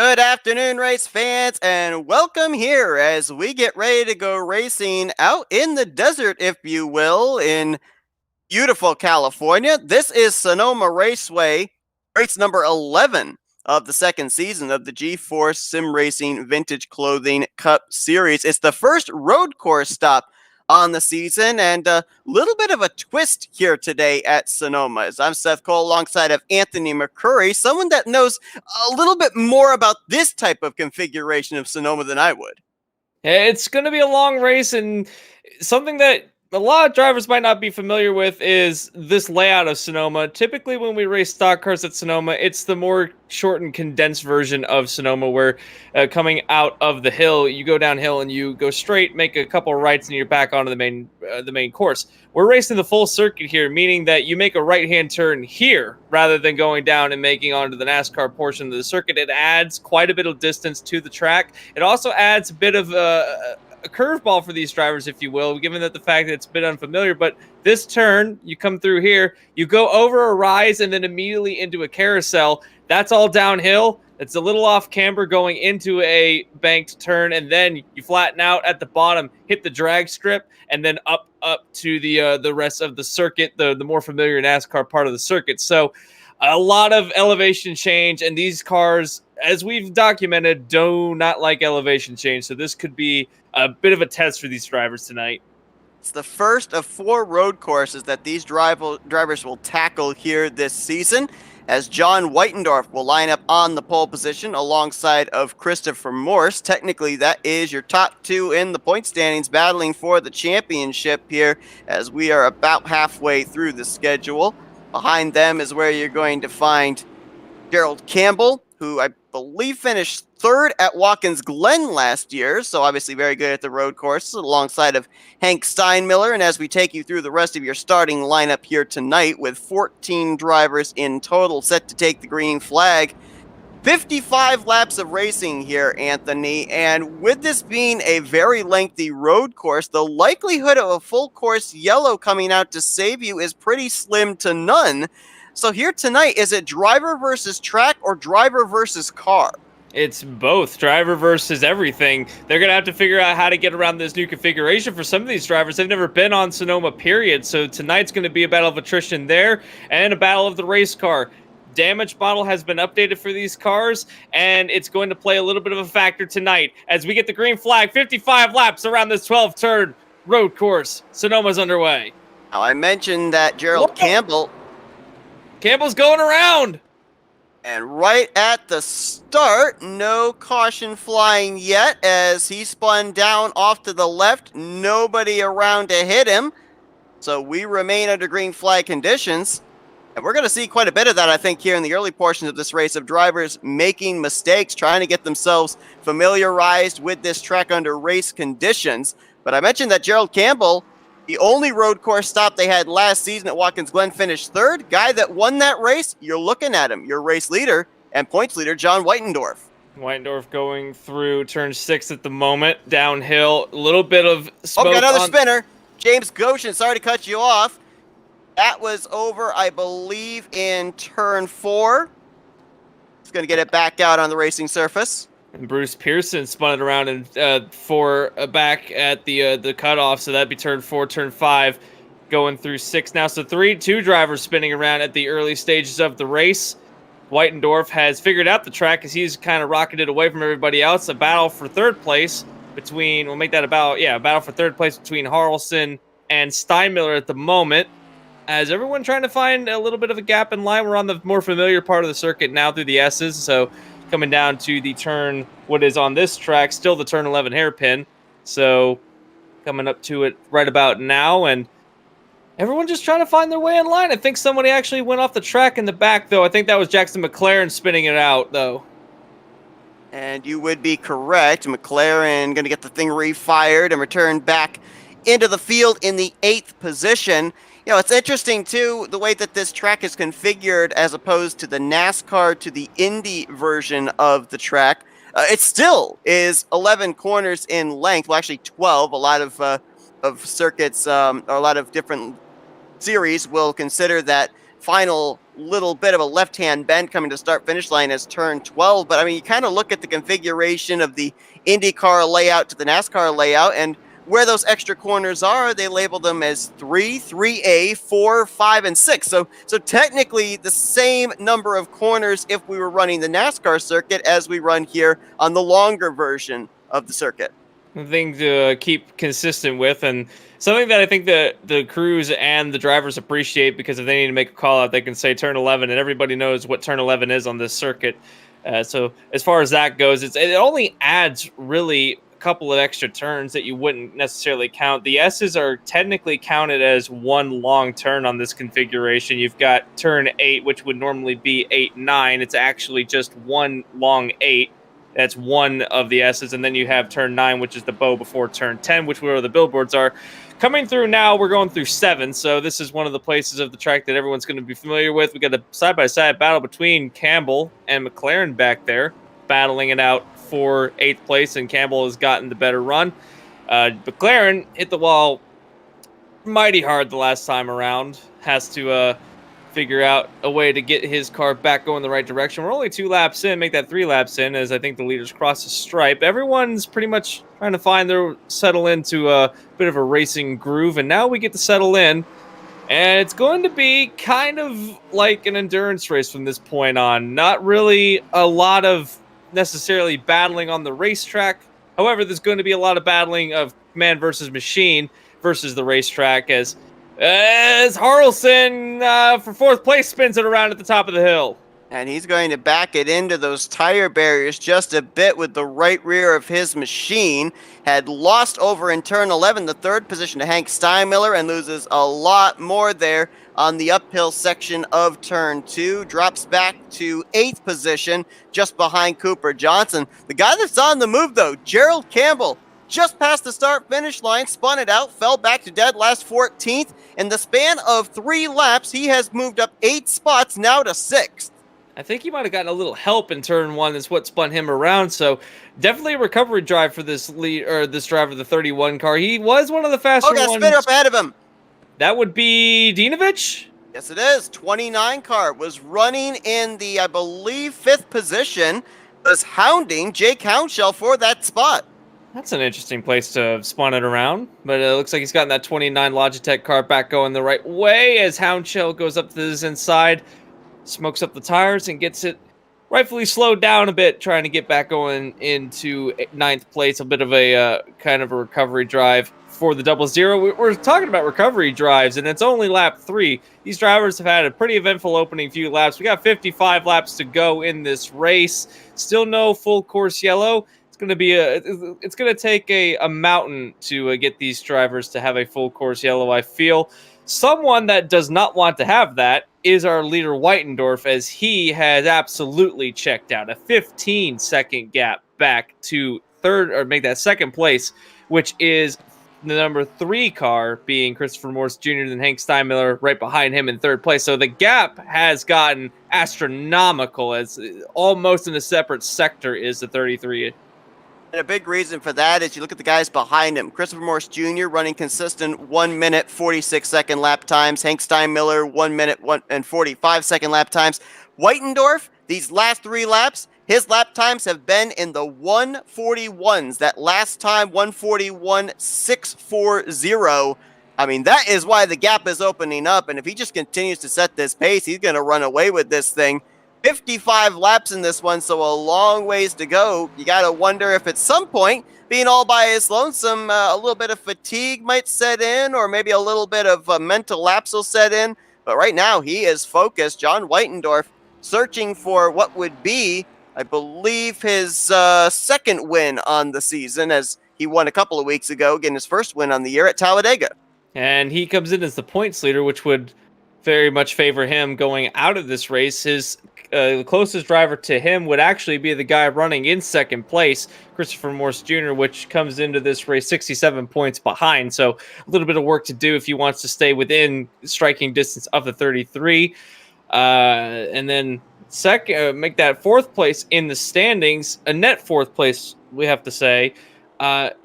Good afternoon, race fans, and welcome here as we get ready to go racing out in the desert, if you will, in beautiful California. This is Sonoma Raceway, race number 11 of the second season of the G-Force Sim Racing Vintage Clothing Cup Series. It's the first road course stop on the season, and a little bit of a twist here today at Sonoma. As I'm Seth Cole alongside of Anthony McCurry, someone that knows a little bit more about this type of configuration of Sonoma than I would. It's going to be a long race, and something that a lot of drivers might not be familiar with is this layout of Sonoma. Typically, when we race stock cars at Sonoma, it's the more shortened, condensed version of Sonoma, where coming out of the hill, you go downhill and you go straight, make a couple rights, and you're back onto the main course. We're racing the full circuit here, meaning that you make a right-hand turn here rather than going down and making onto the NASCAR portion of the circuit. It adds quite a bit of distance to the track. It also adds a bit of a curveball for these drivers, if you will, given that the fact that it's a bit unfamiliar. But this turn, you come through here, you go over a rise and then immediately into a carousel. That's all downhill. It's a little off camber going into a banked turn, and then you flatten out at the bottom, hit the drag strip, and then up to the rest of the circuit, the more familiar NASCAR part of the circuit. So a lot of elevation change, and these cars, as we've documented, do not like elevation change. So this could be a bit of a test for these drivers tonight. It's the first of 4 road courses that these drivers will tackle here this season, as John Whitendorf will line up on the pole position alongside of Christopher Morse. Technically, that is your top 2 in the point standings battling for the championship here, as we are about halfway through the schedule. Behind them is where you're going to find Gerald Campbell, who I believe finished 3rd at Watkins Glen last year, so obviously very good at the road courses, alongside of Hank Steinmiller. And as we take you through the rest of your starting lineup here tonight, with 14 drivers in total set to take the green flag, 55 laps of racing here, Anthony, and with this being a very lengthy road course, the likelihood of a full course yellow coming out to save you is pretty slim to none. So here tonight, is it driver versus track or driver versus car? It's both, driver versus everything. They're going to have to figure out how to get around this new configuration. For some of these drivers, they've never been on Sonoma, period. So tonight's going to be a battle of attrition there and a battle of the race car. Damage model has been updated for these cars, and it's going to play a little bit of a factor tonight as we get the green flag. 55 laps around this 12-turn road course. Sonoma's underway. Now, I mentioned that Gerald Campbell's going around. And right at the start, no caution flying yet as he spun down off to the left. Nobody around to hit him. So we remain under green flag conditions. And we're going to see quite a bit of that, I think, here in the early portions of this race, of drivers making mistakes, trying to get themselves familiarized with this track under race conditions. But I mentioned that Gerald Campbell, the only road course stop they had last season at Watkins Glen, finished 3rd. Guy that won that race, you're looking at him, your race leader and points leader, John Whitendorf. Whitendorf going through turn 6 at the moment, downhill, a little bit of smoke. Oh, got another spinner. James Goshen, sorry to cut you off. That was over, I believe, in turn 4. He's going to get it back out on the racing surface. And Bruce Pearson spun it around and back at the cutoff, so that'd be turn 4, turn 5, going through 6 now. So 2 drivers spinning around at the early stages of the race. Whitendorf has figured out the track as he's kind of rocketed away from everybody else. A battle for 3rd place between, we'll make that a battle for 3rd place between Harrelson and Steinmiller at the moment. As everyone trying to find a little bit of a gap in line. We're on the more familiar part of the circuit now through the S's, so coming down to the turn, what is on this track, still the turn 11 hairpin. So coming up to it right about now, and everyone just trying to find their way in line. I think somebody actually went off the track in the back, though. I think that was Jackson McLaren spinning it out, though. And you would be correct. McLaren going to get the thing refired and return back into the field in the 8th position. You know, it's interesting, too, the way that this track is configured as opposed to the NASCAR to the Indy version of the track. It still is 11 corners in length. Well, actually 12. A lot of circuits, or a lot of different series will consider that final little bit of a left-hand bend coming to start-finish line as turn 12. But, I mean, you kind of look at the configuration of the IndyCar layout to the NASCAR layout, and where those extra corners are, they label them as 3, 3A, 4, 5, and 6. So technically the same number of corners if we were running the NASCAR circuit as we run here on the longer version of the circuit. Thing to keep consistent with, and something that I think that the crews and the drivers appreciate, because if they need to make a call out, they can say turn 11, and everybody knows what turn 11 is on this circuit. So as far as that goes, it only adds really a couple of extra turns that you wouldn't necessarily count. The S's are technically counted as one long turn on this configuration. You've got turn 8, which would normally be 8, 9. It's actually just one long 8. That's one of the S's, and then you have turn 9, which is the bow before turn 10, which where the billboards are. Coming through now, we're going through 7, so this is one of the places of the track that everyone's going to be familiar with. We got a side-by-side battle between Campbell and McLaren back there, battling it out for 8th place, and Campbell has gotten the better run. McLaren hit the wall mighty hard the last time around, has to figure out a way to get his car back going the right direction. We're only 2 laps in, make that 3 laps in, as I think the leaders cross the stripe. Everyone's pretty much trying to settle into a bit of a racing groove, and now we get to settle in, and it's going to be kind of like an endurance race from this point on. Not really a lot of necessarily battling on the racetrack. However, there's going to be a lot of battling of man versus machine versus the racetrack, as Harrelson for 4th place spins it around at the top of the hill. And he's going to back it into those tire barriers just a bit with the right rear of his machine. Had lost over in turn 11, the 3rd position to Hank Steinmiller, and loses a lot more there on the uphill section of turn 2. Drops back to 8th position just behind Cooper Johnson. The guy that's on the move, though, Gerald Campbell, just past the start-finish line, spun it out, fell back to dead last 14th. In the span of 3 laps, he has moved up 8 spots, now to 6th. I think he might have gotten a little help in turn 1. That's what spun him around. So definitely a recovery drive for this this driver, the 31 car. He was one of the faster ones. Spin up ahead of him. That would be Dinovich? Yes, it is. 29 car was running in the, I believe, 5th position. Was hounding Jake Hounshell for that spot. That's an interesting place to have spun it around, but it looks like he's gotten that 29 Logitech car back going the right way as Houndshell goes up to his inside, smokes up the tires, and gets it rightfully slowed down a bit, trying to get back going into 9th place. A bit of a kind of a recovery drive for the 00. We're talking about recovery drives, and it's only lap 3. These drivers have had a pretty eventful opening few laps. We got 55 laps to go in this race. Still no full course yellow. It's going to take a mountain to get these drivers to have a full course yellow, I feel. Someone that does not want to have that is our leader Whitendorf, as he has absolutely checked out. A 15-second gap back to 3rd, or make that 2nd place, which is the number 3 car, being Christopher Morse Jr., then Hank Steinmiller right behind him in 3rd place. So the gap has gotten astronomical, as almost in a separate sector is the 33. And a big reason for that is you look at the guys behind him. Christopher Morse Jr. running consistent 1 minute, 46-second lap times. Hank Steinmiller, 1 minute and 45-second lap times. Whitendorf, these last 3 laps, his lap times have been in the 141s. That last time, 141.640. I mean, that is why the gap is opening up. And if he just continues to set this pace, he's going to run away with this thing. 55 laps in this one, so a long ways to go. You got to wonder if at some point, being all by his lonesome, a little bit of fatigue might set in, or maybe a little bit of mental lapse will set in. But right now, he is focused. John Whitendorf searching for what would be, I believe, his 2nd win on the season, as he won a couple of weeks ago, getting his 1st win on the year at Talladega. And he comes in as the points leader, which would very much favor him going out of this race. His the closest driver to him would actually be the guy running in 2nd place, Christopher Morse Jr., which comes into this race 67 points behind. So a little bit of work to do if he wants to stay within striking distance of the 33. And then make that 4th place in the standings, a net 4th place, we have to say,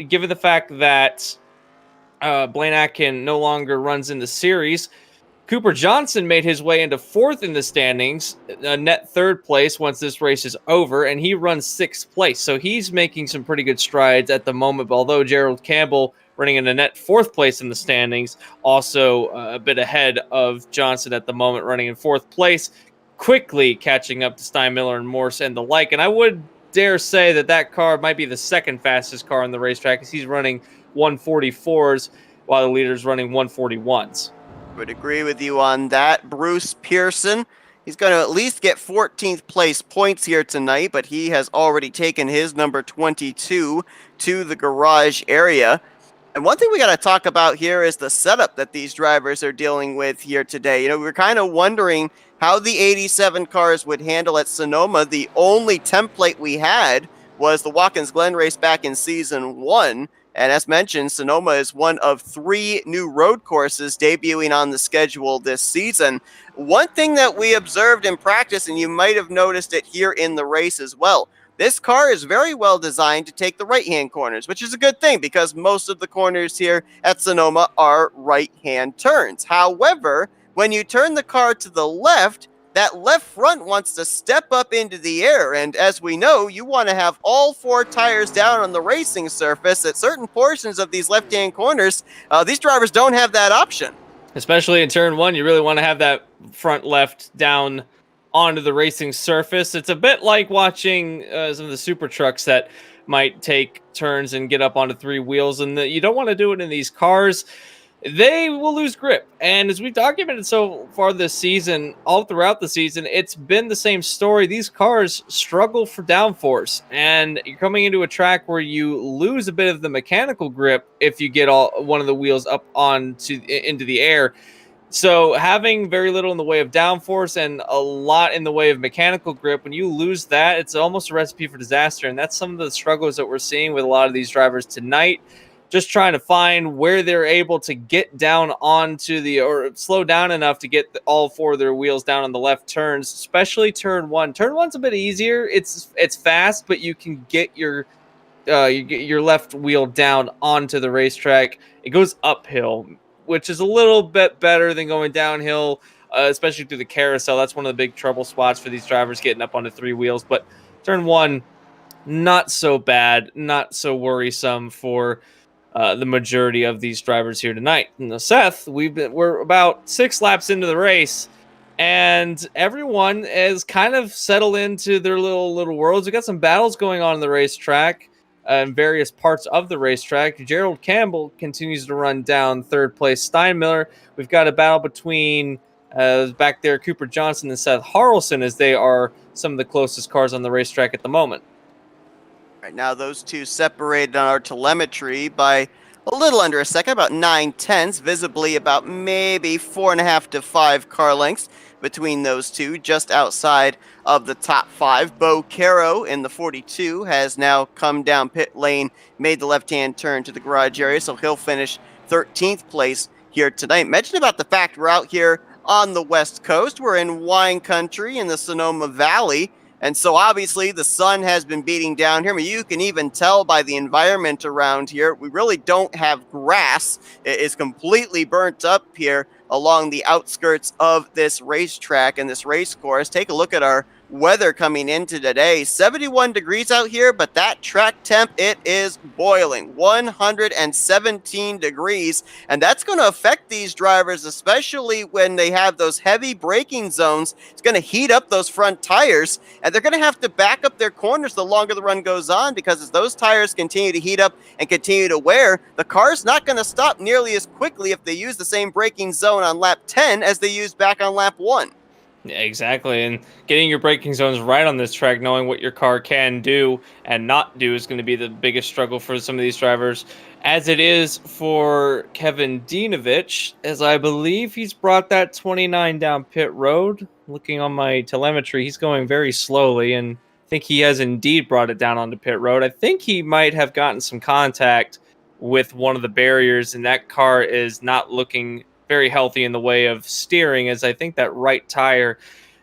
given the fact that Blaine Atkin no longer runs in the series. Cooper Johnson made his way into fourth in the standings, a net third place once this race is over, and he runs sixth place. So he's making some pretty good strides at the moment. But although Gerald Campbell running in a net fourth place in the standings, also a bit ahead of Johnson at the moment, running in fourth place, quickly catching up to Steinmiller and Morse and the like. And I would dare say that car might be the second fastest car on the racetrack, as he's running 144s while the leader's running 141s. Would agree with you on that. Bruce Pearson, he's going to at least get 14th place points here tonight, but he has already taken his number 22 to the garage area. And one thing we got to talk about here is the setup that these drivers are dealing with here today. You know, we were kind of wondering how the 87 cars would handle at Sonoma. The only template we had was the Watkins Glen race back in season 1. And as mentioned, Sonoma is one of 3 new road courses debuting on the schedule this season. One thing that we observed in practice, and you might have noticed it here in the race as well, this car is very well designed to take the right-hand corners, which is a good thing because most of the corners here at Sonoma are right-hand turns. However, when you turn the car to the left, that left front wants to step up into the air, and as we know, you want to have all 4 tires down on the racing surface. At certain portions of these left-hand corners, these drivers don't have that option. Especially in turn 1, you really want to have that front left down onto the racing surface. It's a bit like watching some of the super trucks that might take turns and get up onto 3 wheels, and you don't want to do it in these cars. They will lose grip. And as we've documented so far this season, all throughout the season, it's been the same story. These cars struggle for downforce, and you're coming into a track where you lose a bit of the mechanical grip if you get one of the wheels up into the air. So having very little in the way of downforce and a lot in the way of mechanical grip, when you lose that, it's almost a recipe for disaster. And that's some of the struggles that we're seeing with a lot of these drivers tonight. Just trying to find where they're able to get down onto or slow down enough to get all 4 of their wheels down on the left turns, especially turn 1. Turn 1's a bit easier. It's fast, but you can get your left wheel down onto the racetrack. It goes uphill, which is a little bit better than going downhill, especially through the carousel. That's one of the big trouble spots for these drivers, getting up onto 3 wheels. But turn 1, not so bad, not so worrisome for the majority of these drivers here tonight. Now, Seth, we're about 6 laps into the race, and everyone has kind of settled into their little worlds. We got some battles going on in the racetrack in various parts of the racetrack. Gerald Campbell continues to run down third place Steinmiller. We've got a battle between back there Cooper Johnson and Seth Harrelson, as they are some of the closest cars on the racetrack at the moment. Right now, those two separated on our telemetry by a little under a second, about 9/10, visibly about maybe 4.5 to 5 car lengths between those two, just outside of the top 5. Bo Caro in the 42 has now come down pit lane, made the left-hand turn to the garage area, so he'll finish 13th place here tonight. Mention about the fact we're out here on the West Coast. We're in wine country in the Sonoma Valley. And so obviously the sun has been beating down here. I mean, you can even tell by the environment around here, we really don't have grass. It is completely burnt up here along the outskirts of this racetrack and this race course. Take a look at our weather coming into today. 71 degrees out here, but that track temp, it is boiling. 117 degrees. And that's going to affect these drivers, especially when they have those heavy braking zones. It's going to heat up those front tires, and they're going to have to back up their corners the longer the run goes on, because as those tires continue to heat up and continue to wear, the car's not going to stop nearly as quickly if they use the same braking zone on lap 10 as they used back on lap 1. Yeah, exactly. And getting your braking zones right on this track, knowing what your car can do and not do, is going to be the biggest struggle for some of these drivers, as it is for Kevin Dinovich, as I believe he's brought that 29 down pit road. Looking on my telemetry, he's going very slowly, and I think he has indeed brought it down onto pit road. I think he might have gotten some contact with one of the barriers, and that car is not looking very healthy in the way of steering, as I think that right tire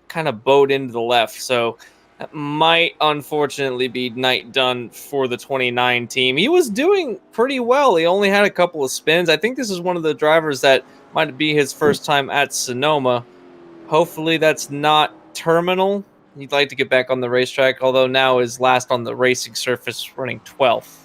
kind of bowed into the left. So that might unfortunately be night done for the 29 team. He was doing pretty well. He only had a couple of spins. I think this is one of the drivers that Might be his first time at Sonoma. Hopefully that's not terminal. He'd like to get back on the racetrack, although now is last on the racing surface, running 12th.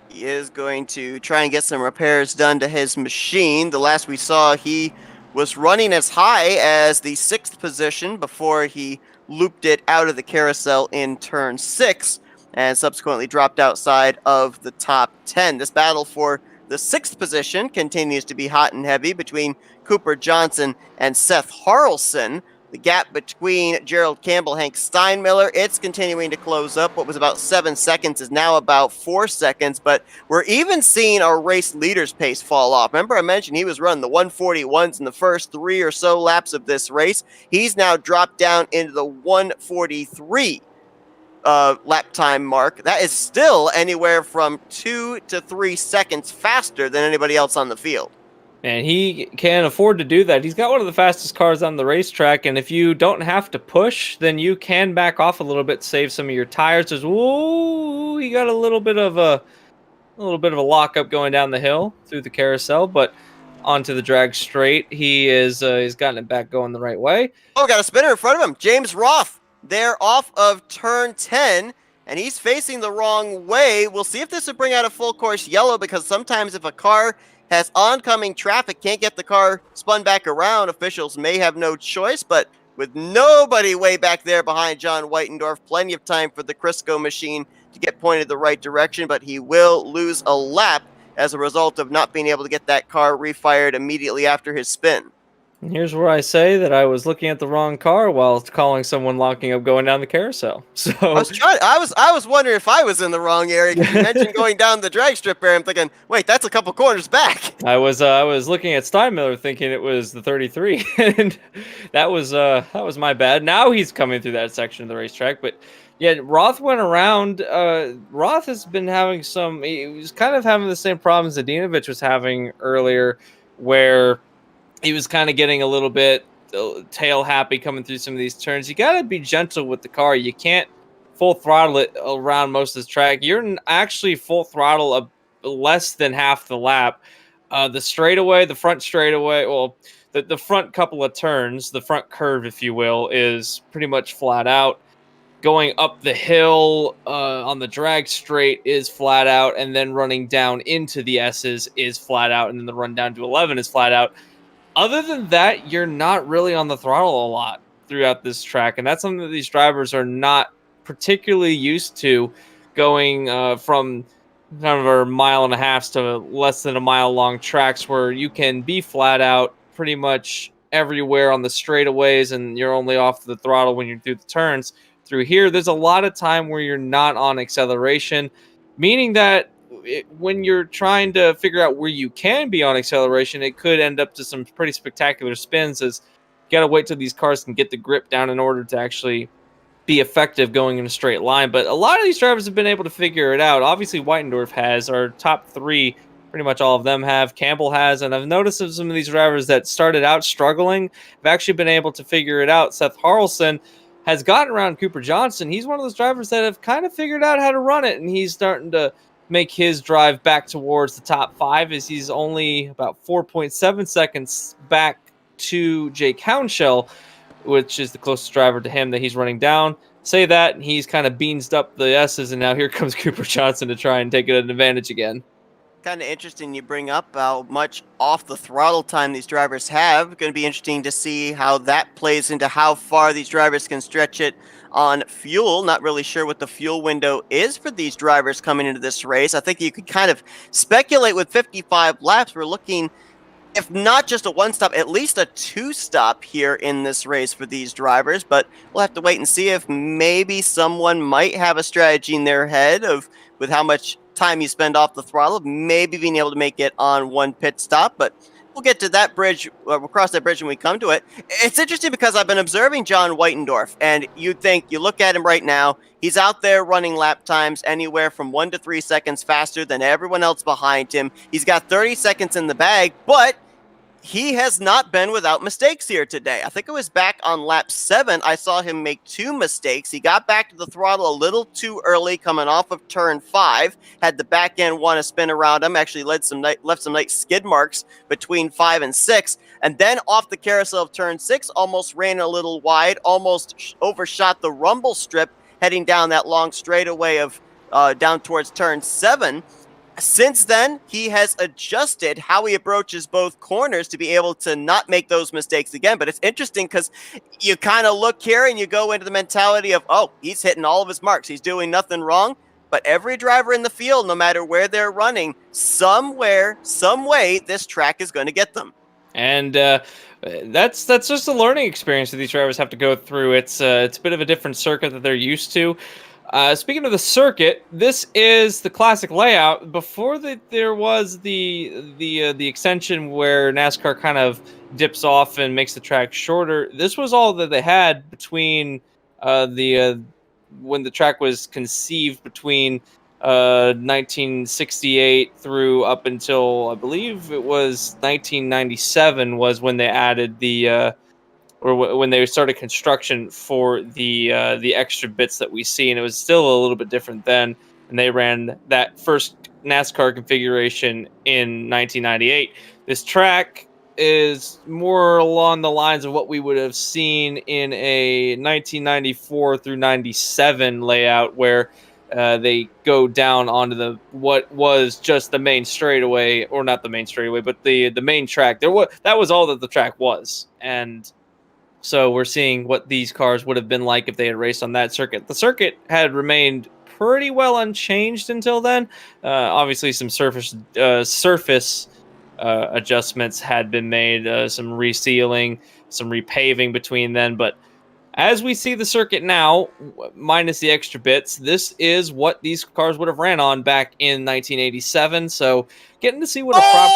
He is going to try and get some repairs done to his machine. The last we saw, he was running as high as the 6th position before he looped it out of the carousel in turn 6 and subsequently dropped outside of the top 10. This battle for the 6th position continues to be hot and heavy between Cooper Johnson and Seth Harrelson. The gap between Gerald Campbell, Hank Steinmiller, it's continuing to close up. What was about 7 seconds is now about 4 seconds, but we're even seeing our race leader's pace fall off. Remember I mentioned he was running the 141s in the first 3 or so laps of this race. He's now dropped down into the 143 lap time mark. That is still anywhere from 2 to 3 seconds faster than anybody else on the field. And he can afford to do that. He's got one of the fastest cars on the racetrack, and if you don't have to push, then you can back off a little bit, save some of your tires. There's he got a little bit of a lockup going down the hill through the carousel, but onto the drag straight. He's gotten it back going the right way. Oh, got a spinner in front of him. James Roth. They're off of turn 10, and he's facing the wrong way. We'll see if this will bring out a full course yellow, because sometimes if a car has oncoming traffic, can't get the car spun back around, officials may have no choice, but with nobody way back there behind John Whitendorf, plenty of time for the Crisco machine to get pointed the right direction, but he will lose a lap as a result of not being able to get that car refired immediately after his spin. And here's where I say that I was looking at the wrong car while calling someone locking up going down the carousel. So I was wondering if I was in the wrong area, because you mentioned going down the drag strip area. I'm thinking, wait, that's a couple corners back. I was looking at Steinmiller thinking it was the 33, and that was my bad. Now he's coming through that section of the racetrack, but yeah, Roth went around. Roth has been having he was kind of having the same problems Zadinovich was having earlier, where he was kind of getting a little bit tail happy coming through some of these turns. You got to be gentle with the car. You can't full throttle it around most of the track. You're actually full throttle less than half the lap. The straightaway, the front straightaway, well, the front couple of turns, the front curve, if you will, is pretty much flat out. Going up the hill on the drag straight is flat out, and then running down into the S's is flat out, and then the run down to 11 is flat out. Other than that, you're not really on the throttle a lot throughout this track, and that's something that these drivers are not particularly used to, going from kind of a mile and a half to less than a mile long tracks where you can be flat out pretty much everywhere on the straightaways, and you're only off the throttle when you're through the turns. Through here, there's a lot of time where you're not on acceleration, meaning that when you're trying to figure out where you can be on acceleration, it could end up to some pretty spectacular spins, as you got to wait till these cars can get the grip down in order to actually be effective going in a straight line. But a lot of these drivers have been able to figure it out. Obviously, Whitendorf has. Our top 3, pretty much all of them have. Campbell has. And I've noticed that some of these drivers that started out struggling have actually been able to figure it out. Seth Harrelson has gotten around Cooper Johnson. He's one of those drivers that have kind of figured out how to run it, and he's starting to make his drive back towards the top 5, as he's only about 4.7 seconds back to Jake Hounshell, which is the closest driver to him that he's running down. Say that, and he's kind of beansed up the S's, and now here comes Cooper Johnson to try and take an advantage again. Kind of interesting you bring up how much off the throttle time these drivers have. Going to be interesting to see how that plays into how far these drivers can stretch it on fuel. Not really sure what the fuel window is for these drivers coming into this race. I think you could kind of speculate with 55 laps. We're looking, if not just a one-stop, at least a two-stop here in this race for these drivers. But we'll have to wait and see if maybe someone might have a strategy in their head of with how much time you spend off the throttle, maybe being able to make it on one pit stop. But we'll get to that bridge. We'll cross that bridge when we come to it. It's interesting because I've been observing John Whitendorf, and you look at him right now, he's out there running lap times anywhere from 1 to 3 seconds faster than everyone else behind him. He's got 30 seconds in the bag, but he has not been without mistakes here today. I think it was back on lap 7. I saw him make 2 mistakes. He got back to the throttle a little too early coming off of turn 5. Had the back end want to spin around him. Actually left some nice skid marks between 5 and 6. And then off the carousel of turn 6, almost ran a little wide, almost overshot the rumble strip heading down that long straightaway of down towards turn 7. Since then, he has adjusted how he approaches both corners to be able to not make those mistakes again. But it's interesting because you kind of look here and you go into the mentality of, oh, he's hitting all of his marks. He's doing nothing wrong. But every driver in the field, no matter where they're running, somewhere, some way, this track is going to get them. And that's just a learning experience that these drivers have to go through. It's a bit of a different circuit that they're used to. Speaking of the circuit, this is the classic layout. Before there was the extension where NASCAR kind of dips off and makes the track shorter. This was all that they had between when the track was conceived between 1968 through up until I believe it was 1997 was when they added when they started construction for the extra bits that we see, and it was still a little bit different then. And they ran that first NASCAR configuration in 1998. This track is more along the lines of what we would have seen in a 1994 through 97 layout, where they go down onto what was just the main straightaway, or not the main straightaway, but the main track. That was all that the track was, and so we're seeing what these cars would have been like if they had raced on that circuit. The circuit had remained pretty well unchanged until then. Obviously, some surface adjustments had been made, some resealing, some repaving between then. But as we see the circuit now, minus the extra bits, this is what these cars would have ran on back in 1987. So getting to see what a proper...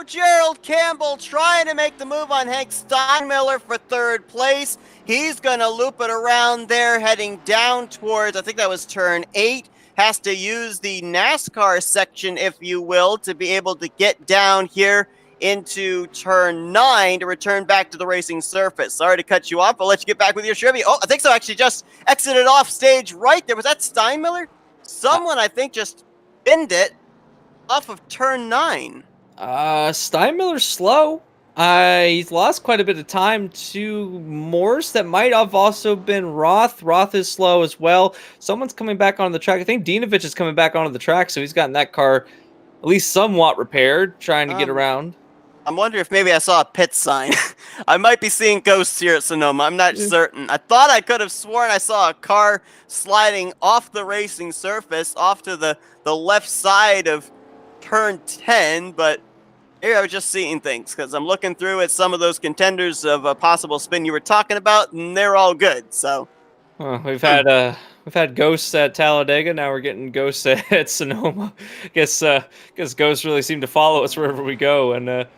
Gerald Campbell trying to make the move on Hank Steinmiller for third place. He's going to loop it around there, heading down towards, I think that was turn 8. Has to use the NASCAR section, if you will, to be able to get down here into turn 9 to return back to the racing surface. Sorry to cut you off. I'll let you get back with your trivia. Oh, I think so. Actually, just exited off stage right there. Was that Steinmiller? Someone, I think, just pinned it off of turn 9. Steinmiller's slow. He's lost quite a bit of time to Morse. That might have also been Roth. Roth is slow as well. Someone's coming back onto the track. I think Dinovich is coming back onto the track, so he's gotten that car at least somewhat repaired, trying to get around. I'm wondering if maybe I saw a pit sign. I might be seeing ghosts here at Sonoma. I'm not certain. I thought I could have sworn I saw a car sliding off the racing surface, off to the left side of turn 10, but here I was just seeing things because I'm looking through at some of those contenders of a possible spin you were talking about, and they're all good. So we've had ghosts at Talladega. Now we're getting ghosts at Sonoma. Guess ghosts really seem to follow us wherever we go. And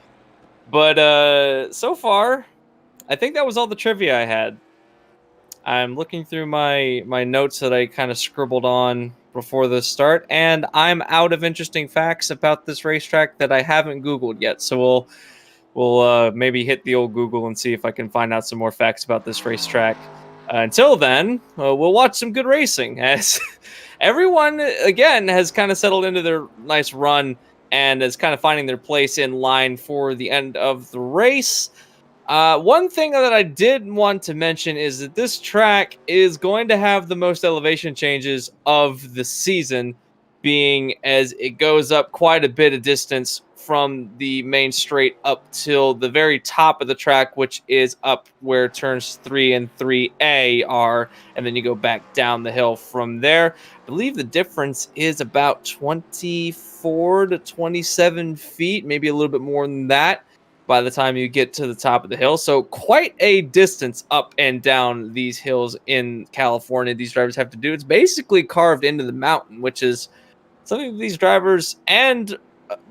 but so far, I think that was all the trivia I had. I'm looking through my notes that I kind of scribbled on before the start, and I'm out of interesting facts about this racetrack that I haven't Googled yet. So we'll maybe hit the old Google and see if I can find out some more facts about this racetrack. Until then, we'll watch some good racing, as everyone again has kind of settled into their nice run and is kind of finding their place in line for the end of the race. One thing that I did want to mention is that this track is going to have the most elevation changes of the season, being as it goes up quite a bit of distance from the main straight up till the very top of the track, which is up where turns 3 and 3A are, and then you go back down the hill from there. I believe the difference is about 24 to 27 feet, maybe a little bit more than that, by the time you get to the top of the hill. So quite a distance up and down these hills in California these drivers have to do. It's basically carved into the mountain, which is something that these drivers and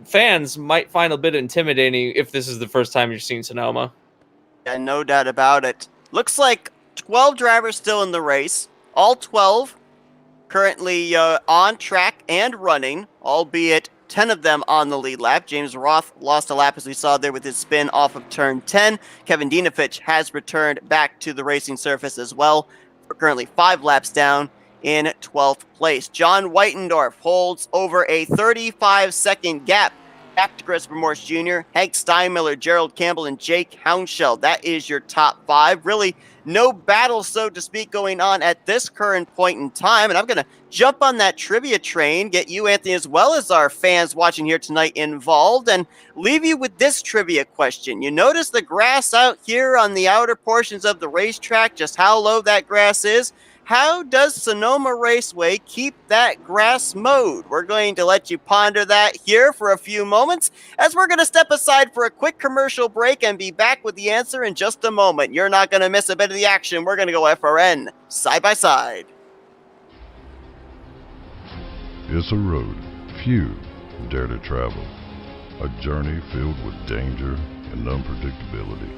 fans might find a bit intimidating if this is the first time you're seeing Sonoma. Yeah, no doubt about it. Looks like 12 drivers still in the race. All 12 currently on track and running, albeit 10 of them on the lead lap. James Roth lost a lap, as we saw there with his spin off of turn 10. Kevin Dinafich has returned back to the racing surface as well. We're currently 5 laps down in 12th place. John Whitendorf holds over a 35-second gap back to Christopher Morse Jr., Hank Steinmiller, Gerald Campbell, and Jake Hounshell. That is your top 5. Really, no battle, so to speak, going on at this current point in time. And I'm going to jump on that trivia train, get you, Anthony, as well as our fans watching here tonight involved, and leave you with this trivia question. You notice the grass out here on the outer portions of the racetrack, just how low that grass is? How does Sonoma Raceway keep that grass mowed? We're going to let you ponder that here for a few moments, as we're going to step aside for a quick commercial break and be back with the answer in just a moment. You're not going to miss a bit of the action. We're going to go FRN side by side. It's a road few dare to travel, a journey filled with danger and unpredictability.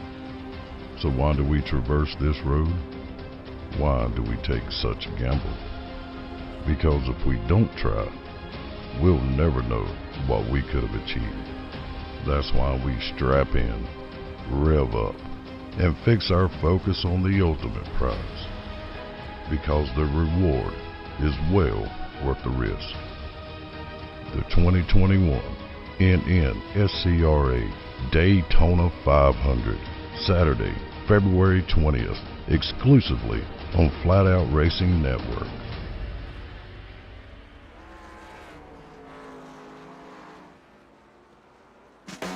So why do we traverse this road? Why do we take such a gamble? Because if we don't try, we'll never know what we could have achieved. That's why we strap in, rev up, and fix our focus on the ultimate prize. Because the reward is well worth the risk. The 2021 NNSCRA Daytona 500, Saturday, February 20th, exclusively on Flatout Racing Network.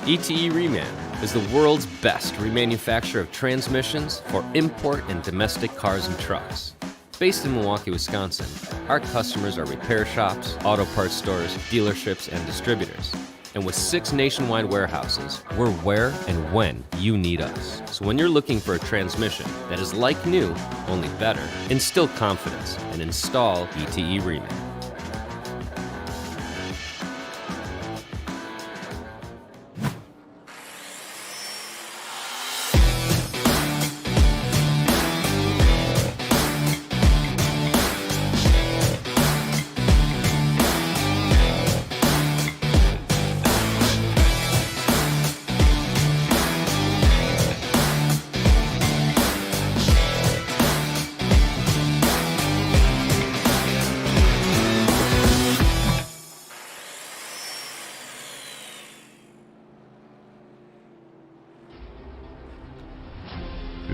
ETE Reman is the world's best remanufacturer of transmissions for import and domestic cars and trucks. Based in Milwaukee, Wisconsin, our customers are repair shops, auto parts stores, dealerships, and distributors. And with 6 nationwide warehouses, we're where and when you need us. So when you're looking for a transmission that is like new, only better, instill confidence and install ETE Reman.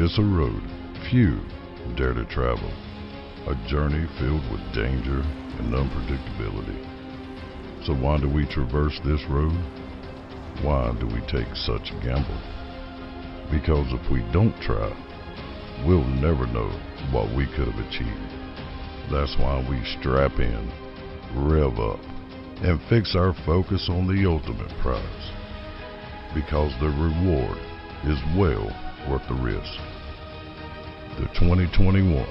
It's a road few dare to travel, a journey filled with danger and unpredictability. So why do we traverse this road? Why do we take such a gamble? Because if we don't try, we'll never know what we could have achieved. That's why we strap in, rev up, and fix our focus on the ultimate prize. Because the reward is well worth the risk. The 2021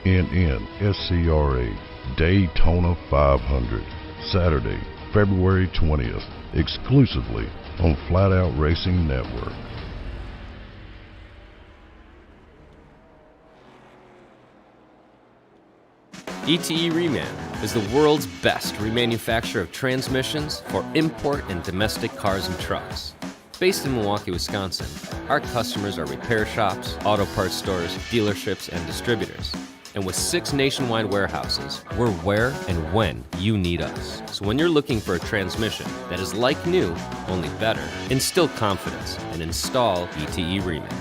NNSCRA Daytona 500, Saturday, February 20th, exclusively on Flatout Racing Network. ETE Reman is the world's best remanufacturer of transmissions for import and domestic cars and trucks. Based in Milwaukee, Wisconsin, our customers are repair shops, auto parts stores, dealerships, and distributors. And with 6 nationwide warehouses, we're where and when you need us. So when you're looking for a transmission that is like new, only better, instill confidence and install ETE Reman.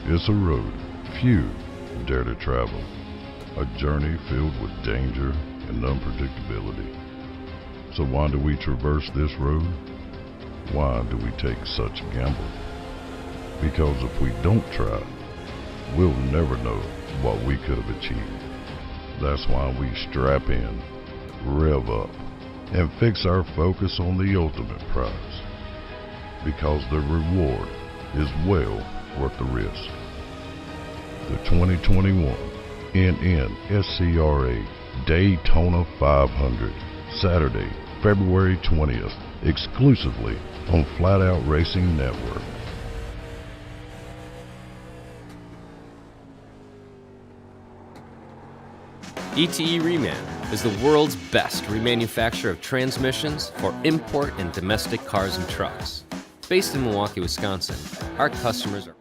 It's a road few dare to travel, a journey filled with danger and unpredictability. So why do we traverse this road? Why do we take such a gamble? Because if we don't try, we'll never know what we could have achieved. That's why we strap in, rev up, and fix our focus on the ultimate prize. Because the reward is well worth the risk. The 2021 NNSCRA Daytona 500, Saturday, February 20th, exclusively on Flatout Racing Network. ETE Reman is the world's best remanufacturer of transmissions for import and domestic cars and trucks. Based in Milwaukee, Wisconsin, our customers are...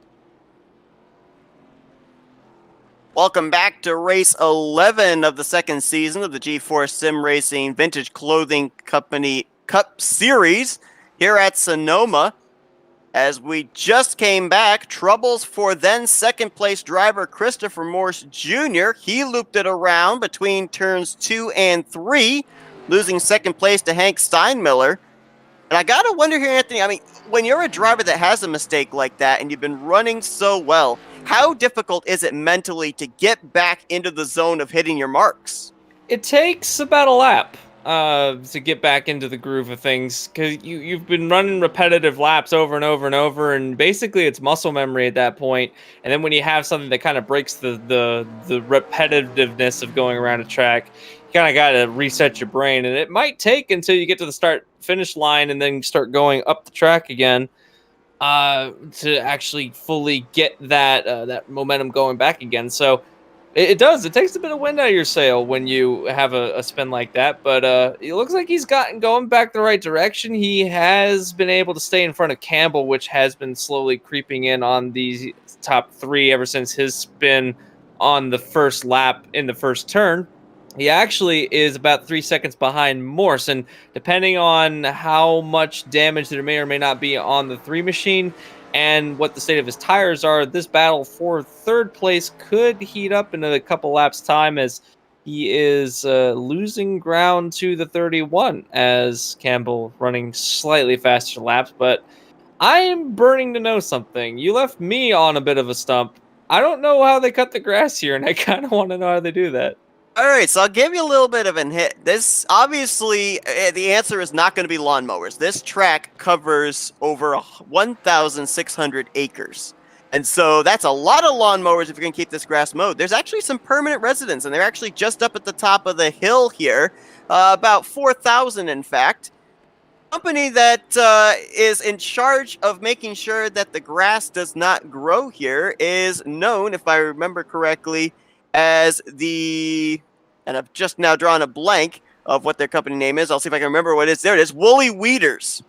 Welcome back to race 11 of the second season of the G4 Sim Racing Vintage Clothing Company Cup Series here at Sonoma. As we just came back, troubles for then second place driver Christopher Morse Jr. He looped it around between turns 2 and 3, losing second place to Hank Steinmiller. And I gotta wonder here, Anthony, I mean, when you're a driver that has a mistake like that and you've been running so well, how difficult is it mentally to get back into the zone of hitting your marks? It takes about a lap to get back into the groove of things, because you've been running repetitive laps over and over and over, and basically it's muscle memory at that point. And then when you have something that kind of breaks the repetitiveness of going around a track, you kind of got to reset your brain, and it might take until you get to the start finish line and then start going up the track again to actually fully get that momentum going back again. So it does. It takes a bit of wind out of your sail when you have a spin like that. But it looks like he's gotten going back the right direction. He has been able to stay in front of Campbell, which has been slowly creeping in on the top three ever since his spin on the first lap in the first turn. He actually is about 3 seconds behind Morse, and depending on how much damage there may or may not be on the 3 machine and what the state of his tires are, this battle for third place could heat up in a couple laps' time, as he is losing ground to the 31 as Campbell running slightly faster laps. But I am burning to know something. You left me on a bit of a stump. I don't know how they cut the grass here, and I kind of want to know how they do that. All right, so I'll give you a little bit of an hit. This, obviously, the answer is not going to be lawnmowers. This track covers over 1,600 acres. And so that's a lot of lawnmowers if you're going to keep this grass mowed. There's actually some permanent residents, and they're actually just up at the top of the hill here, about 4,000 in fact. Company that is in charge of making sure that the grass does not grow here is known, if I remember correctly, as the, and I've just now drawn a blank of what their company name is. I'll see if I can remember what it is. There it is, Woolly Weeders.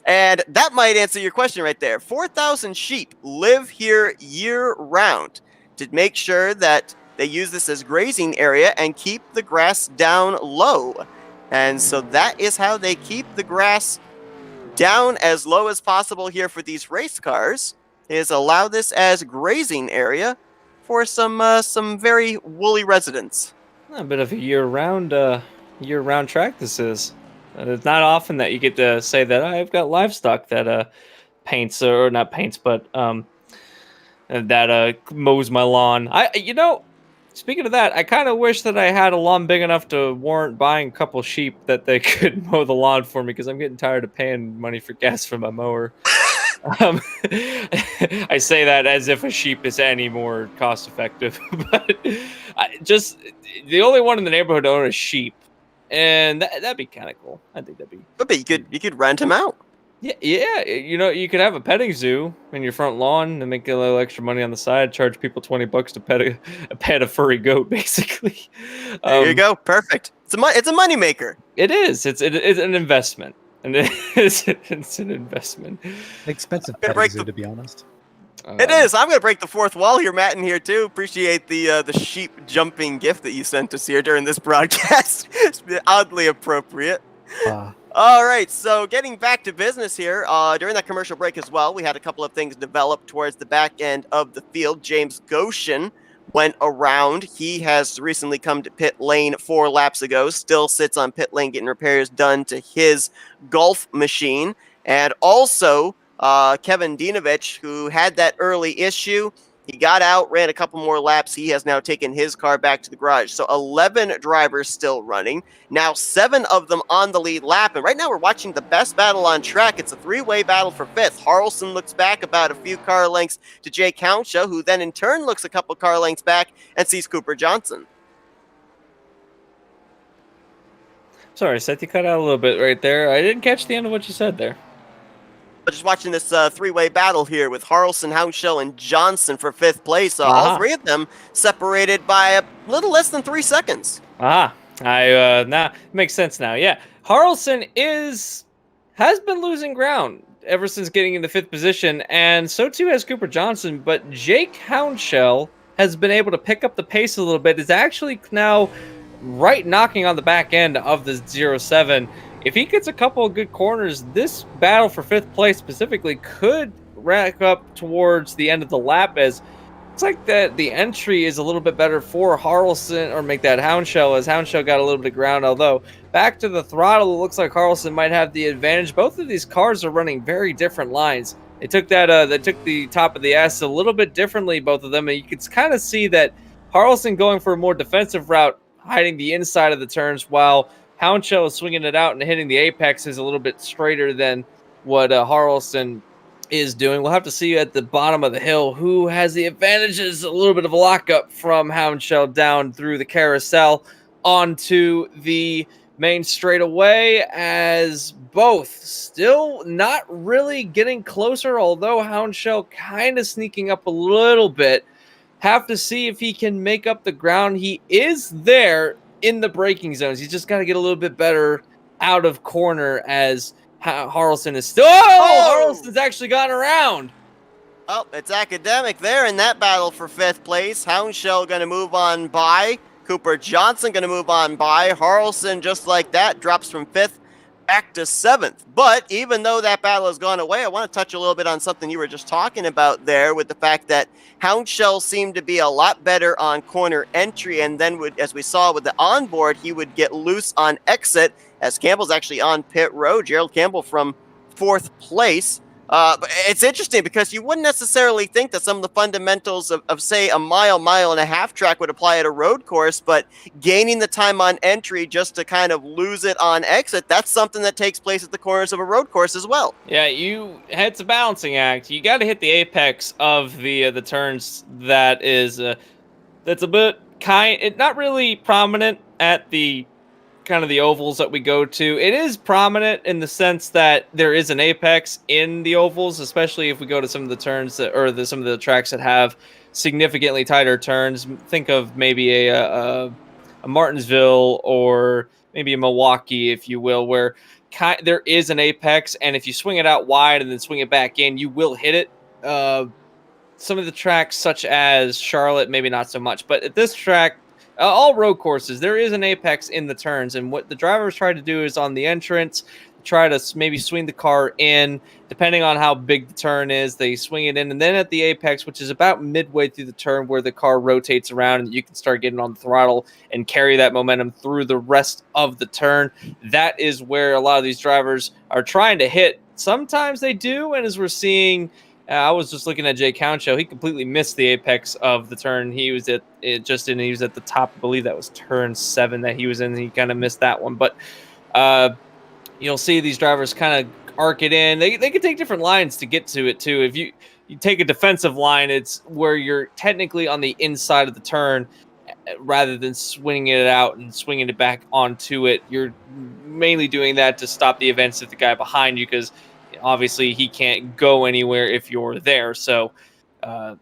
And that might answer your question right there. 4,000 sheep live here year-round to make sure that they use this as grazing area and keep the grass down low. And so that is how they keep the grass down as low as possible here for these race cars, is allow this as grazing area for some very woolly residents. A bit of a year-round track this is. It's not often that you get to say that I've got livestock that paints, or not paints, but that mows my lawn. Speaking of that, I kind of wish that I had a lawn big enough to warrant buying a couple sheep that they could mow the lawn for me, because I'm getting tired of paying money for gas for my mower. I say that as if a sheep is any more cost effective, but just the only one in the neighborhood to own a sheep, and that'd be kind of cool. I think that'd be. But you could rent them out. Yeah. You could have a petting zoo in your front lawn and make a little extra money on the side. Charge people $20 to pet a furry goat, basically. There you go. Perfect. It's a moneymaker. It is. It's an investment. And it's an investment. Expensive petting zoo, to be honest. It is. I'm going to break the fourth wall here, Matt, in here, too. Appreciate the sheep jumping gift that you sent us here during this broadcast. It's oddly appropriate. All right, so getting back to business here, during that commercial break as well, we had a couple of things develop towards the back end of the field. James Goshen went around. He has recently come to pit lane 4 laps ago, still sits on pit lane getting repairs done to his golf machine. And also, Kevin Dinovich, who had that early issue, He got out, ran a couple more laps. He has now taken his car back to the garage. So 11 drivers still running. Now 7 of them on the lead lap. And right now we're watching the best battle on track. It's a 3-way battle for 5th. Harrelson looks back about a few car lengths to Jake Hounshaw, who then in turn looks a couple car lengths back and sees Cooper Johnson. Sorry, Seth, you cut out a little bit right there. I didn't catch the end of what you said there. Just watching this 3-way battle here with Harrelson, Hounshaw, and Johnson for 5th place. All 3 of them separated by a little less than 3 seconds. Now makes sense now. Yeah, Harrelson has been losing ground ever since getting into 5th position, and so too has Cooper Johnson. But Jake Hounshaw has been able to pick up the pace a little bit. Is actually now right knocking on the back end of the 07. If he gets a couple of good corners, this battle for 5th place specifically could rack up towards the end of the lap, as it's like that the entry is a little bit better for Harrelson, or make that Hounshaw, as Hounshaw got a little bit of ground. Although back to the throttle, it looks like Harrelson might have the advantage. Both of these cars are running very different lines. They took the top of the S a little bit differently, both of them, and you can kind of see that Harrelson going for a more defensive route, hiding the inside of the turns, while Hounshaw is swinging it out and hitting the apex is a little bit straighter than what Harrelson is doing. We'll have to see at the bottom of the hill who has the advantages. A little bit of a lockup from Hounshaw down through the carousel onto the main straightaway, as both still not really getting closer, although Hounshaw kind of sneaking up a little bit. Have to see if he can make up the ground. He is there in the braking zones. He's just got to get a little bit better out of corner, as Harrelson is still... Harrelson's actually gotten around. Oh, it's academic there in that battle for 5th place. Hounshaw going to move on by. Cooper Johnson going to move on by. Harrelson, just like that, drops from 5th back to 7th. But even though that battle has gone away, I want to touch a little bit on something you were just talking about there, with the fact that Hounshaw seemed to be a lot better on corner entry, and then as we saw with the onboard, he would get loose on exit, as Campbell's actually on pit road. Gerald Campbell from 4th place. But it's interesting because you wouldn't necessarily think that some of the fundamentals of say, a mile and a half track would apply at a road course, but gaining the time on entry just to kind of lose it on exit, that's something that takes place at the corners of a road course as well. Yeah, it's a balancing act. You got to hit the apex of the turns that's a bit not really prominent at the kind of the ovals that we go to. It is prominent in the sense that there is an apex in the ovals, especially if we go to some of the turns some of the tracks that have significantly tighter turns. Think of maybe a Martinsville or maybe a Milwaukee, if you will, where there is an apex, and if you swing it out wide and then swing it back in, you will hit it. Some of the tracks, such as Charlotte, maybe not so much, but at this track, all road courses, there is an apex in the turns, and what the drivers try to do is on the entrance, try to maybe swing the car in, depending on how big the turn is, they swing it in, and then at the apex, which is about midway through the turn where the car rotates around and you can start getting on the throttle and carry that momentum through the rest of the turn. That is where a lot of these drivers are trying to hit. Sometimes they do, and as we're seeing, I was just looking at Jake Hounshaw. He completely missed the apex of the turn. He was at the top. I believe that was turn 7 that he was in. He kind of missed that one. But you'll see these drivers kind of arc it in. They can take different lines to get to it too. If you take a defensive line, it's where you're technically on the inside of the turn rather than swinging it out and swinging it back onto it. You're mainly doing that to stop the events of the guy behind you, because obviously he can't go anywhere if you're there. So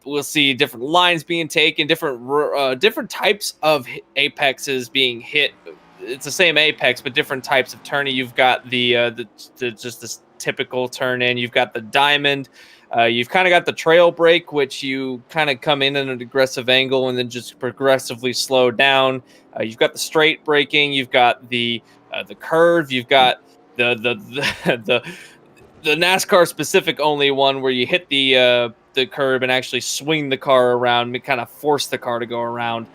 we'll see different lines being taken, different types of apexes being hit. It's the same apex, but different types of turning. You've got the just this typical turn in. You've got the diamond. You've kind of got the trail brake, which you kind of come in at an aggressive angle and then just progressively slow down. You've got the straight braking. You've got the curve. You've got the NASCAR specific only one where you hit the curb and actually swing the car around and kind of force the car to go around.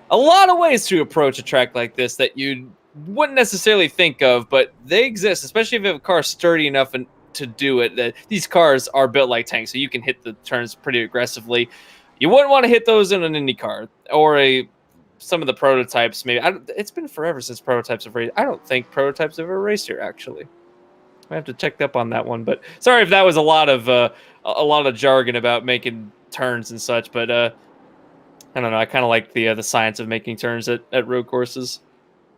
A lot of ways to approach a track like this that you wouldn't necessarily think of, but they exist, especially if you have a car sturdy enough to do it. That these cars are built like tanks, so you can hit the turns pretty aggressively. You wouldn't want to hit those in an IndyCar or some of the prototypes. Maybe it's been forever since prototypes have raced. I don't think prototypes have ever raced here, actually. I have to check up on that one. But sorry if that was a lot of jargon about making turns and such. But I don't know. I kind of like the science of making turns at road courses.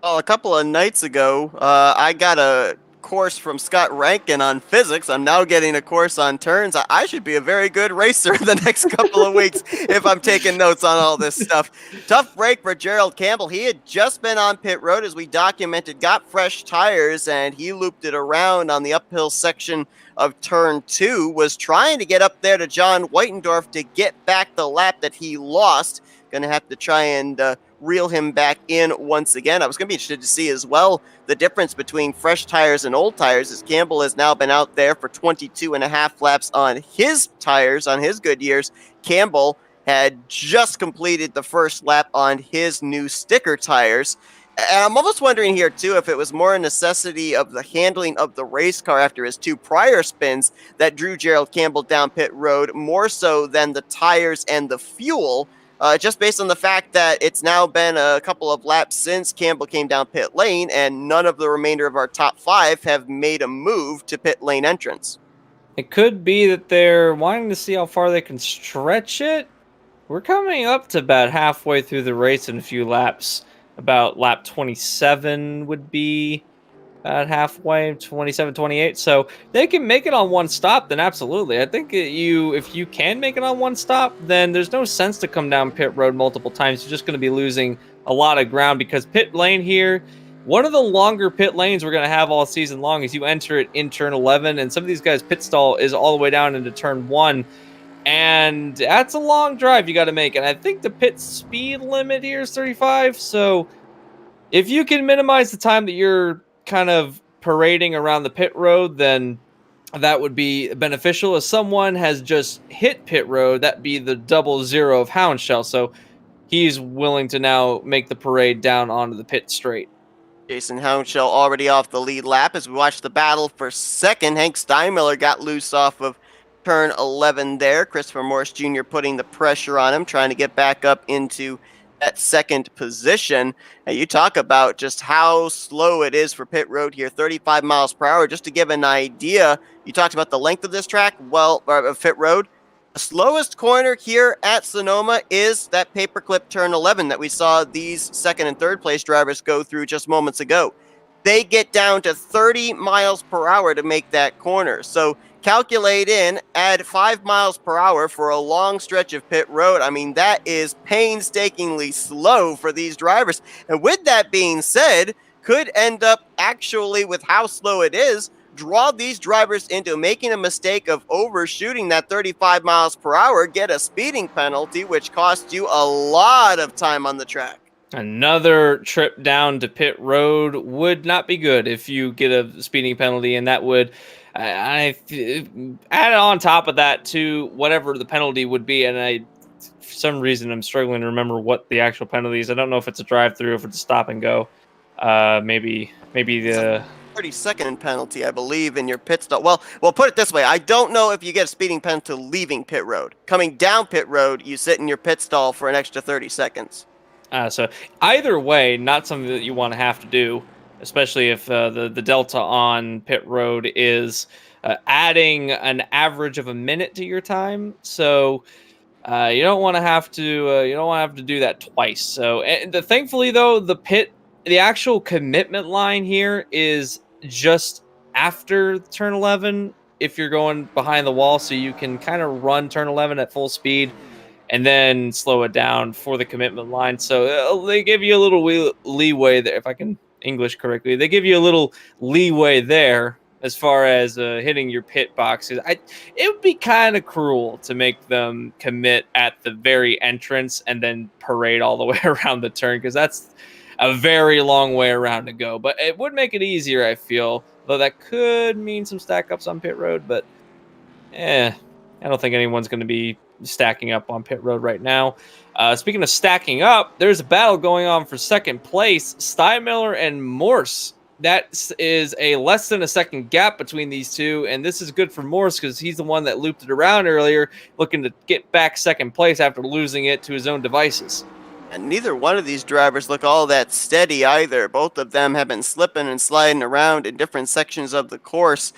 Well, a couple of nights ago, I got a course from Scott Rankin on physics. I'm now getting a course on turns. I should be a very good racer the next couple of weeks if I'm taking notes on all this stuff. Tough break for Gerald Campbell. He had just been on pit road, as we documented, got fresh tires, and he looped it around on the uphill section of turn 2, was trying to get up there to John Whitendorf to get back the lap that he lost. Going to have to try and reel him back in once again. I was going to be interested to see as well the difference between fresh tires and old tires, as Campbell has now been out there for 22 and a half laps on his tires, on his Goodyears. Campbell had just completed the first lap on his new sticker tires. And I'm almost wondering here, too, if it was more a necessity of the handling of the race car after his 2 prior spins that drew Gerald Campbell down pit road, more so than the tires and the fuel. Just based on the fact that it's now been a couple of laps since Campbell came down pit lane, and none of the remainder of our top 5 have made a move to pit lane entrance. It could be that they're wanting to see how far they can stretch it. We're coming up to about halfway through the race in a few laps. About lap 27 would be at halfway, 27, 28. So they can make it on one stop, then absolutely. I think if you can make it on one stop, then there's no sense to come down pit road multiple times. You're just going to be losing a lot of ground, because pit lane here, one of the longer pit lanes we're going to have all season long is you enter it in turn 11, and some of these guys' pit stall is all the way down into turn 1. And that's a long drive you got to make. And I think the pit speed limit here is 35. So if you can minimize the time that you're kind of parading around the pit road, then that would be beneficial. If someone has just hit pit road, that'd be the 00 of Houndshell. So he's willing to now make the parade down onto the pit straight. Jason Houndshell already off the lead lap as we watch the battle for second. Hank Steinmiller got loose off of turn 11 there. Christopher Morse Jr. putting the pressure on him, trying to get back up into that second position. And you talk about just how slow it is for pit road here, 35 miles per hour. Just to give an idea, you talked about the length of this track. Well, pit road, the slowest corner here at Sonoma is that paperclip turn 11 that we saw these second and third place drivers go through just moments ago. They get down to 30 miles per hour to make that corner. So calculate in, add 5 miles per hour for a long stretch of pit road. I mean, that is painstakingly slow for these drivers. And with that being said, could end up actually, with how slow it is, draw these drivers into making a mistake of overshooting that 35 miles per hour, get a speeding penalty, which costs you a lot of time on the track. Another trip down to pit road would not be good if you get a speeding penalty, and that would I add on top of that to whatever the penalty would be. And for some reason, I'm struggling to remember what the actual penalty is. I don't know if it's a drive-through, if it's a stop and go. Maybe the 30-second penalty, I believe, in your pit stop. Well, put it this way. I don't know if you get a speeding penalty leaving pit road. Coming down pit road, you sit in your pit stall for an extra 30 seconds. So either way, not something that you want to have to do, especially if the delta on pit road is adding an average of a minute to your time. So you don't want to have to do that twice. So thankfully though, the actual commitment line here is just after turn 11. If you're going behind the wall, so you can kind of run turn 11 at full speed and then slow it down for the commitment line. So they give you a little leeway there, if I can English correctly. They give you a little leeway there as far as hitting your pit boxes. It would be kind of cruel to make them commit at the very entrance and then parade all the way around the turn, because that's a very long way around to go. But it would make it easier, I feel, though that could mean some stack ups on pit road. But I don't think anyone's going to be stacking up on pit road right now. Speaking of stacking up, there's a battle going on for second place. Steinmiller and Morse that is a less than a second gap between these two, and this is good for Morse because he's the one that looped it around earlier, looking to get back second place after losing it to his own devices. And neither one of these drivers look all that steady either. Both of them have been slipping and sliding around in different sections of the course.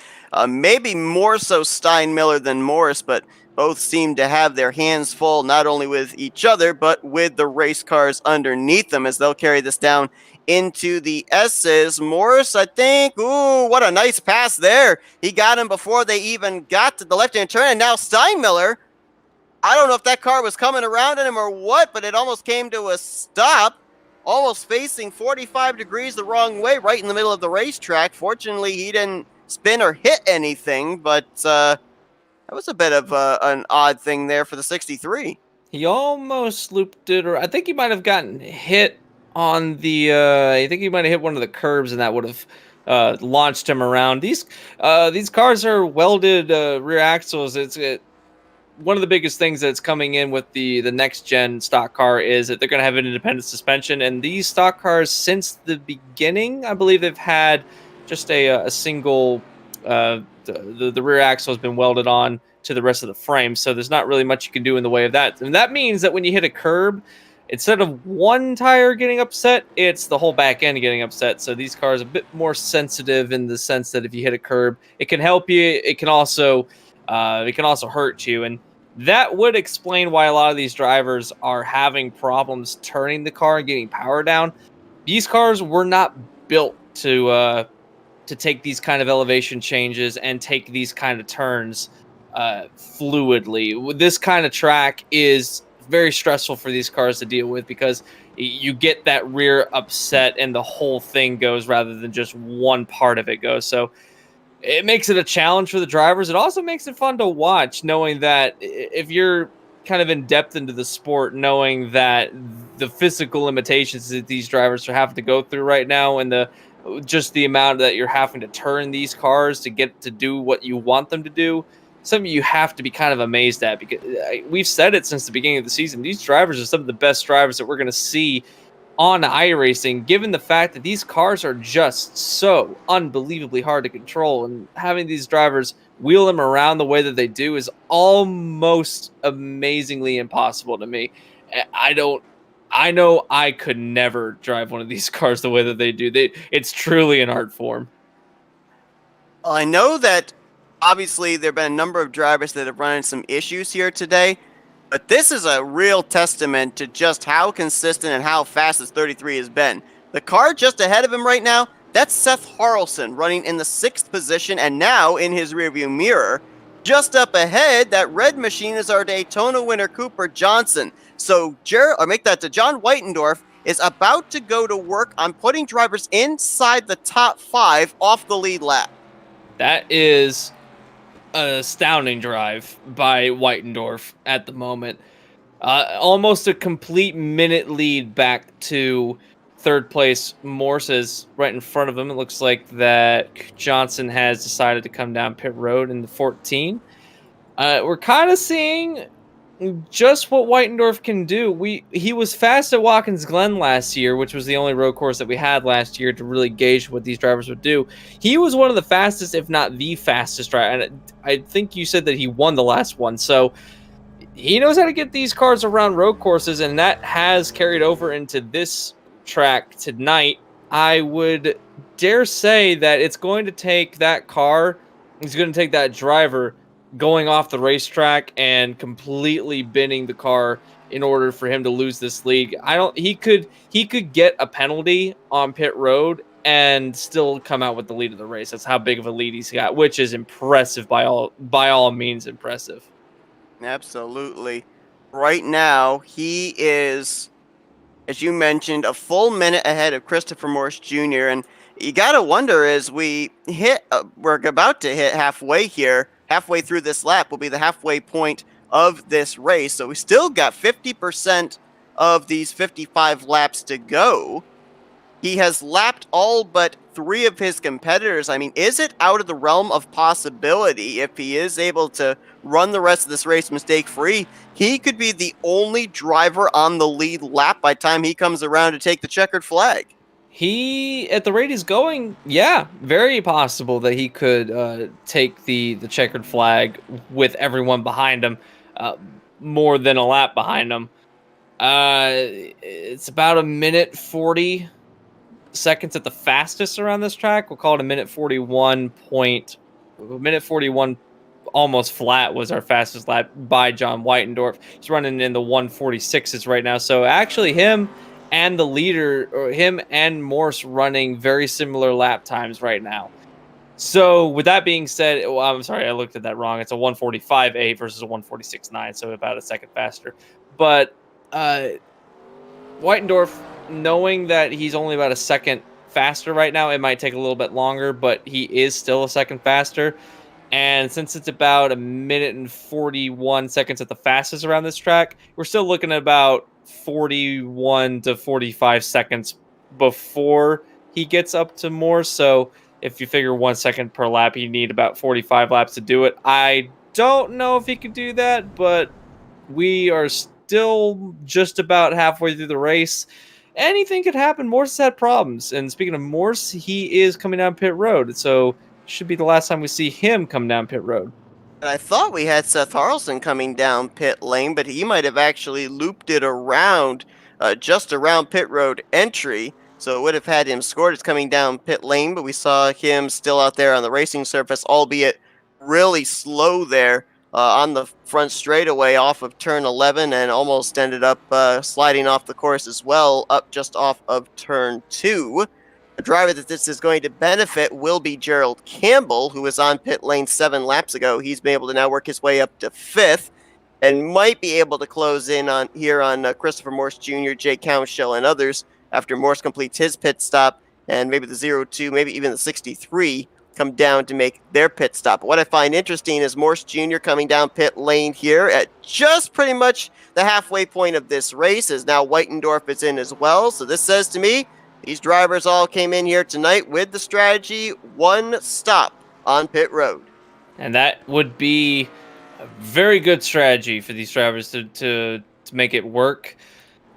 Maybe more so Steinmiller than Morris, but both seem to have their hands full not only with each other, but with the race cars underneath them as they'll carry this down into the S's. Morris, I think, ooh, what a nice pass there. He got him before they even got to the left-hand turn, and now Steinmiller, I don't know if that car was coming around at him or what, but it almost came to a stop, almost facing 45 degrees the wrong way, right in the middle of the racetrack. Fortunately, he didn't spin or hit anything, but that was a bit of an odd thing there for the 63. He almost looped it, or I think he might have gotten hit on the, I think he might have hit one of the curbs, and that would have launched him around. These cars are welded rear axles. One of the biggest things that's coming in with the next gen stock car is that they're going to have an independent suspension, and these stock cars since the beginning, I believe they've had just a single the rear axle has been welded on to the rest of the frame, so there's not really much you can do in the way of that. And that means that when you hit a curb, instead of one tire getting upset, it's the whole back end getting upset. So these cars are a bit more sensitive in the sense that if you hit a curb, it can help you, it can also hurt you. And that would explain why a lot of these drivers are having problems turning the car and getting power down. These cars were not built to take these kind of elevation changes and take these kind of turns fluidly. This kind of track is very stressful for these cars to deal with because you get that rear upset and the whole thing goes rather than just one part of it goes. So it makes it a challenge for the drivers. It also makes it fun to watch, knowing that if you're kind of in depth into the sport, knowing that the physical limitations that these drivers are having to go through right now and just the amount that you're having to turn these cars to get to do what you want them to do, something you have to be kind of amazed at, because we've said it since the beginning of the season. These drivers are some of the best drivers that we're going to see on iRacing, given the fact that these cars are just so unbelievably hard to control, and having these drivers wheel them around the way that they do is almost amazingly impossible to me. I know I could never drive one of these cars the way that they do. It's truly an art form. I know that obviously there have been a number of drivers that have run into some issues here today, but this is a real testament to just how consistent and how fast this 33 has been. The car just ahead of him right now, that's Seth Harrelson running in the 6th position and now in his rearview mirror. Just up ahead, that red machine is our Daytona winner, Cooper Johnson. So John Whitendorf is about to go to work on putting drivers inside the top 5 off the lead lap. That is an astounding drive by Whitendorf at the moment. Almost a complete minute lead back to third place. Morse is right in front of him. It looks like that Johnson has decided to come down pit road in the 14. We're kind of seeing just what Whitendorf can do. He was fast at Watkins Glen last year, which was the only road course that we had last year to really gauge what these drivers would do. He was one of the fastest, if not the fastest driver. And I think you said that he won the last one. So he knows how to get these cars around road courses, and that has carried over into this track tonight. I would dare say that it's going to take that car, it's going to take that driver going off the racetrack and completely binning the car in order for him to lose this league. He could get a penalty on pit road and still come out with the lead of the race. That's how big of a lead he's got, which is impressive by all means impressive. Absolutely. Right now, he is, as you mentioned, a full minute ahead of Christopher Morse Jr. And you got to wonder, as we're about to hit halfway here, halfway through this lap will be the halfway point of this race. So we still got 50% of these 55 laps to go. He has lapped all but 3 of his competitors. I mean, is it out of the realm of possibility if he is able to run the rest of this race mistake-free? He could be the only driver on the lead lap by the time he comes around to take the checkered flag. At the rate he's going, yeah, very possible that he could take the checkered flag with everyone behind him, more than a lap behind him. It's about a minute 40 seconds at the fastest around this track. We'll call it a minute 41, almost flat was our fastest lap by John Whitendorf. He's running in the 146s right now. So actually him and the leader, or him and Morse, running very similar lap times right now. So with that being said, well, I'm sorry, I looked at that wrong. It's a 145.8 versus a 146.9, so about a second faster. But Whitendorf, knowing that he's only about a second faster right now, it might take a little bit longer, but he is still a second faster. And since it's about a minute and 41 seconds at the fastest around this track, we're still looking at about 41 to 45 seconds before he gets up to more. So if you figure 1 second per lap, you need about 45 laps to do it. I don't know if he could do that, but we are still just about halfway through the race. Anything could happen. Morse has had problems. And speaking of Morse, he is coming down pit road. So should be the last time we see him come down pit road. And I thought we had Seth Harrelson coming down pit lane, but he might have actually looped it around, just around pit road entry. So it would have had him scored as coming down pit lane, but we saw him still out there on the racing surface, albeit really slow there on the front straightaway off of turn 11, and almost ended up sliding off the course as well, up just off of turn 2. The driver that this is going to benefit will be Gerald Campbell, who was on pit lane 7 laps ago. He's been able to now work his way up to 5th and might be able to close in on Christopher Morse Jr., Jay Counshell, and others after Morse completes his pit stop, and maybe the 02, maybe even the 63 come down to make their pit stop. But what I find interesting is Morse Jr. coming down pit lane here at just pretty much the halfway point of this race, as now Whitendorf is in as well. So this says to me, these drivers all came in here tonight with the strategy, one stop on pit road. And that would be a very good strategy for these drivers to make it work.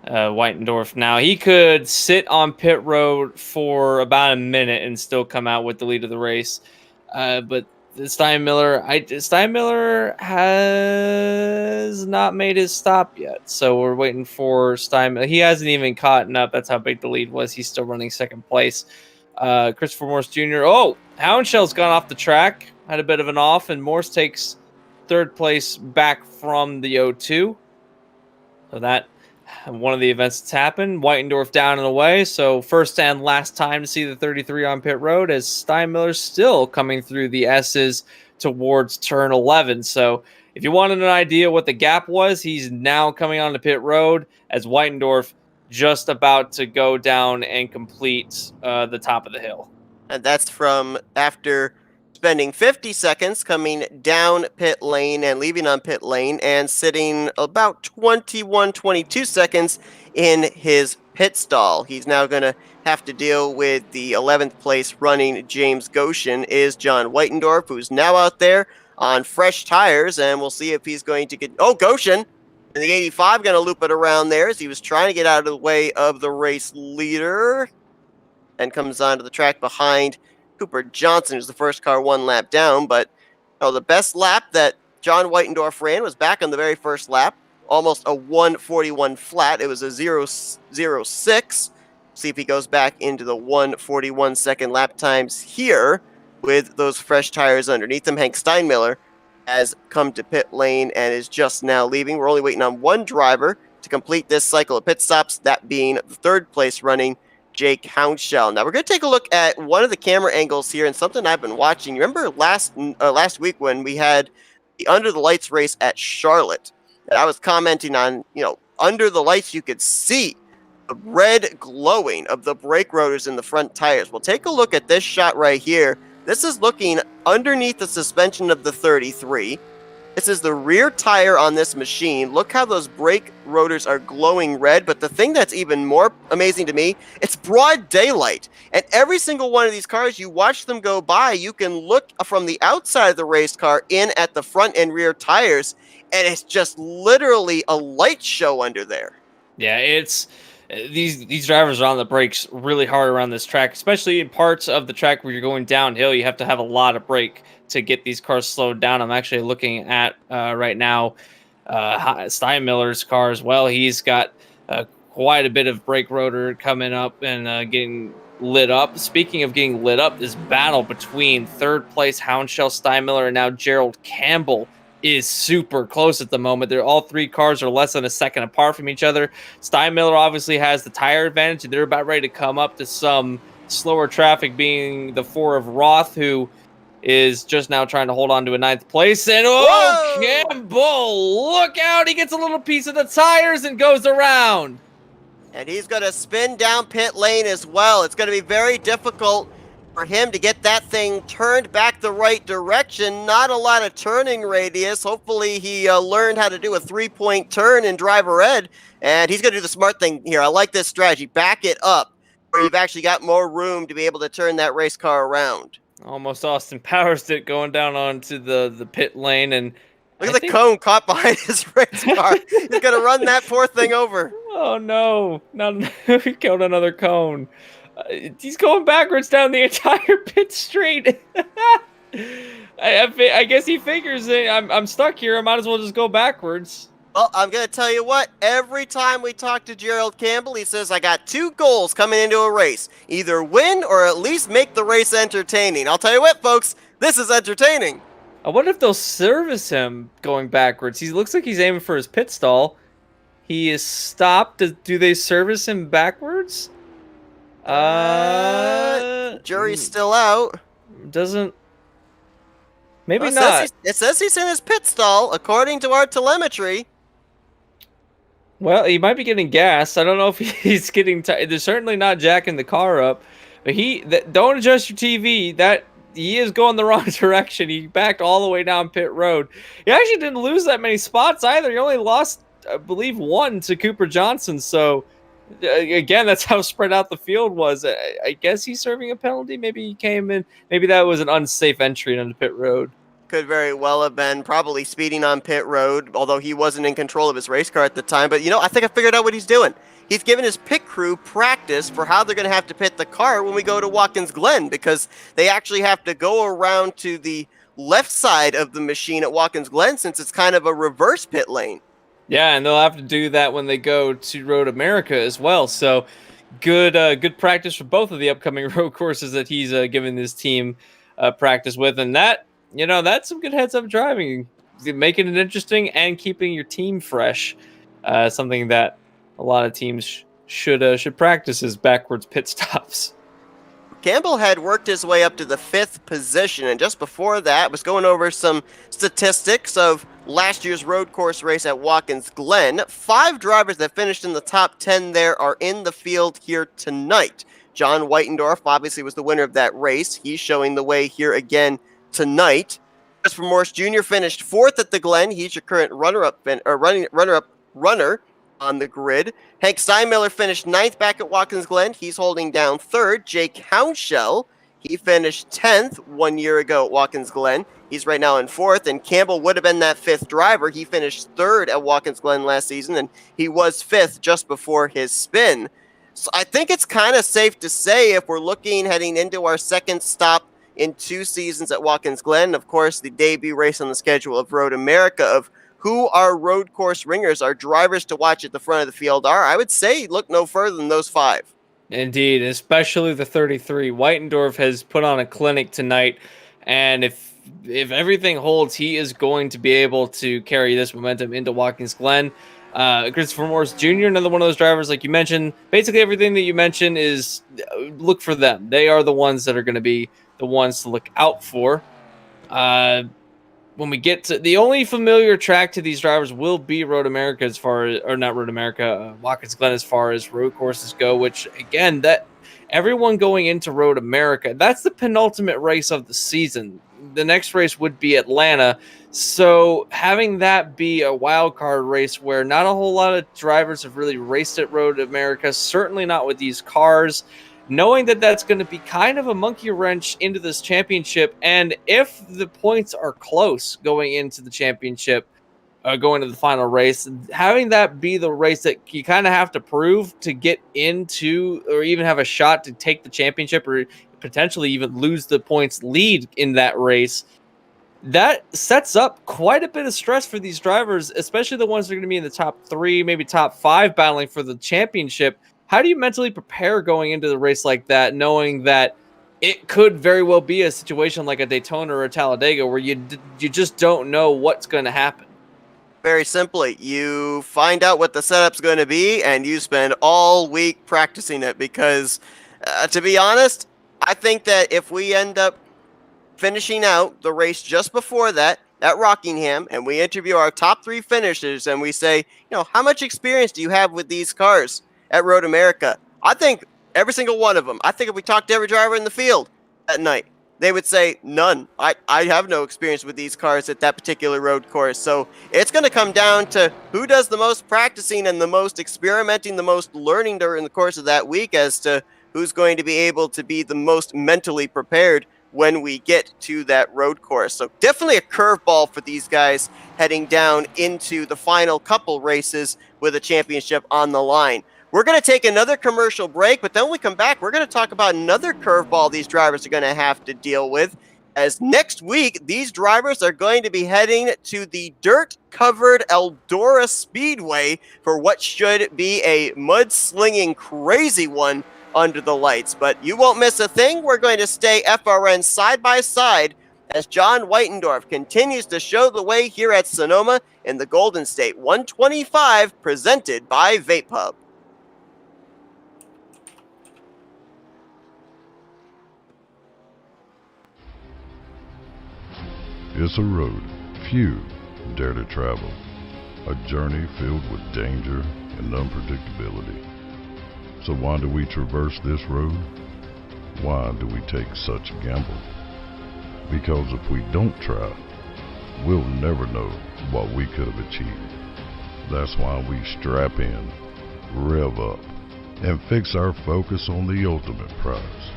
Whitendorf now, he could sit on pit road for about a minute and still come out with the lead of the race. But Steinmiller has not made his stop yet. So we're waiting for Steinmiller. He hasn't even caught up. That's how big the lead was. He's still running second place. Christopher Morse Jr. Oh, Houndshell's gone off the track. Had a bit of an off, and Morse takes third place back from the 02. So that one of the events that's happened. Whitendorf down and away. So first and last time to see the 33 on pit road, as Steinmiller's still coming through the S's towards turn 11. So if you wanted an idea what the gap was, he's now coming onto pit road as Whitendorf just about to go down and complete the top of the hill. And that's from after spending 50 seconds coming down pit lane and leaving on pit lane, and sitting about 22 seconds in his pit stall. He's now going to have to deal with the 11th place running James Goshen is John Whitendorf, who's now out there on fresh tires, and we'll see if he's going to get... Oh, Goshen! And the 85 going to loop it around there as he was trying to get out of the way of the race leader, and comes onto the track behind Cooper Johnson, who's the first car one lap down. But the best lap that John Whitendorf ran was back on the very first lap, almost a 141 flat. It was a 0.06. See if he goes back into the 141 second lap times here with those fresh tires underneath him. Hank Steinmiller has come to pit lane and is just now leaving. We're only waiting on one driver to complete this cycle of pit stops, that being the third place running Jake Houndshell. Now we're going to take a look at one of the camera angles here, and something I've been watching. You remember last week when we had the Under the Lights race at Charlotte, and I was commenting on, under the lights you could see the red glowing of the brake rotors in the front tires. Well, take a look at this shot right here. This is looking underneath the suspension of the 33. This is the rear tire on this machine. Look how those brake rotors are glowing red. But the thing that's even more amazing to me, it's broad daylight. And every single one of these cars, you watch them go by, you can look from the outside of the race car in at the front and rear tires, and it's just literally a light show under there. Yeah, it's these drivers are on the brakes really hard around this track, especially in parts of the track where you're going downhill. You have to have a lot of brake to get these cars slowed down. I'm actually looking at right now Steinmiller's car as well. He's got quite a bit of brake rotor coming up and getting lit up. Speaking of getting lit up, this battle between third place Houndshell Steinmiller and now Gerald Campbell is super close at the moment. They're all three cars are less than a second apart from each other. Steinmiller obviously has the tire advantage, and they're about ready to come up to some slower traffic, being the four of Roth, who is just now trying to hold on to a ninth place. And Campbell, look out! He gets a little piece of the tires and goes around. And he's going to spin down pit lane as well. It's going to be very difficult for him to get that thing turned back the right direction. Not a lot of turning radius. Hopefully he learned how to do a 3-point turn in driver ed, and he's going to do the smart thing here. I like this strategy. Back it up where you've actually got more room to be able to turn that race car around. Almost Austin Powers it going down onto the pit lane, and look at the cone caught behind his race car. He's going to run that poor thing over. Oh no, he killed another cone. He's going backwards down the entire pit straight. I guess he figures I'm stuck here. I might as well just go backwards. Well, I'm going to tell you what. Every time we talk to Gerald Campbell, he says, I got 2 goals coming into a race. Either win or at least make the race entertaining. I'll tell you what, folks. This is entertaining. I wonder if they'll service him going backwards. He looks like he's aiming for his pit stall. He is stopped. Do they service him backwards? Jury's still out. Doesn't. Maybe well, not. It says he's in his pit stall, according to our telemetry. Well, he might be getting gas. I don't know if he's getting. They're certainly not jacking the car up. But don't adjust your TV. That he is going the wrong direction. He backed all the way down pit road. He actually didn't lose that many spots either. He only lost, I believe, 1 to Cooper Johnson. So. Again, that's how spread out the field was. I guess he's serving a penalty. Maybe he came in. Maybe that was an unsafe entry onto pit road. Could very well have been probably speeding on pit road, although he wasn't in control of his race car at the time. But, I think I figured out what he's doing. He's given his pit crew practice for how they're going to have to pit the car when we go to Watkins Glen, because they actually have to go around to the left side of the machine at Watkins Glen since it's kind of a reverse pit lane. Yeah, and they'll have to do that when they go to Road America as well. So good practice for both of the upcoming road courses that he's giving this team practice with. And that, that's some good heads-up driving, making it interesting and keeping your team fresh. Something that a lot of teams should practice is backwards pit stops. Campbell had worked his way up to the 5th position, and just before that was going over some statistics of last year's road course race at Watkins Glen. 5 drivers that finished in the top 10 there are in the field here tonight. John Whitendorf obviously was the winner of that race. He's showing the way here again tonight. Christopher Morse Jr. finished 4th at the Glen. He's your current runner-up runner on the grid. Hank Steinmiller finished 9th back at Watkins Glen. He's holding down 3rd. Jake Houndshell, he finished 10th 1 year ago at Watkins Glen. He's right now in 4th, and Campbell would have been that 5th driver. He finished 3rd at Watkins Glen last season, and he was 5th just before his spin. So I think it's kind of safe to say, if we're looking heading into our 2nd stop in 2 seasons at Watkins Glen, of course, the debut race on the schedule of Road America, of who our road course ringers, our drivers to watch at the front of the field are, I would say look no further than those 5. Indeed, especially the 33. Whitendorf has put on a clinic tonight, and if everything holds, he is going to be able to carry this momentum into Watkins Glen. Christopher Morse Jr., another one of those drivers, like you mentioned. Basically, everything that you mentioned is look for them. They are the ones that are going to be the ones to look out for. When we get to the only familiar track to these drivers will be Road America Watkins Glen as far as road courses go, which again, that everyone going into Road America, that's the penultimate race of the season. The next race would be Atlanta. So having that be a wild card race where not a whole lot of drivers have really raced at Road America, certainly not with these cars, knowing that that's going to be kind of a monkey wrench into this championship. And if the points are close going into the championship, going to the final race. Having that be the race that you kind of have to prove to get into, or even have a shot to take the championship, or potentially even lose the points lead in that race, that sets up quite a bit of stress for these drivers, especially the ones that are going to be in the top 3, maybe top 5 battling for the championship. How do you mentally prepare going into the race like that, knowing that it could very well be a situation like a Daytona or a Talladega where you just don't know what's going to happen? Very simply, you find out what the setup's going to be, and you spend all week practicing it because, to be honest, I think that if we end up finishing out the race just before that at Rockingham, and we interview our top 3 finishers, and we say, how much experience do you have with these cars at Road America? I think every single one of them. I think if we talked to every driver in the field that night, they would say, none. I have no experience with these cars at that particular road course. So it's going to come down to who does the most practicing and the most experimenting, the most learning during the course of that week as to who's going to be able to be the most mentally prepared when we get to that road course. So definitely a curveball for these guys heading down into the final couple races with a championship on the line. We're going to take another commercial break, but then when we come back, we're going to talk about another curveball these drivers are going to have to deal with, as next week, these drivers are going to be heading to the dirt-covered Eldora Speedway for what should be a mudslinging crazy one under the lights. But you won't miss a thing. We're going to stay FRN side by side as John Whitendorf continues to show the way here at Sonoma in the Golden State 125, presented by Vape Hub. It's a road few dare to travel, a journey filled with danger and unpredictability. So why do we traverse this road? Why do we take such a gamble? Because if we don't try, we'll never know what we could have achieved. That's why we strap in, rev up, and fix our focus on the ultimate prize.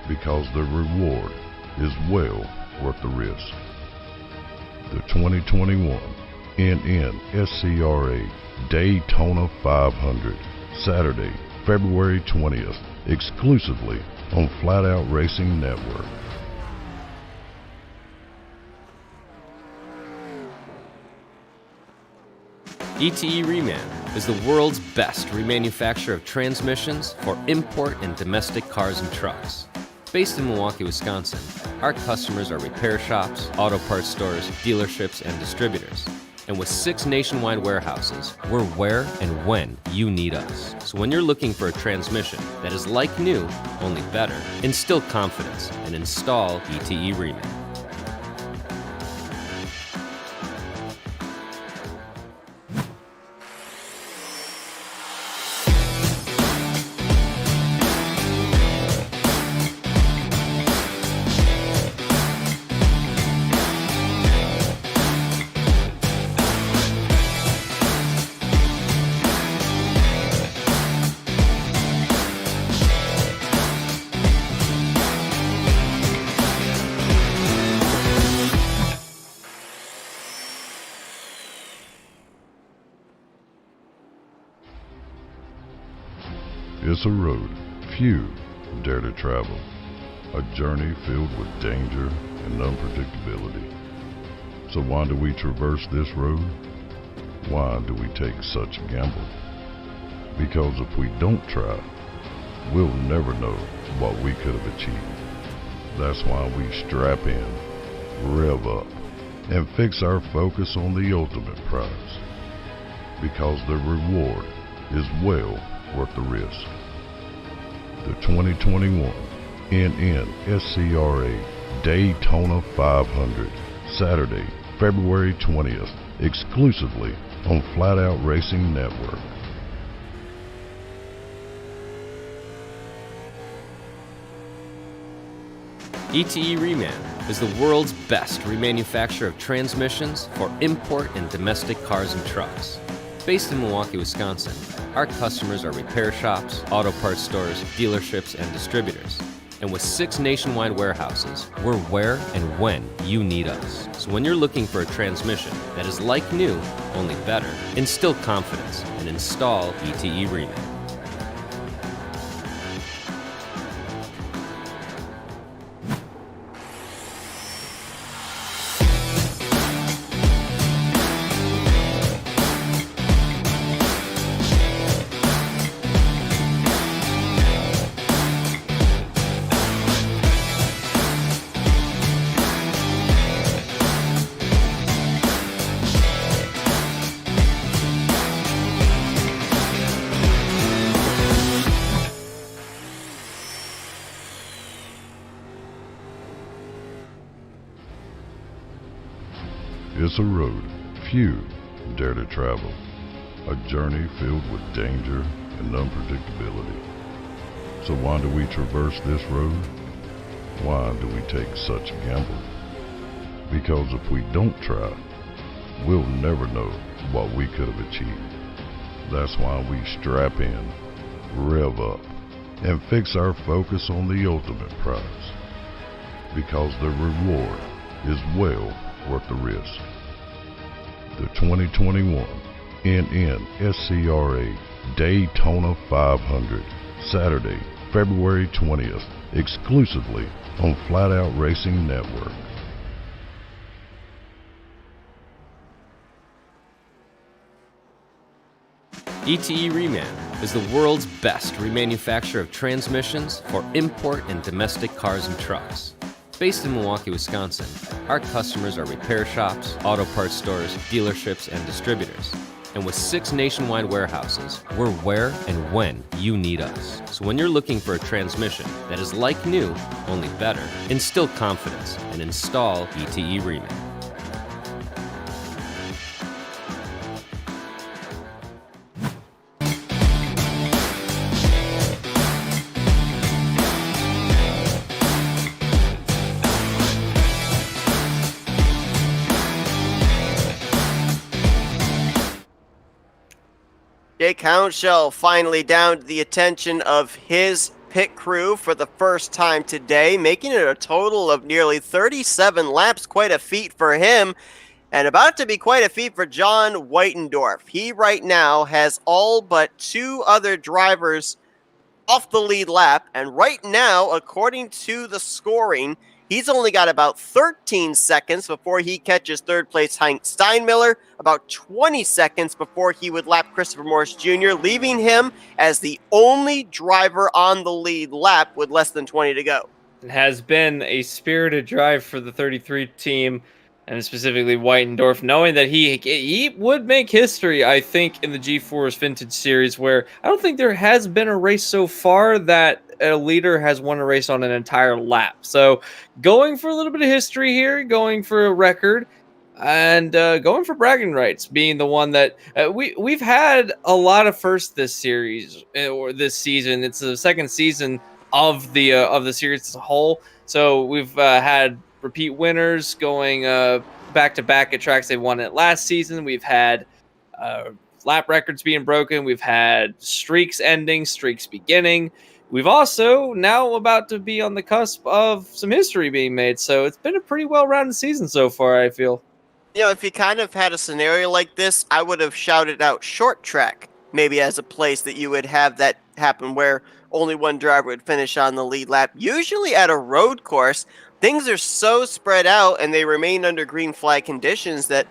Because the reward is well worth the risk. The 2021 NNSCRA Daytona 500, Saturday, February 20th, exclusively on Flatout Racing Network. ETE Reman is the world's best remanufacturer of transmissions for import and domestic cars and trucks. Based in Milwaukee, Wisconsin, our customers are repair shops, auto parts stores, dealerships, and distributors. And with 6 nationwide warehouses, we're where and when you need us. So when you're looking for a transmission that is like new, only better, instill confidence and install ETE Reman. It's a road few dare to travel, a journey filled with danger and unpredictability. So why do we traverse this road? Why do we take such a gamble? Because if we don't try, we'll never know what we could have achieved. That's why we strap in, rev up, and fix our focus on the ultimate prize. Because the reward is well worth the risk. The 2021 NNSCRA Daytona 500, Saturday, February 20th, exclusively on Flatout Racing Network. ETE Reman is the world's best remanufacturer of transmissions for import and domestic cars and trucks. Based in Milwaukee, Wisconsin, our customers are repair shops, auto parts stores, dealerships, and distributors. And with 6 nationwide warehouses, we're where and when you need us. So when you're looking for a transmission that is like new, only better, instill confidence and install ETE Reman. It's a road few dare to travel, a journey filled with danger and unpredictability. So why do we traverse this road? Why do we take such a gamble? Because if we don't try, we'll never know what we could have achieved. That's why we strap in, rev up, and fix our focus on the ultimate prize. Because the reward is well worth the risk. The 2021 NNSCRA Daytona 500, Saturday, February 20th, exclusively on Flatout Racing Network. ETE Reman is the world's best remanufacturer of transmissions for import and domestic cars and trucks. Based in Milwaukee, Wisconsin, our customers are repair shops, auto parts stores, dealerships, and distributors. And with 6 nationwide warehouses, we're where and when you need us. So when you're looking for a transmission that is like new, only better, instill confidence and install ETE Reman. Jake Hounshell finally down to the attention of his pit crew for the first time today, making it a total of nearly 37 laps, quite a feat for him, and about to be quite a feat for John Whitendorf. He right now has all but 2 other drivers off the lead lap, and right now, according to the scoring, he's only got about 13 seconds before he catches third place Heinz Steinmiller, about 20 seconds before he would lap Christopher Morris Jr., leaving him as the only driver on the lead lap with less than 20 to go. It has been a spirited drive for the 33 team, and specifically Whitendorf, knowing that he would make history, I think, in the G-Force Vintage Series, where I don't think there has been a race so far that a leader has won a race on an entire lap. So going for a little bit of history here, going for a record, and going for bragging rights, being the one that we've had a lot of firsts this series or this season. It's the second season of the series as a whole. So we've had repeat winners going back to back at tracks they won it last season. We've had lap records being broken. We've had streaks ending, streaks beginning. We've also now about to be on the cusp of some history being made. So it's been a pretty well-rounded season so far, I feel. You know, if you kind of had a scenario like this, I would have shouted out short track, maybe as a place that you would have that happen where only one driver would finish on the lead lap. Usually at a road course, things are so spread out and they remain under green flag conditions that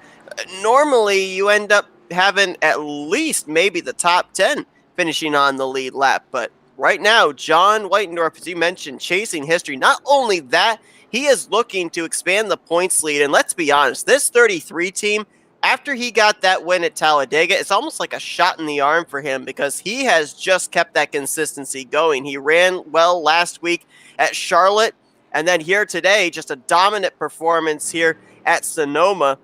normally you end up having at least maybe the top 10 finishing on the lead lap. But right now, John Whitendorf, as you mentioned, chasing history. Not only that, he is looking to expand the points lead. And let's be honest, this 33 team, after he got that win at Talladega, it's almost like a shot in the arm for him because he has just kept that consistency going. He ran well last week at Charlotte, and then here today, just a dominant performance here at Sonoma.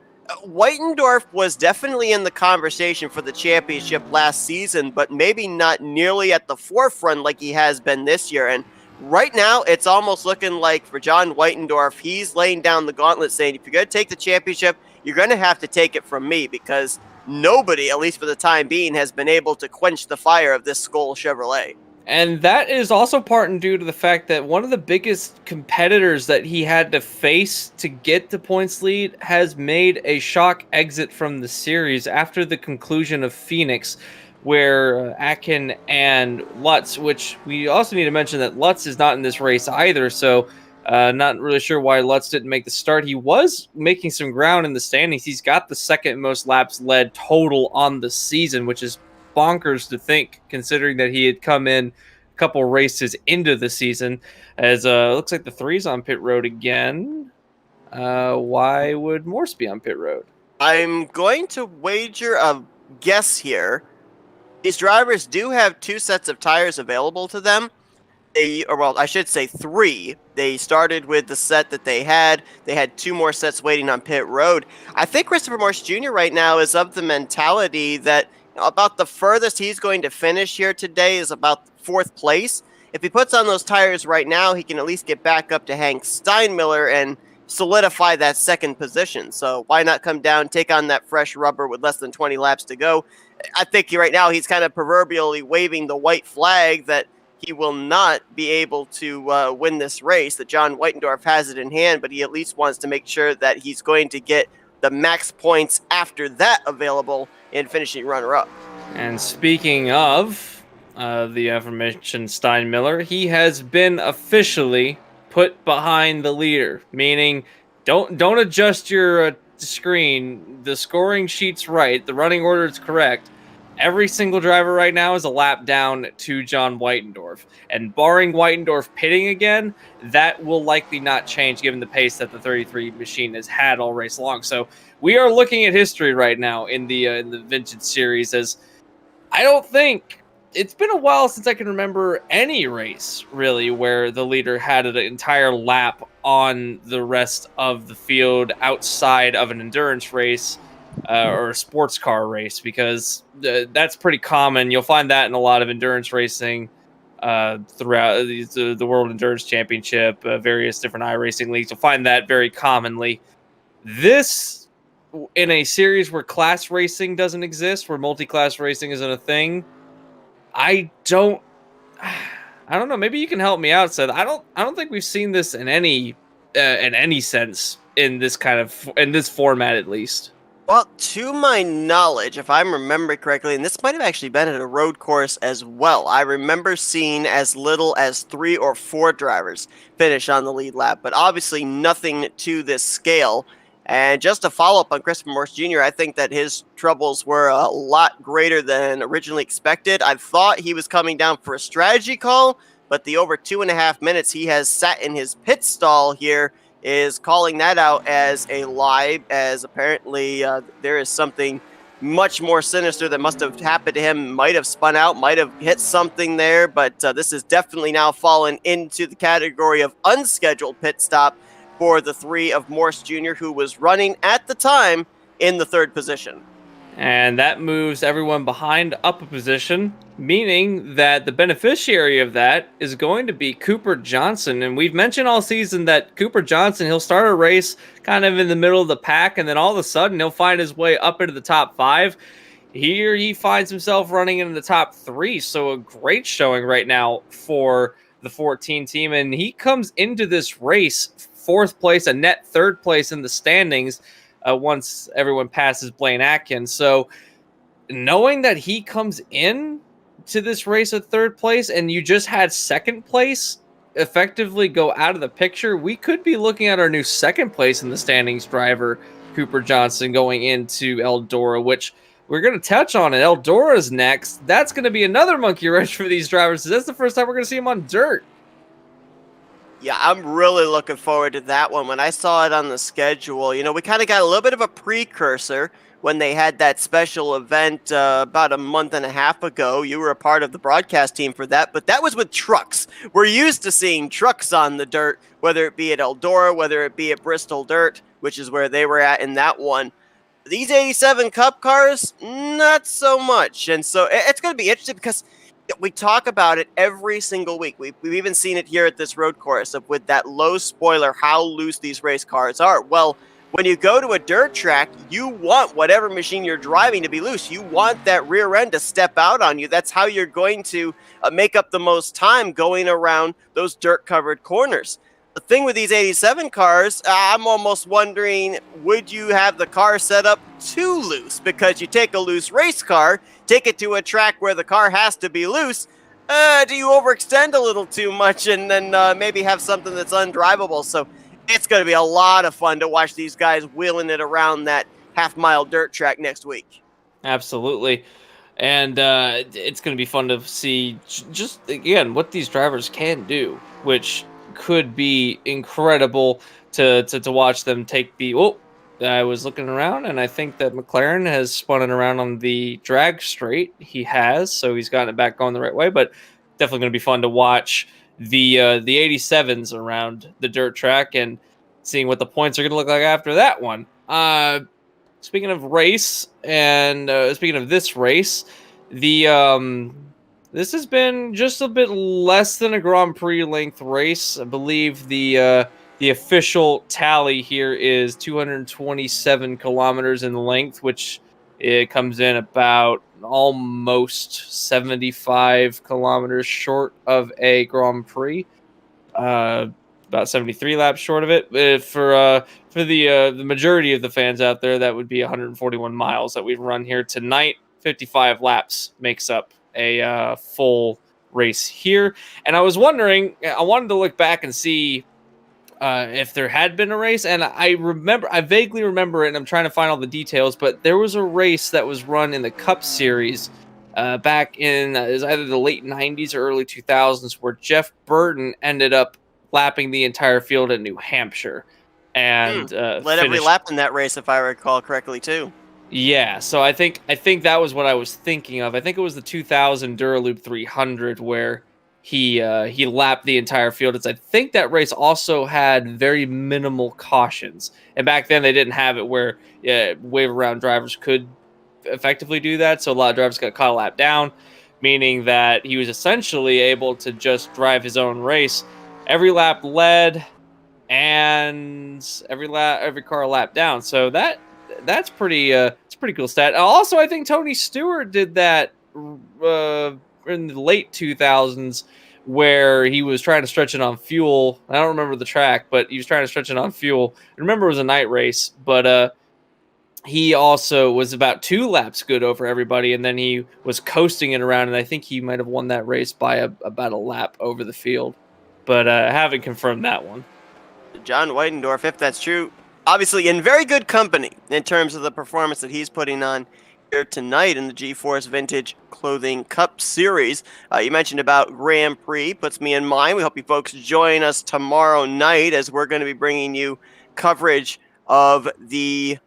Whitendorf was definitely in the conversation for the championship last season, but maybe not nearly at the forefront like he has been this year. And right now, it's almost looking like for John Whitendorf, he's laying down the gauntlet saying, if you're going to take the championship, you're going to have to take it from me because nobody, at least for the time being, has been able to quench the fire of this Skoll Chevrolet. And that is also part and due to the fact that one of the biggest competitors that he had to face to get the points lead has made a shock exit from the series after the conclusion of Phoenix, where Atkin and Lutz, which we also need to mention that Lutz is not in this race either, so not really sure why Lutz didn't make the start. He was making some ground in the standings. He's got the second most laps led total on the season, which is bonkers to think, considering that he had come in a couple races into the season. As looks like the 3's on pit road again. Why would Morse be on pit road? I'm going to wager a guess here. These drivers do have 2 sets of tires available to them. I should say 3. They started with the set that they had. They had 2 more sets waiting on pit road. I think Christopher Morse Jr. right now is of the mentality that about the furthest he's going to finish here today is about 4th place. If he puts on those tires right now, he can at least get back up to Hank Steinmiller and solidify that 2nd position. So why not come down, take on that fresh rubber with less than 20 laps to go? I think right now he's kind of proverbially waving the white flag that he will not be able to win this race, that John Whitendorf has it in hand, but he at least wants to make sure that he's going to get the max points after that available in finishing runner-up. And speaking of the aforementioned Steinmiller, he has been officially put behind the leader, meaning don't adjust your screen. The scoring sheet's right. The running order is correct. Every single driver right now is a lap down to John Whitendorf. And barring Whitendorf pitting again, that will likely not change given the pace that the 33 machine has had all race long. So we are looking at history right now in the Vintage Series, as I don't think it's been a while since I can remember any race really where the leader had an entire lap on the rest of the field outside of an endurance race. Or a sports car race, because that's pretty common. You'll find that in a lot of endurance racing throughout the World Endurance Championship, various different iRacing leagues. You'll find that very commonly. This, in a series where class racing doesn't exist, where multi-class racing isn't a thing, I don't know. Maybe you can help me out, Seth. I don't think we've seen this in any sense in this format, at least. Well, to my knowledge, if I'm remembering correctly, and this might have actually been at a road course as well, I remember seeing as little as 3 or 4 drivers finish on the lead lap, but obviously nothing to this scale. And just to follow up on Christopher Morse Jr., I think that his troubles were a lot greater than originally expected. I thought he was coming down for a strategy call, but the over 2.5 minutes he has sat in his pit stall here is calling that out as a lie, as apparently there is something much more sinister that must have happened to him, might have spun out, might have hit something there, but this has definitely now fallen into the category of unscheduled pit stop for the 3 of Morse Jr., who was running at the time in the 3rd position. And that moves everyone behind up a position, meaning that the beneficiary of that is going to be Cooper Johnson. And we've mentioned all season that Cooper Johnson, he'll start a race kind of in the middle of the pack, and then all of a sudden he'll find his way up into the top 5. Here he finds himself running into the top 3. So a great showing right now for the 14 team. And he comes into this race 4th place, a net 3rd place in the standings, once everyone passes Blaine Atkins. So knowing that he comes in to this race at 3rd place and you just had 2nd place effectively go out of the picture, we could be looking at our new 2nd place in the standings driver, Cooper Johnson, going into Eldora, which we're going to touch on it. Eldora's next. That's going to be another monkey wrench for these drivers. That's the first time we're going to see him on dirt. Yeah, I'm really looking forward to that one. When I saw it on the schedule, we kind of got a little bit of a precursor when they had that special event about a month and a half ago. You were a part of the broadcast team for that, but that was with trucks. We're used to seeing trucks on the dirt, whether it be at Eldora, whether it be at Bristol Dirt, which is where they were at in that one. These 87 Cup cars, not so much. And so it's going to be interesting because we talk about it every single week. We've even seen it here at this road course with that low spoiler, how loose these race cars are. Well, When you go to a dirt track, you want whatever machine you're driving to be loose. You want that rear end to step out on you. That's how you're going to make up the most time going around those dirt-covered corners. The thing with these 87 cars, I'm almost wondering, would you have the car set up too loose? Because you take a loose race car, take it to a track where the car has to be loose, do you overextend a little too much and then maybe have something that's undrivable? So it's going to be a lot of fun to watch these guys wheeling it around that half-mile dirt track next week. Absolutely. And it's going to be fun to see just, again, what these drivers can do, which could be incredible to watch them take the... Oh, I was looking around, and I think that McLaren has spun it around on the drag straight. He has, so he's gotten it back going the right way, but definitely going to be fun to watch the 87s around the dirt track and seeing what the points are going to look like after that one. Speaking of race, and speaking of this race, this has been just a bit less than a Grand Prix length race. I believe the official tally here is 227 kilometers in length, which it comes in about almost 75 kilometers short of a Grand Prix. About 73 laps short of it. For the majority of the fans out there, that would be 141 miles that we've run here tonight. 55 laps makes up a full race here. And I was wondering, I wanted to look back and see if there had been a race, and I vaguely remember it, and I'm trying to find all the details, but there was a race that was run in the Cup Series back in it was either the late 90s or early 2000s, where Jeff Burton ended up lapping the entire field in New Hampshire, and led every lap in that race, if I recall correctly, too. Yeah, so I think that was what I was thinking of. I think it was the 2000 Duraloop 300 where he lapped the entire field. I think that race also had very minimal cautions, and back then they didn't have it where wave around drivers could effectively do that. So a lot of drivers got caught a lap down, meaning that he was essentially able to just drive his own race. Every lap led, and every car a lap down. So that's pretty it's a pretty cool stat. Also, I think Tony Stewart did that in the late 2000s, where he was trying to stretch it on fuel. I don't remember the track, but he was trying to stretch it on fuel. I remember it was a night race, but he also was about 2 laps good over everybody, and then he was coasting it around, and I think he might have won that race by about a lap over the field. But I haven't confirmed that one. John Weidendorf, if that's true, obviously in very good company in terms of the performance that he's putting on here tonight in the G-Force Vintage Clothing Cup Series. You mentioned about Grand Prix, puts me in mind. We hope you folks join us tomorrow night, as we're going to be bringing you coverage of the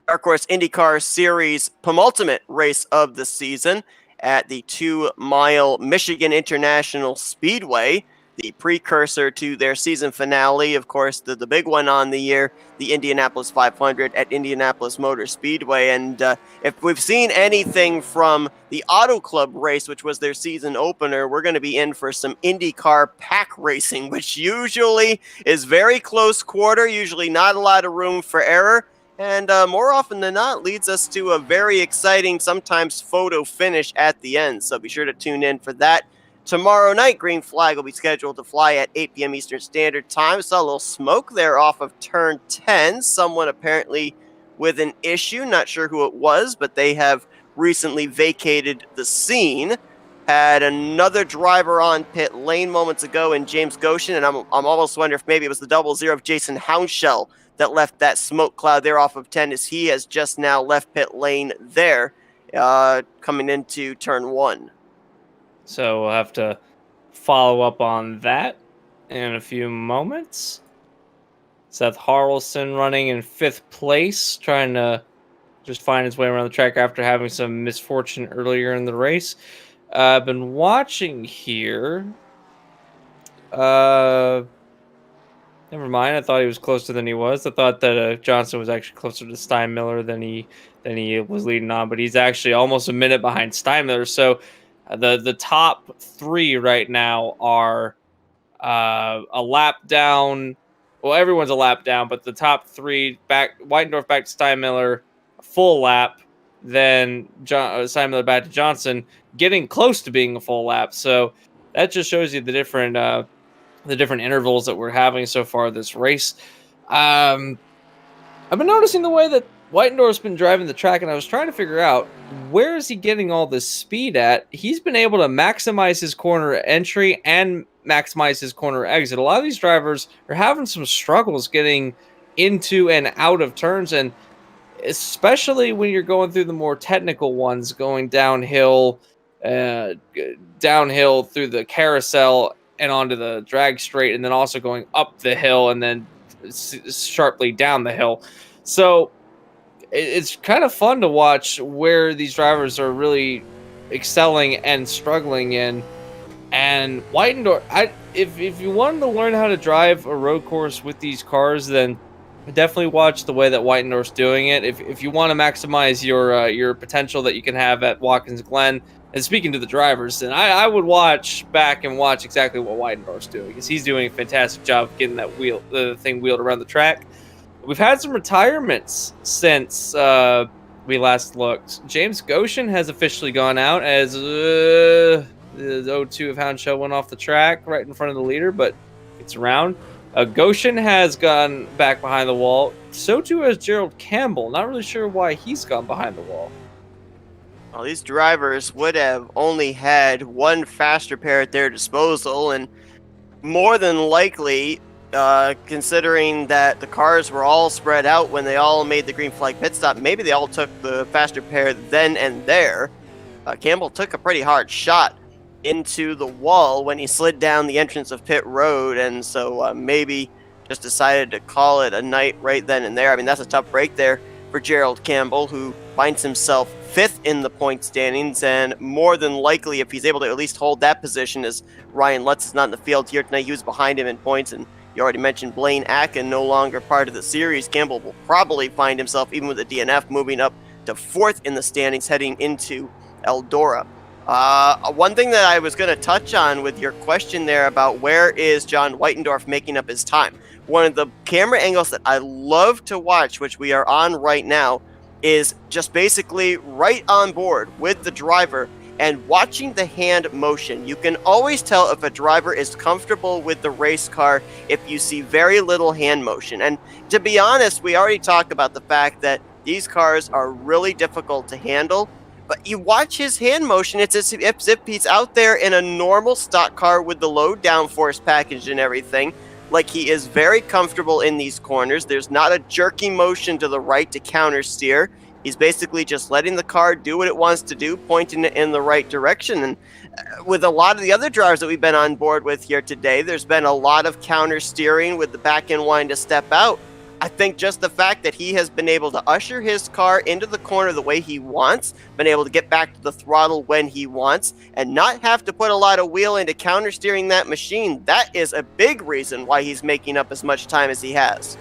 Dark Horse IndyCar Series penultimate race of the season at the 2-mile Michigan International Speedway, the precursor to their season finale. Of course, the big one on the year, the Indianapolis 500 at Indianapolis Motor Speedway. And if we've seen anything from the Auto Club race, which was their season opener, we're going to be in for some IndyCar pack racing, which usually is very close quarter, usually not a lot of room for error. And more often than not, leads us to a very exciting, sometimes photo finish at the end. So be sure to tune in for that. Tomorrow night, Green Flag will be scheduled to fly at 8 p.m. Eastern Standard Time. Saw a little smoke there off of turn 10. Someone apparently with an issue. Not sure who it was, but they have recently vacated the scene. Had another driver on pit lane moments ago in James Goshen, and I'm almost wondering if maybe it was the 00 of Jason Hounshell that left that smoke cloud there off of 10, as he has just now left pit lane there, coming into turn 1. So we'll have to follow up on that in a few moments. Seth Harrelson running in 5th place, trying to just find his way around the track after having some misfortune earlier in the race. I've been watching here. Never mind. I thought he was closer than he was. I thought that Johnson was actually closer to Steinmiller than he was leading on, but he's actually almost a minute behind Steinmiller. So the top 3 right now are a lap down. well, everyone's a lap down, but the top three, Whitendorf back to Steinmiller, a full lap, then Steinmiller back to Johnson, getting close to being a full lap. So that just shows you the different intervals that we're having so far this race. I've been noticing the way that Whitendorf's been driving the track, and I was trying to figure out where is he getting all this speed at. He's been able to maximize his corner entry and maximize his corner exit. A lot of these drivers are having some struggles getting into and out of turns, and especially when you're going through the more technical ones, going downhill through the carousel and onto the drag straight, and then also going up the hill and then sharply down the hill. So it's kind of fun to watch where these drivers are really excelling and struggling in. And Whitendorf, if you wanted to learn how to drive a road course with these cars, then definitely watch the way that Whitendorf's doing it. If you want to maximize your potential that you can have at Watkins Glen, and speaking to the drivers, then I would watch back and watch exactly what Whitendorf's doing, because he's doing a fantastic job of getting the thing wheeled around the track. We've had some retirements since we last looked. James Goshen has officially gone out as the 02 of Hound Show went off the track right in front of the leader, but it's around. Goshen has gone back behind the wall. So too has Gerald Campbell. Not really sure why he's gone behind the wall. Well, these drivers would have only had one faster pair at their disposal, and more than likely, considering that the cars were all spread out when they all made the green flag pit stop, maybe they all took the faster pair then and there. Campbell took a pretty hard shot into the wall when he slid down the entrance of pit road, and so maybe just decided to call it a night right then and there. I mean, that's a tough break there for Gerald Campbell, who finds himself 5th in the point standings, and more than likely, if he's able to at least hold that position, as Ryan Lutz is not in the field here tonight, he was behind him in points, and you already mentioned Blaine Akin no longer part of the series. Campbell will probably find himself, even with the DNF, moving up to 4th in the standings heading into Eldora. One thing that I was going to touch on with your question there about where is John Whitendorf making up his time. One of the camera angles that I love to watch, which we are on right now, is just basically right on board with the driver and watching the hand motion. You can always tell if a driver is comfortable with the race car if you see very little hand motion. And to be honest, we already talked about the fact that these cars are really difficult to handle. But you watch his hand motion, it's as if he's out there in a normal stock car with the low downforce package and everything. Like, he is very comfortable in these corners. There's not a jerky motion to the right to counter steer. He's basically just letting the car do what it wants to do, pointing it in the right direction. And with a lot of the other drivers that we've been on board with here today, there's been a lot of counter steering with the back end wanting to step out. I think just the fact that he has been able to usher his car into the corner the way he wants, been able to get back to the throttle when he wants, and not have to put a lot of wheel into counter steering that machine, that is a big reason why he's making up as much time as he has.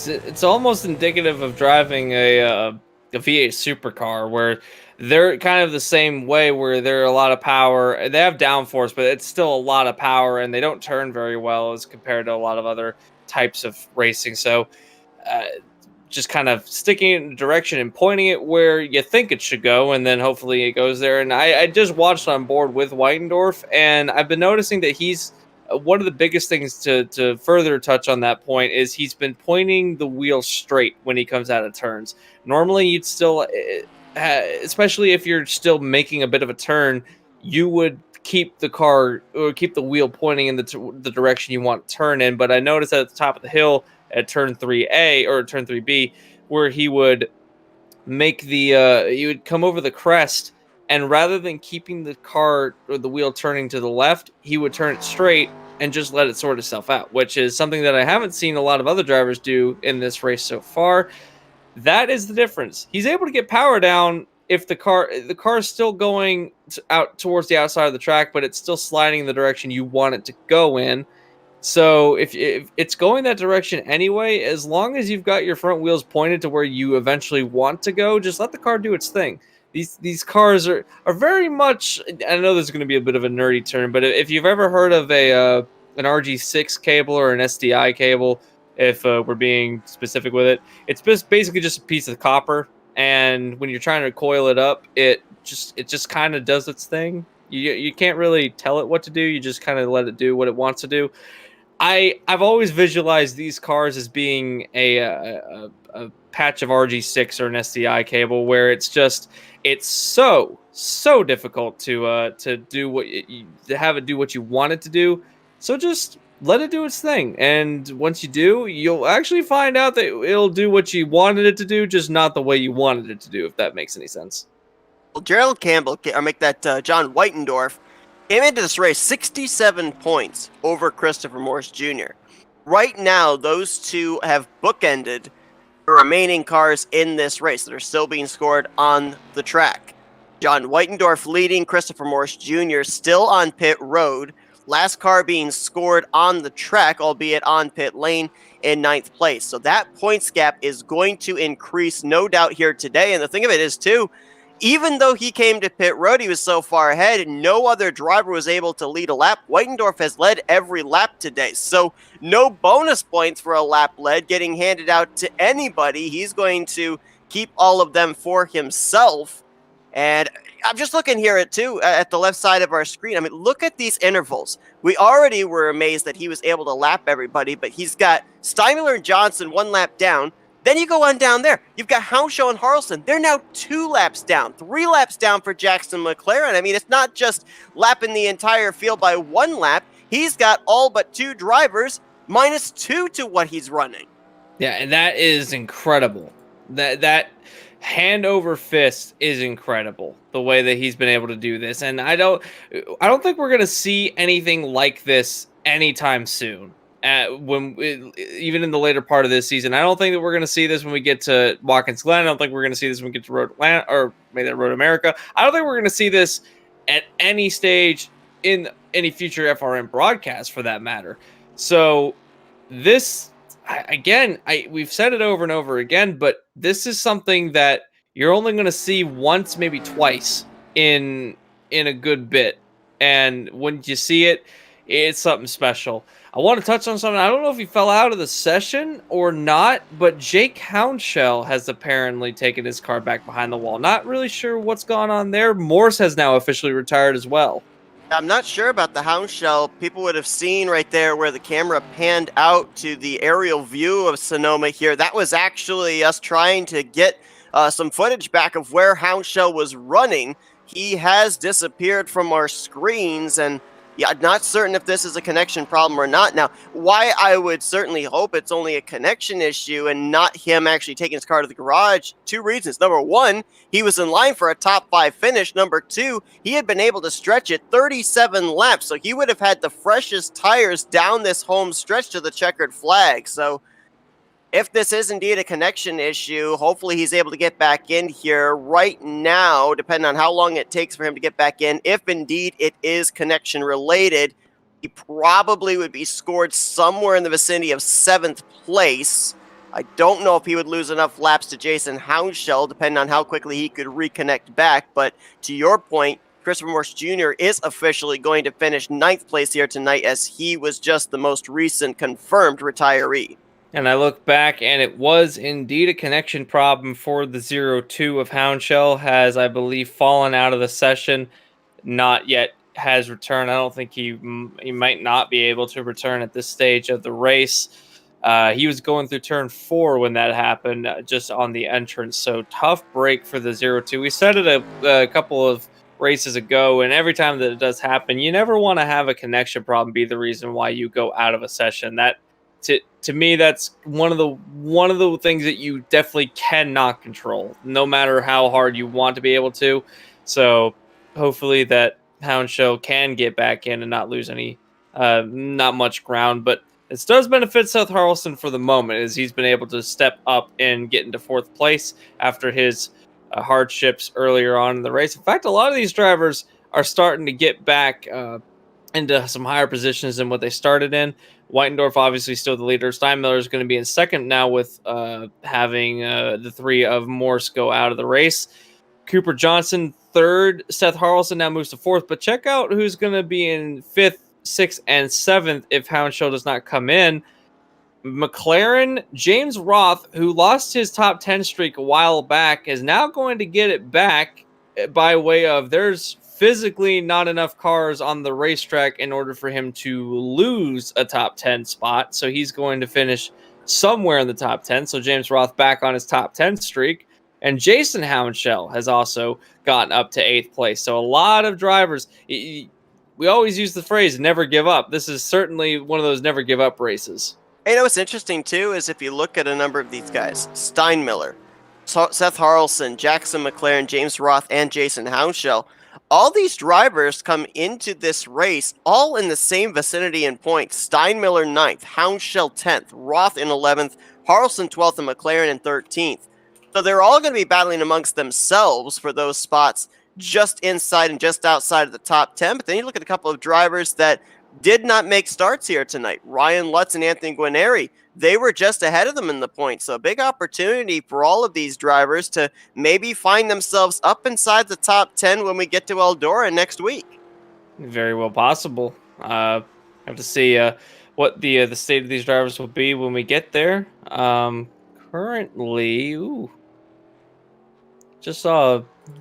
It's almost indicative of driving a V8 supercar, where they're kind of the same way, where they're a lot of power. They have downforce, but it's still a lot of power, and they don't turn very well as compared to a lot of other types of racing. So just kind of sticking it in a direction and pointing it where you think it should go, and then hopefully it goes there. And I just watched on board with Whitendorf, and I've been noticing that he's one of the biggest things to further touch on that point is he's been pointing the wheel straight when he comes out of turns. Normally you'd still, especially if you're still making a bit of a turn, you would keep the car or keep the wheel pointing in the direction you want to turn in. But I noticed at the top of the hill at turn 3A or turn 3B, where he would make he would come over the crest, and rather than keeping the car or the wheel turning to the left, he would turn it straight and just let it sort itself out, which is something that I haven't seen a lot of other drivers do in this race so far. That is the difference. He's able to get power down if the car is still going out towards the outside of the track, but it's still sliding in the direction you want it to go in. So if it's going that direction anyway, as long as you've got your front wheels pointed to where you eventually want to go, just let the car do its thing. These cars are very much, I know this is going to be a bit of a nerdy term, but if you've ever heard of an RG6 cable or an SDI cable, if we're being specific with it. It's basically just a piece of copper, and when you're trying to coil it up, it just kind of does its thing. You can't really tell it what to do. You just kind of let it do what it wants to do. I've always visualized these cars as being a patch of RG6 or an SDI cable, where it's so difficult to do to have it do what you want it to do. So just let it do its thing, and once you do, you'll actually find out that it'll do what you wanted it to do, just not the way you wanted it to do. If that makes any sense. Well, Gerald Campbell, or make that John Whitendorf, came into this race 67 points over Christopher Morse Jr. Right now, those two have bookended the remaining cars in this race that are still being scored on the track. John Whitendorf leading, Christopher Morse Jr. still on pit road. Last car being scored on the track, albeit on pit lane, in 9th place. So that points gap is going to increase, no doubt, here today. And the thing of it is, too, even though he came to pit road, he was so far ahead, no other driver was able to lead a lap. Whitendorf has led every lap today, so no bonus points for a lap led getting handed out to anybody. He's going to keep all of them for himself. And I'm just looking here at the left side of our screen. I mean, look at these intervals. We already were amazed that he was able to lap everybody, but he's got Steinmiller and Johnson 1 lap down. Then you go on down there. You've got Hounshaw and Harrelson. They're now 2 laps down, 3 laps down for Jackson McLaren. I mean, it's not just lapping the entire field by 1 lap. He's got all but 2 drivers -2 to what he's running. Yeah, and that is incredible. That hand over fist is incredible, the way that he's been able to do this. And I don't think we're going to see anything like this anytime soon. Even in the later part of this season, I don't think that we're going to see this when we get to Watkins Glen. I don't think we're going to see this when we get to Road Atlanta, or maybe Road America. I don't think we're going to see this at any stage in any future FRM broadcast, for that matter. So this, we've said it over and over again, but this is something that you're only going to see once, maybe twice in a good bit. And when you see it, it's something special. I want to touch on something. I don't know if he fell out of the session or not, but Jake Houndshell has apparently taken his car back behind the wall. Not really sure what's gone on there. Morse has now officially retired as well. I'm not sure about the Houndshell. People would have seen right there where the camera panned out to the aerial view of Sonoma here. That was actually us trying to get some footage back of where Houndshell was running. He has disappeared from our screens, and yeah, not certain if this is a connection problem or not. Now, why I would certainly hope it's only a connection issue and not him actually taking his car to the garage, 2 reasons. Number 1, he was in line for a top 5 finish. Number 2, he had been able to stretch it 37 laps, so he would have had the freshest tires down this home stretch to the checkered flag. So if this is indeed a connection issue, hopefully he's able to get back in here right now, depending on how long it takes for him to get back in. If indeed it is connection related, he probably would be scored somewhere in the vicinity of 7th place. I don't know if he would lose enough laps to Jason Houndshell, depending on how quickly he could reconnect back. But to your point, Christopher Morse Jr. is officially going to finish 9th place here tonight, as he was just the most recent confirmed retiree. And I look back, and it was indeed a connection problem for the 02 of Houndshell, has, I believe, fallen out of the session, not yet has returned. I don't think he might not be able to return at this stage of the race. He was going through turn 4 when that happened, just on the entrance. So tough break for the 02. We said it a couple of races ago, and every time that it does happen, you never want to have a connection problem be the reason why you go out of a session. That to me, that's one of the things that you definitely cannot control, no matter how hard you want to be able to. So hopefully that Houndshell can get back in and not lose any, not much ground. But this does benefit Seth Harrelson for the moment, as he's been able to step up and get into 4th place after his hardships earlier on in the race. In fact, a lot of these drivers are starting to get back into some higher positions than what they started in. Whitendorf obviously still the leader. Steinmiller is going to be in 2nd now, with having the 3 of Morse go out of the race. Cooper Johnson 3rd. Seth Harrelson now moves to 4th. But check out who's going to be in 5th, 6th, and 7th if Houndshell does not come in. McLaren, James Roth, who lost his top 10 streak a while back, is now going to get it back by way of there's physically not enough cars on the racetrack in order for him to lose a top 10 spot. So he's going to finish somewhere in the top 10. So James Roth back on his top 10 streak. And Jason Hounshell has also gotten up to 8th place. So a lot of drivers, we always use the phrase never give up. This is certainly one of those never give up races. You know what's interesting too is if you look at a number of these guys, Steinmiller, Seth Harrelson, Jackson McLaren, James Roth, and Jason Hounshell, all these drivers come into this race all in the same vicinity in points. Steinmiller 9th, Hounshell 10th, Roth in 11th, Harrelson 12th, and McLaren in 13th. So they're all going to be battling amongst themselves for those spots just inside and just outside of the top 10. But then you look at a couple of drivers that did not make starts here tonight. Ryan Lutz and Anthony Guarneri, they were just ahead of them in the points. So a big opportunity for all of these drivers to maybe find themselves up inside the top 10 when we get to Eldora next week. Very well possible. Have to see what the state of these drivers will be when we get there. Currently,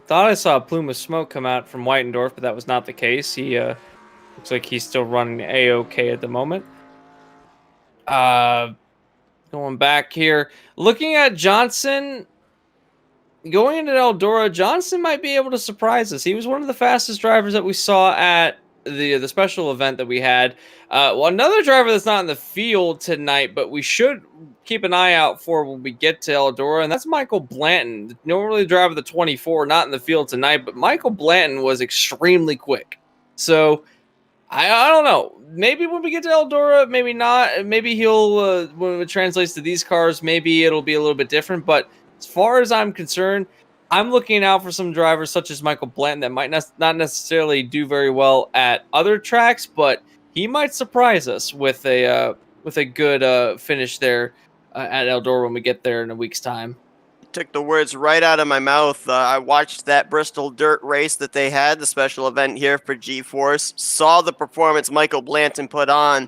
thought I saw a plume of smoke come out from Whitendorf, but that was not the case. He looks like he's still running A-OK at the moment. Going back here, looking at Johnson, going into Eldora, Johnson might be able to surprise us. He was one of the fastest drivers that we saw at the special event that we had. Well, another driver that's not in the field tonight, but we should keep an eye out for when we get to Eldora, and that's Michael Blanton. Normally driver the 24, not in the field tonight, but Michael Blanton was extremely quick. So I don't know. Maybe when we get to Eldora, maybe not. Maybe he'll, when it translates to these cars, maybe it'll be a little bit different. But as far as I'm concerned, I'm looking out for some drivers such as Michael Blanton that might not necessarily do very well at other tracks, but he might surprise us with a good finish there at Eldora when we get there in a week's time. Took the words right out of my mouth. I watched that Bristol dirt race that they had, the special event here for G-Force, saw the performance Michael Blanton put on,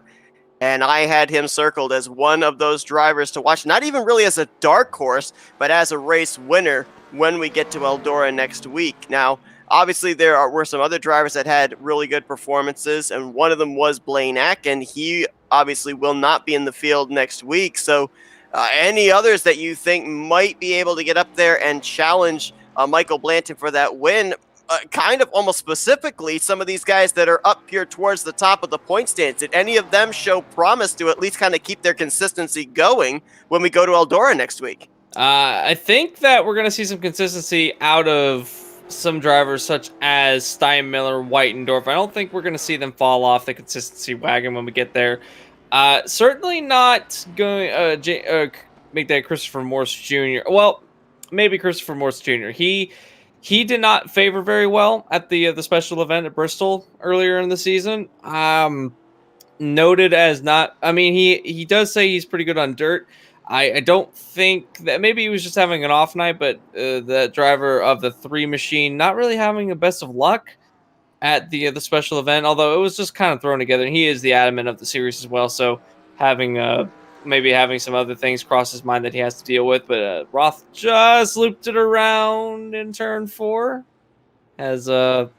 and I had him circled as one of those drivers to watch, not even really as a dark horse, but as a race winner when we get to Eldora next week. Now, obviously, were some other drivers that had really good performances, and one of them was Blaine Ack, and he obviously will not be in the field next week, so any others that you think might be able to get up there and challenge Michael Blanton for that win? Kind of almost specifically some of these guys that are up here towards the top of the point stands. Did any of them show promise to at least kind of keep their consistency going when we go to Eldora next week? I think that we're going to see some consistency out of some drivers such as Steinmiller, Whitendorf. I don't think we're going to see them fall off the consistency wagon when we get there. Certainly not going make that Christopher Morse Jr. Well, maybe Christopher Morse Jr. He did not favor very well at the special event at Bristol earlier in the season. Noted as not. I mean, he does say he's pretty good on dirt. I don't think that maybe he was just having an off night, but the driver of the 3 machine not really having the best of luck at the special event, although it was just kind of thrown together. And he is the admin of the series as well, so maybe having some other things cross his mind that he has to deal with. But Roth just looped it around in turn 4 as trying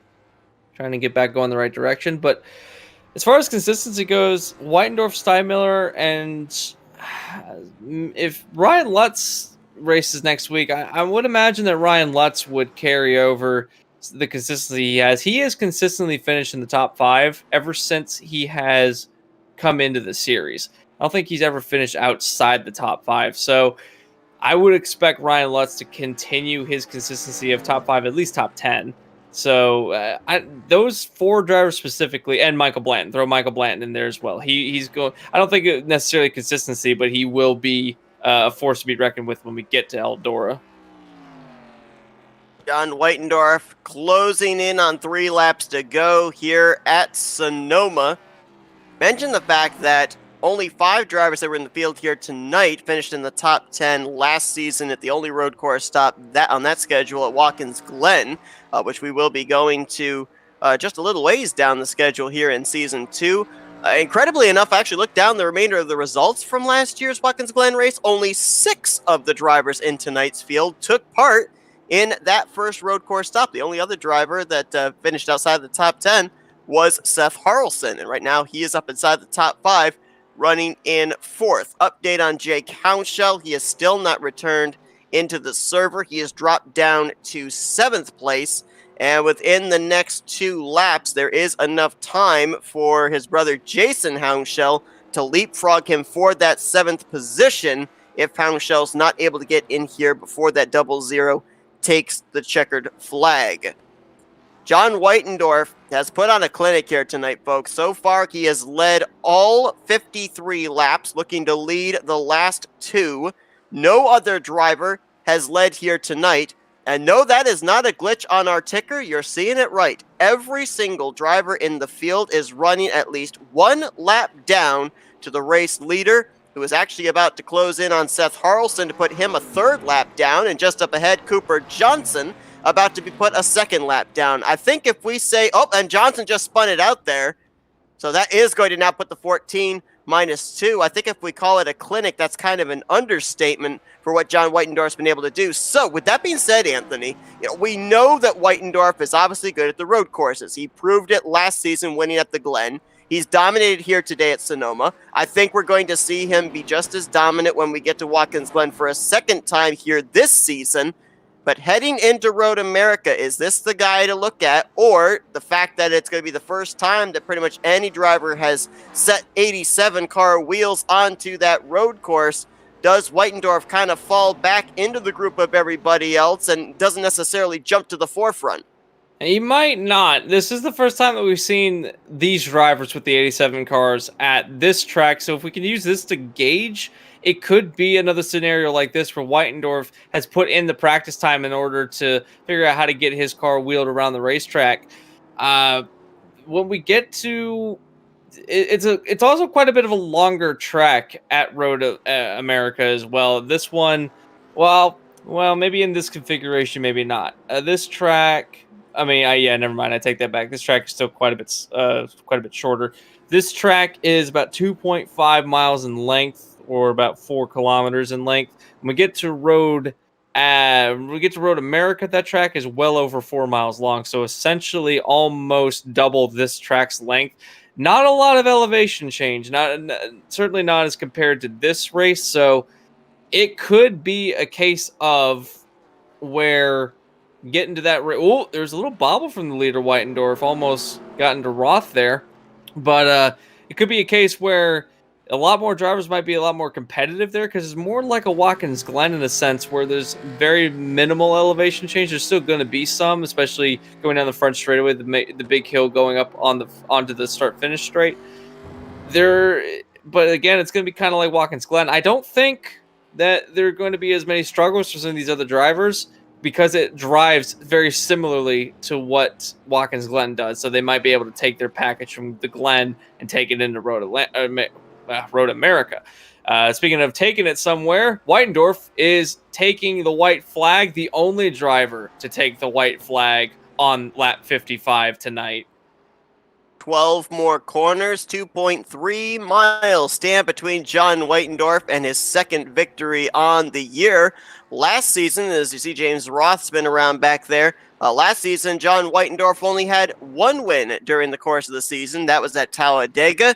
to get back going the right direction. But as far as consistency goes, Whitendorf, Steinmiller, and if Ryan Lutz races next week, I would imagine that Ryan Lutz would carry over the consistency he has. He has consistently finished in the top 5 ever since he has come into the series. I don't think he's ever finished outside the top 5. So I would expect Ryan Lutz to continue his consistency of top 5, at least top 10. So those 4 drivers specifically, and Michael Blanton, throw Michael Blanton in there as well. He's going. I don't think necessarily consistency, but he will be a force to be reckoned with when we get to Eldora. John Whitendorf closing in on 3 laps to go here at Sonoma. Mention the fact that only 5 drivers that were in the field here tonight finished in the top 10 last season at the only road course stop on that schedule at Watkins Glen, which we will be going to just a little ways down the schedule here in Season 2. Incredibly enough, I actually looked down the remainder of the results from last year's Watkins Glen race. Only 6 of the drivers in tonight's field took part in that first road course stop. The only other driver that finished outside the top 10 was Seth Harrelson, and right now he is up inside the top 5, running in 4th. Update on Jake Hounshell. He has still not returned into the server. He has dropped down to 7th place. And within the next 2 laps, there is enough time for his brother Jason Hounshell to leapfrog him for that 7th position if Hounshell's not able to get in here before that 00 takes the checkered flag. John Whitendorf has put on a clinic here tonight, folks. So far, he has led all 53 laps, looking to lead the last 2. No other driver has led here tonight. And no, that is not a glitch on our ticker. You're seeing it right. Every single driver in the field is running at least 1 lap down to the race leader, who is actually about to close in on Seth Harrelson to put him a 3rd lap down. And just up ahead, Cooper Johnson about to be put a 2nd lap down. I think if we say, oh, and Johnson just spun it out there. So that is going to now put the 14 -2. I think if we call it a clinic, that's kind of an understatement for what John Whitendorf's been able to do. So with that being said, Anthony, we know that Whitendorf is obviously good at the road courses. He proved it last season winning at the Glen. He's dominated here today at Sonoma. I think we're going to see him be just as dominant when we get to Watkins Glen for a 2nd time here this season. But heading into Road America, is this the guy to look at? Or the fact that it's going to be the first time that pretty much any driver has set 87 car wheels onto that road course, does Whitendorf kind of fall back into the group of everybody else and doesn't necessarily jump to the forefront? He might not. This is the first time that we've seen these drivers with the 87 cars at this track. So if we can use this to gauge, it could be another scenario like this where Whitendorf has put in the practice time in order to figure out how to get his car wheeled around the racetrack. When we get to, it's also quite a bit of a longer track at Road America as well. This one, well, maybe in this configuration, maybe not. This track, yeah, never mind. I take that back. This track is still quite a bit shorter. This track is about 2.5 miles in length, or about 4 kilometers in length. When we get to Road America, that track is well over 4 miles long. So essentially almost double this track's length. Not a lot of elevation change, certainly not as compared to this race. So it could be a case of where getting to that oh, there's a little bobble from the leader, Whitendorf, almost got into Roth there. But it could be a case where a lot more drivers might be a lot more competitive there, because it's more like a Watkins Glen in a sense where there's very minimal elevation change. There's still going to be some, especially going down the front straightaway, the big hill going up onto the start-finish straight. But again, it's going to be kind of like Watkins Glen. I don't think that there are going to be as many struggles for some of these other drivers, because it drives very similarly to what Watkins Glen does. So they might be able to take their package from the Glen and take it into Road America. Speaking of taking it somewhere, Whitendorf is taking the white flag, the only driver to take the white flag on lap 55 tonight. 12 more corners, 2.3 miles stand between John Whitendorf and his 2nd victory on the year. Last season, as you see, James Roth's been around back there. Last season, John Whitendorf only had 1 win during the course of the season. That was at Talladega.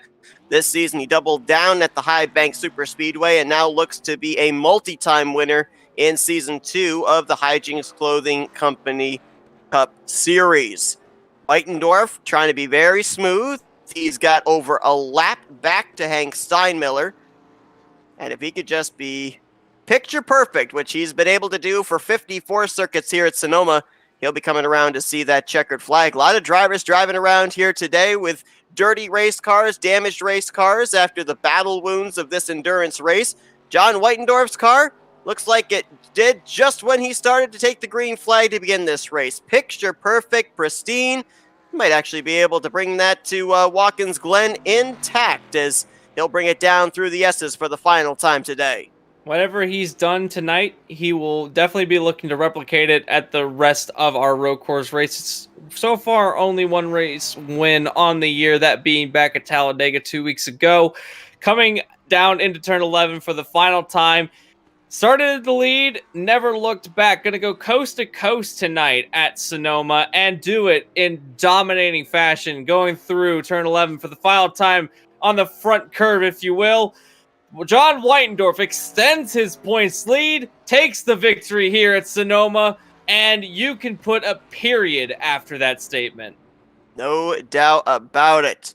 This season, he doubled down at the High Bank Superspeedway and now looks to be a multi-time winner in Season 2 of the Hijinx Clothing Company Cup Series. Whitendorf trying to be very smooth. He's got over a lap back to Hank Steinmiller. And if he could just be picture perfect, which he's been able to do for 54 circuits here at Sonoma, he'll be coming around to see that checkered flag. A lot of drivers driving around here today with dirty race cars, damaged race cars after the battle wounds of this endurance race. John Whitendorf's car looks like it did just when he started to take the green flag to begin this race. Picture perfect, pristine. He might actually be able to bring that to Watkins Glen intact, as he'll bring it down through the S's for the final time today. Whatever he's done tonight, he will definitely be looking to replicate it at the rest of our road course races. So far, only one race win on the year, that being back at Talladega 2 weeks ago. Coming down into turn 11 for the final time. Started the lead, never looked back. Going to go coast to coast tonight at Sonoma and do it in dominating fashion, going through turn 11 for the final time on the front curve, if you will. John Whitendorf extends his points lead, takes the victory here at Sonoma, and you can put a period after that statement. No doubt about it.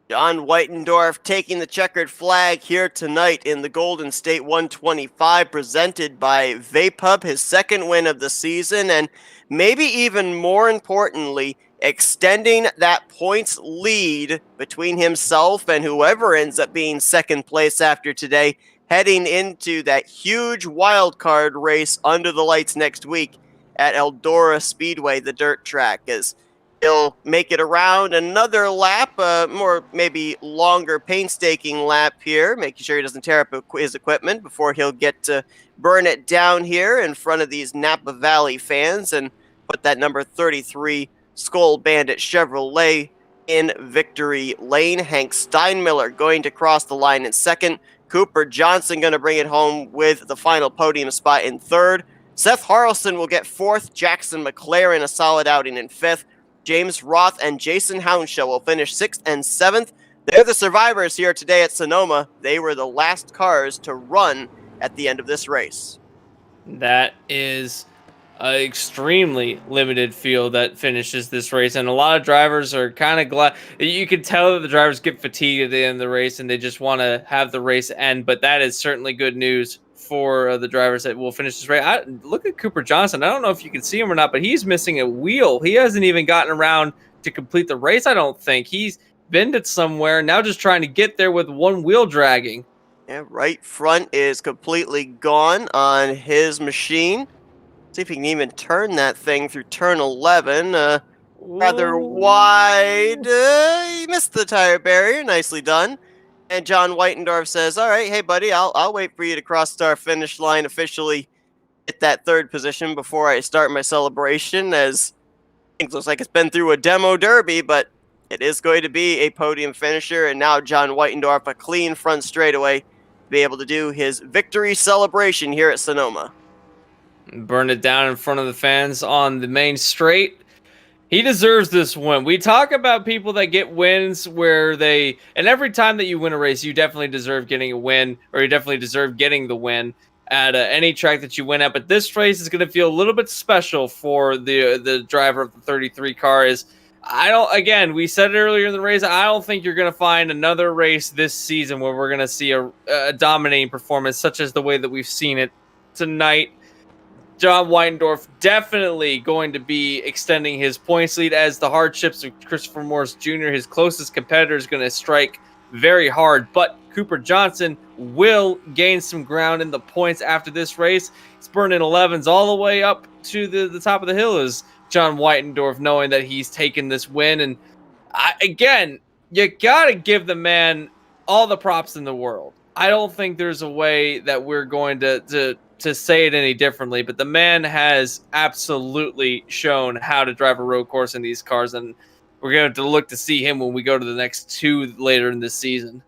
John Whitendorf taking the checkered flag here tonight in the Golden State 125, presented by Vapub, his second win of the season, and maybe even more importantly, extending that points lead between himself and whoever ends up being second place after today, heading into that huge wild card race under the lights next week at Eldora Speedway, the dirt track, as he'll make it around another lap, more maybe longer, painstaking lap here, making sure he doesn't tear up his equipment before he'll get to burn it down here in front of these Napa Valley fans and put that number 33 Skull Bandit Chevrolet in victory lane. Hank Steinmiller going to cross the line in second. Cooper Johnson going to bring it home with the final podium spot in third. Seth Harrelson will get fourth. Jackson McLaren a solid outing in fifth. James Roth and Jason Hounshaw will finish 6th and 7th. They're the survivors here today at Sonoma. They were the last cars to run at the end of this race. That is an extremely limited field that finishes this race, and a lot of drivers are kind of glad. You can tell that the drivers get fatigued at the end of the race and they just want to have the race end, but that is certainly good news for the drivers that will finish this race. Look at Cooper Johnson. I don't know if you can see him or not, but he's missing a wheel. He hasn't even gotten around to complete the race, I don't think. He's bended somewhere, now just trying to get there with one wheel dragging. Yeah, right front is completely gone on his machine. See if he can even turn that thing through turn 11. Rather wide. He missed the tire barrier. Nicely done. And John Whitendorf says, all right, hey, buddy, I'll wait for you to cross the finish line, officially hit that third position before I start my celebration, as it looks like it's been through a demo derby, but it is going to be a podium finisher. And now John Whitendorf, a clean front straightaway, to be able to do his victory celebration here at Sonoma. Burn it down in front of the fans on the main straight. He deserves this win. We talk about people that get wins where and every time that you win a race, you definitely deserve getting a win, or you definitely deserve getting the win at any track that you win at. But this race is going to feel a little bit special for the driver of the 33 car. Again, we said it earlier in the race, I don't think you're going to find another race this season where we're going to see a dominating performance such as the way that we've seen it tonight. John Whitendorf definitely going to be extending his points lead, as the hardships of Christopher Morris Jr., his closest competitor, is going to strike very hard. But Cooper Johnson will gain some ground in the points after this race. He's burning 11s all the way up to the top of the hill, as John Whitendorf, knowing that he's taken this win. And again, you got to give the man all the props in the world. I don't think there's a way that we're going to say it any differently, but the man has absolutely shown how to drive a road course in these cars, and we're going to look to see him when we go to the next two later in this season.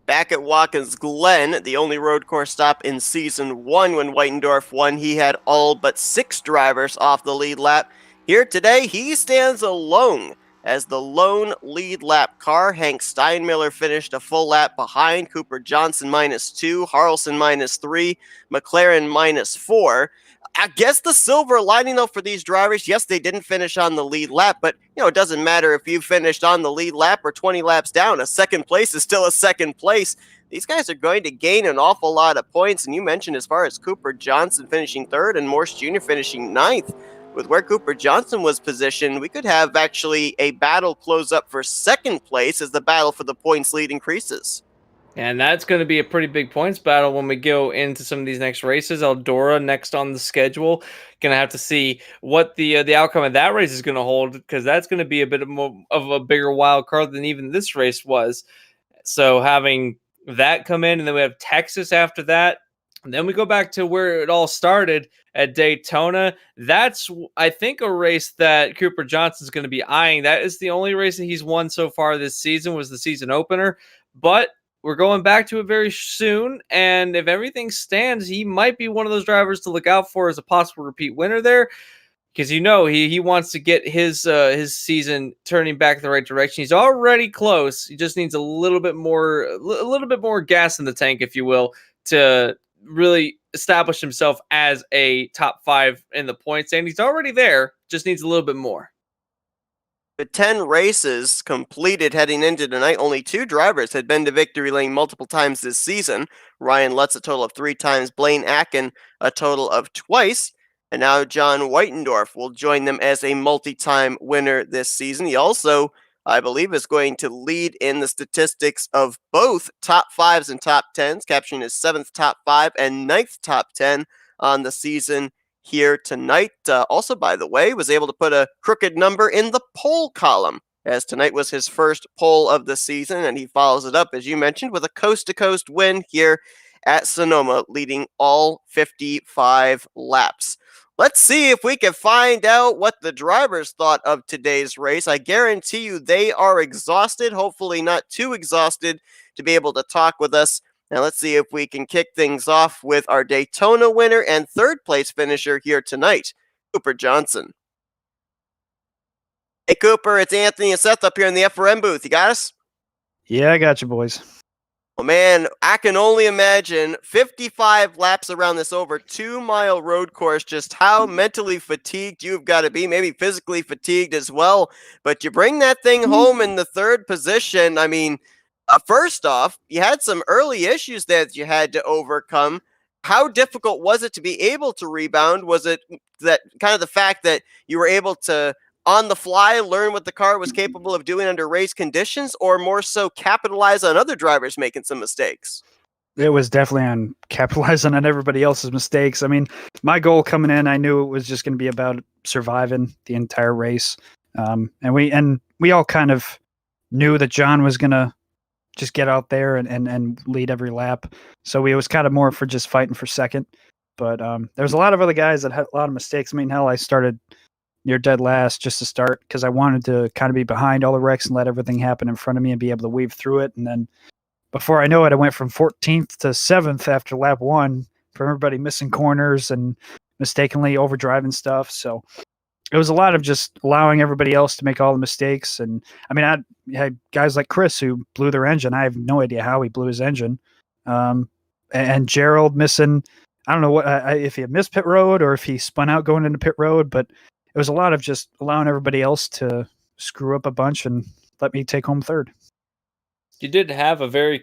Back at Watkins Glen, the only road course stop in Season 1 when Whitendorf won, he had all but 6 drivers off the lead lap. Here today, he stands alone as the lone lead lap car. Hank Steinmiller finished a full lap behind. Cooper Johnson -2, Harrelson -3, McLaren -4. I guess the silver lining, though, for these drivers, yes, they didn't finish on the lead lap, but, it doesn't matter if you finished on the lead lap or 20 laps down. A second place is still a second place. These guys are going to gain an awful lot of points, and you mentioned as far as Cooper Johnson finishing third and Morse Jr. finishing ninth. With where Cooper Johnson was positioned, we could have actually a battle close up for second place as the battle for the points lead increases. And that's going to be a pretty big points battle when we go into some of these next races. Eldora next on the schedule. Going to have to see what the outcome of that race is going to hold, because that's going to be a bit of a bigger wild card than even this race was. So having that come in, and then we have Texas after that. And then we go back to where it all started at Daytona. That's, I think, a race that Cooper Johnson's going to be eyeing. That is the only race that he's won so far this season, was the season opener. But we're going back to it very soon, and if everything stands, he might be one of those drivers to look out for as a possible repeat winner there, because he wants to get his season turning back in the right direction. He's already close. He just needs a little bit more gas in the tank, if you will, to really establish himself as a top 5 in the points, and he's already there. Just needs a little bit more. With 10 races completed heading into tonight, only 2 drivers had been to victory lane multiple times this season. Ryan Lutz a total of 3 times, Blaine Akin a total of twice, and now John Whitendorf will join them as a multi-time winner this season. He also, I believe, is going to lead in the statistics of both top 5s and top 10s, capturing his 7th top 5 and 9th top 10 on the season here tonight. Also, by the way, was able to put a crooked number in the pole column, as tonight was his first pole of the season, and he follows it up, as you mentioned, with a coast-to-coast win here at Sonoma, leading all 55 laps. Let's see if we can find out what the drivers thought of today's race. I guarantee you they are exhausted, hopefully not too exhausted to be able to talk with us. Now let's see if we can kick things off with our Daytona winner and 3rd place finisher here tonight, Cooper Johnson. Hey Cooper, it's Anthony and Seth up here in the F4M booth. You got us? Yeah, I got you, boys. Well, man, I can only imagine 55 laps around this over 2-mile road course, just how mentally fatigued you've got to be, maybe physically fatigued as well. But you bring that thing home in the 3rd position. I mean, first off, you had some early issues that you had to overcome. How difficult was it to be able to rebound? Was it that kind of the fact that you were able to, on the fly, learn what the car was capable of doing under race conditions, or more so capitalize on other drivers making some mistakes? It was definitely on capitalizing on everybody else's mistakes. I mean, my goal coming in, I knew it was just going to be about surviving the entire race. And we all kind of knew that John was going to just get out there and lead every lap. So it was kind of more for just fighting for second. But there was a lot of other guys that had a lot of mistakes. I mean, hell, I started near dead last just to start because I wanted to kind of be behind all the wrecks and let everything happen in front of me and be able to weave through it. And then before I know it, I went from 14th to 7th after lap 1 from everybody missing corners and mistakenly overdriving stuff. So it was a lot of just allowing everybody else to make all the mistakes. And I mean, I had guys like Chris who blew their engine. I have no idea how he blew his engine. And Gerald missing, I don't know what if he had missed pit road or if he spun out going into pit road, but it was a lot of just allowing everybody else to screw up a bunch and let me take home 3rd. You did have a very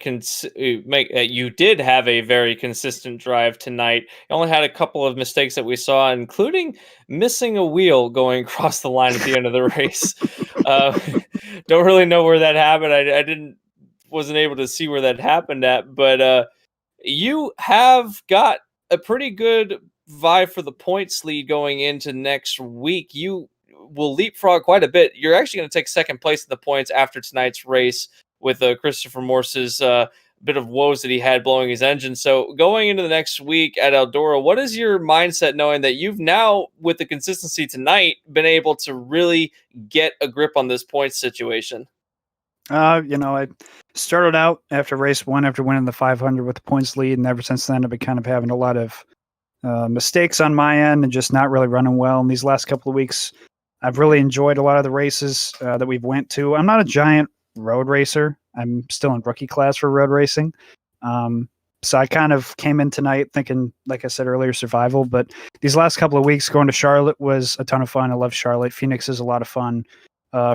consistent drive tonight. You only had a couple of mistakes that we saw, including missing a wheel going across the line at the end of the race. Don't really know where that happened. I wasn't able to see where that happened at, but you have got a pretty good vie for the points lead going into next week. You will leapfrog quite a bit. You're actually going to take 2nd place in the points after tonight's race with Christopher Morse's bit of woes that he had blowing his engine. So going into the next week at Eldora, what is your mindset knowing that you've now, with the consistency tonight, been able to really get a grip on this points situation? I started out after race 1 after winning the 500 with the points lead, and ever since then I've been kind of having a lot of mistakes on my end and just not really running well. In these last couple of weeks, I've really enjoyed a lot of the races that we've went to. I'm not a giant road racer. I'm still in rookie class for road racing. So I kind of came in tonight thinking, like I said earlier, survival. But these last couple of weeks going to Charlotte was a ton of fun. I love Charlotte. Phoenix is a lot of fun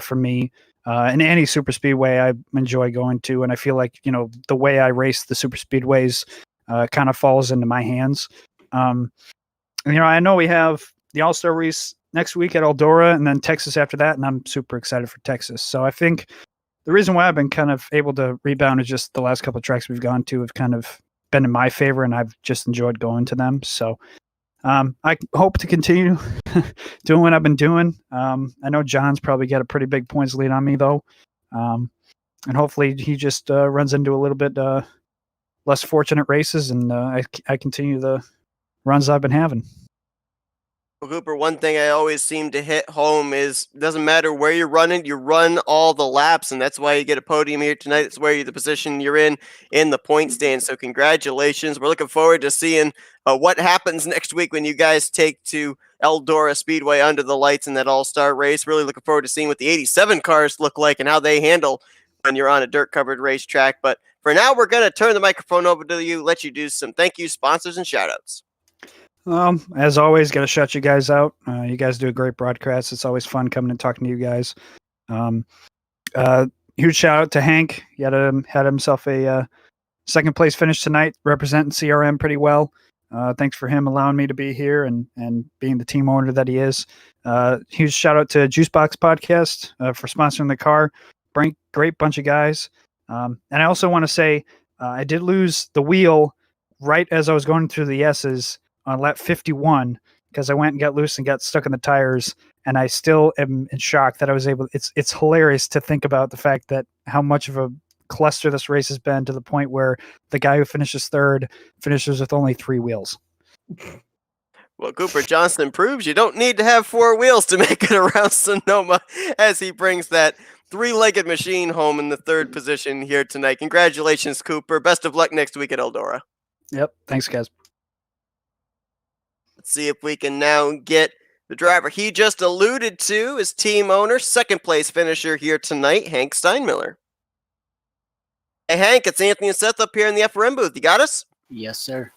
for me. And any super speedway I enjoy going to. And I feel like, the way I race the super speedways kind of falls into my hands. I know we have the All-Star race next week at Eldora and then Texas after that. And I'm super excited for Texas. So I think the reason why I've been kind of able to rebound is just the last couple of tracks we've gone to have kind of been in my favor, and I've just enjoyed going to them. So I hope to continue doing what I've been doing. I know John's probably got a pretty big points lead on me, though. And hopefully he just runs into a little bit less fortunate races, and I continue the runs I've been having. Well, Cooper, one thing I always seem to hit home is doesn't matter where you're running, you run all the laps, and that's why you get a podium here tonight. It's where the position you're in the point stand. So congratulations. We're looking forward to seeing what happens next week when you guys take to Eldora Speedway under the lights in that all-star race. Really looking forward to seeing what the 87 cars look like and how they handle when you're on a dirt-covered racetrack. But for now, we're going to turn the microphone over to you, let you do some thank you, sponsors, and shout-outs. As always, got to shout you guys out. You guys do a great broadcast. It's always fun coming and talking to you guys. Huge shout out to Hank. He had himself a second place finish tonight, representing CRM pretty well. Thanks for him allowing me to be here and being the team owner that he is. Huge shout out to Juicebox Podcast for sponsoring the car. Great bunch of guys. And I also want to say I did lose the wheel right as I was going through the S's on lap 51 because I went and got loose and got stuck in the tires, and I still am in shock that I was able. It's hilarious to think about the fact that how much of a cluster this race has been to the point where the guy who finishes third finishes with only 3 wheels. Well, Cooper Johnson proves you don't need to have 4 wheels to make it around Sonoma as he brings that 3-legged machine home in the 3rd position here tonight. Congratulations, Cooper. Best of luck next week at Eldora. Yep. Thanks, guys. Let's see if we can now get the driver he just alluded to, his team owner, 2nd place finisher here tonight, Hank Steinmiller. Hey, Hank, it's Anthony and Seth up here in the FRM booth. You got us? Yes, sir.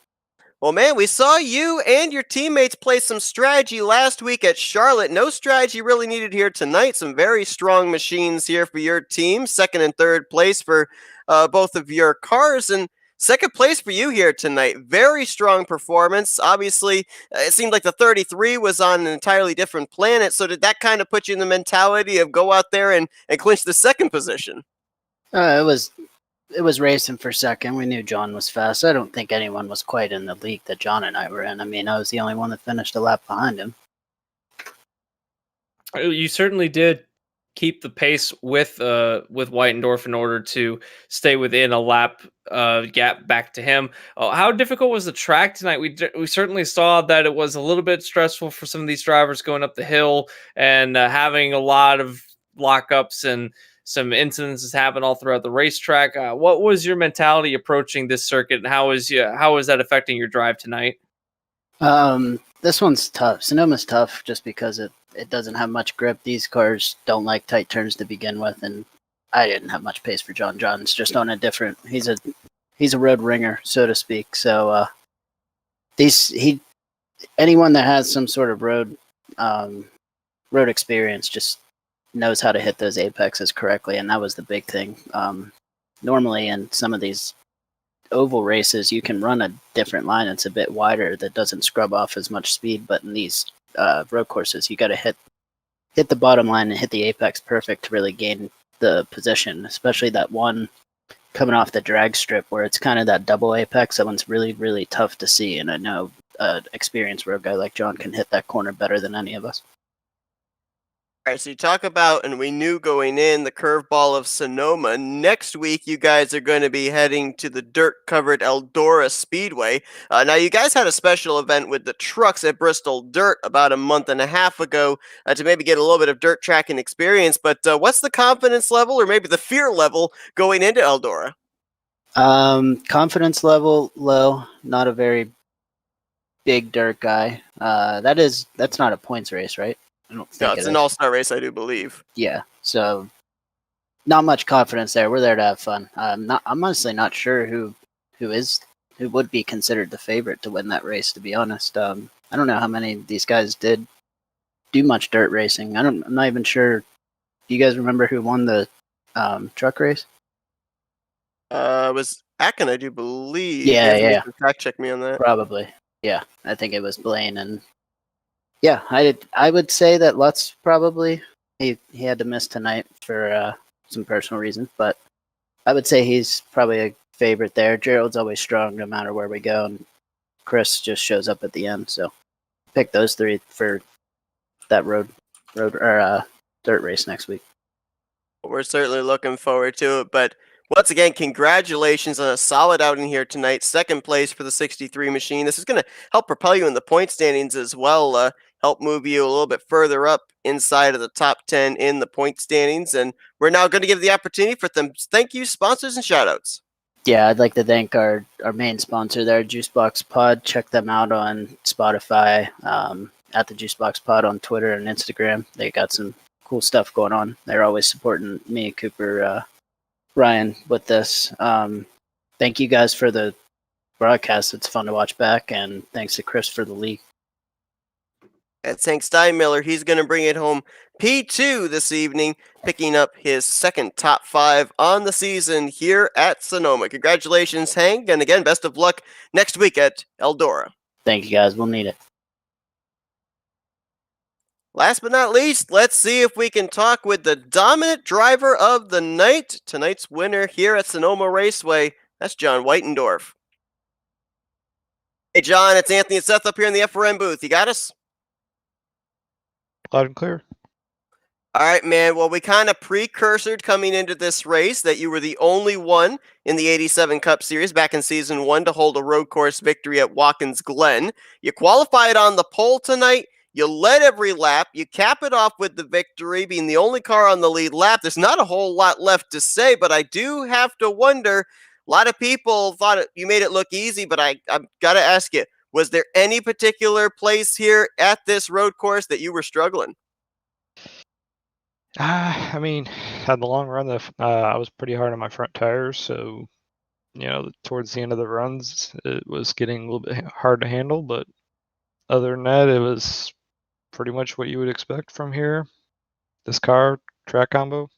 Well, man, we saw you and your teammates play some strategy last week at Charlotte. No strategy really needed here tonight. Some very strong machines here for your team. 2nd and 3rd place for both of your cars. And 2nd place for you here tonight. Very strong performance. Obviously, it seemed like the 33 was on an entirely different planet. So did that kind of put you in the mentality of go out there and clinch the 2nd position? It was racing for 2nd. We knew John was fast. I don't think anyone was quite in the league that John and I were in. I mean, I was the only one that finished a lap behind him. You certainly did keep the pace with Whitendorf in order to stay within a lap gap back to him. How difficult was the track tonight? We certainly saw that it was a little bit stressful for some of these drivers going up the hill and having a lot of lockups and some incidences happen all throughout the racetrack. What was your mentality approaching this circuit, and how is that affecting your drive tonight? This one's tough. Sonoma's tough just because it doesn't have much grip. These cars don't like tight turns to begin with, and I didn't have much pace for John. John's just on a different. He's a road ringer, so to speak. So anyone that has some sort of road experience just knows how to hit those apexes correctly, and that was the big thing. Normally in some of these oval races, you can run a different line. It's a bit wider that doesn't scrub off as much speed, but in these road courses, you got to hit the bottom line and hit the apex perfect to really gain the position, especially that one coming off the drag strip where it's kind of that double apex. That one's really, really tough to see, and I know an experienced road guy like John can hit that corner better than any of us. All right, so you talk about, and we knew going in, the curveball of Sonoma. Next week, you guys are going to be heading to the dirt-covered Eldora Speedway. Now, you guys had a special event with the trucks at Bristol Dirt about a month and a half ago to maybe get a little bit of dirt tracking experience. But what's the confidence level, or maybe the fear level, going into Eldora? Confidence level low. Not a very big dirt guy. That's not a points race, right? I don't think no, it's an all-star race, I do believe. Yeah, so not much confidence there. We're there to have fun. I'm honestly not sure who would be considered the favorite to win that race. To be honest, I don't know how many of these guys did do much dirt racing. I'm not even sure. Do you guys remember who won the truck race? It was Akin, I do believe. Yeah. Fact check me on that. Probably. Yeah, I think it was Blaine and. Yeah, I would say that Lutz probably he had to miss tonight for some personal reasons, but I would say he's probably a favorite there. Gerald's always strong no matter where we go, and Chris just shows up at the end. So pick those 3 for that road or dirt race next week. We're certainly looking forward to it, but Once again, congratulations on a solid outing here tonight. Second place for the 63 machine. This is going to help propel you in the point standings as well, help move you a little bit further up inside of the top 10 in the point standings. And we're now going to give the opportunity for them. Thank you, sponsors, and shoutouts. Yeah, I'd like to thank our main sponsor there, Juicebox Pod. Check them out on Spotify, at the Juicebox Pod on Twitter and Instagram. They got some cool stuff going on. They're always supporting me, Cooper, Ryan with this. Thank you guys for the broadcast. It's fun to watch back, and thanks to Chris for the league. That's Hank Steinmiller. He's going to bring it home P2 this evening, picking up his second top 5 on the season here at Sonoma. Congratulations, Hank, and again, best of luck next week at Eldora. Thank you, guys. We'll need it. Last but not least, let's see if we can talk with the dominant driver of the night. Tonight's winner here at Sonoma Raceway, that's John Whitendorf. Hey, John, it's Anthony and Seth up here in the FRN booth. You got us? Loud and clear. All right, man. Well, we kind of precursored coming into this race that you were the only one in the 87 Cup Series back in Season 1 to hold a road course victory at Watkins Glen. You qualified on the pole tonight. You led every lap. You cap it off with the victory, being the only car on the lead lap. There's not a whole lot left to say, but I do have to wonder. A lot of people thought you made it look easy, but I've got to ask you, was there any particular place here at this road course that you were struggling? I mean, had the long run, I was pretty hard on my front tires, so towards the end of the runs, it was getting a little bit hard to handle. But other than that, it was pretty much what you would expect from here. This car track combo,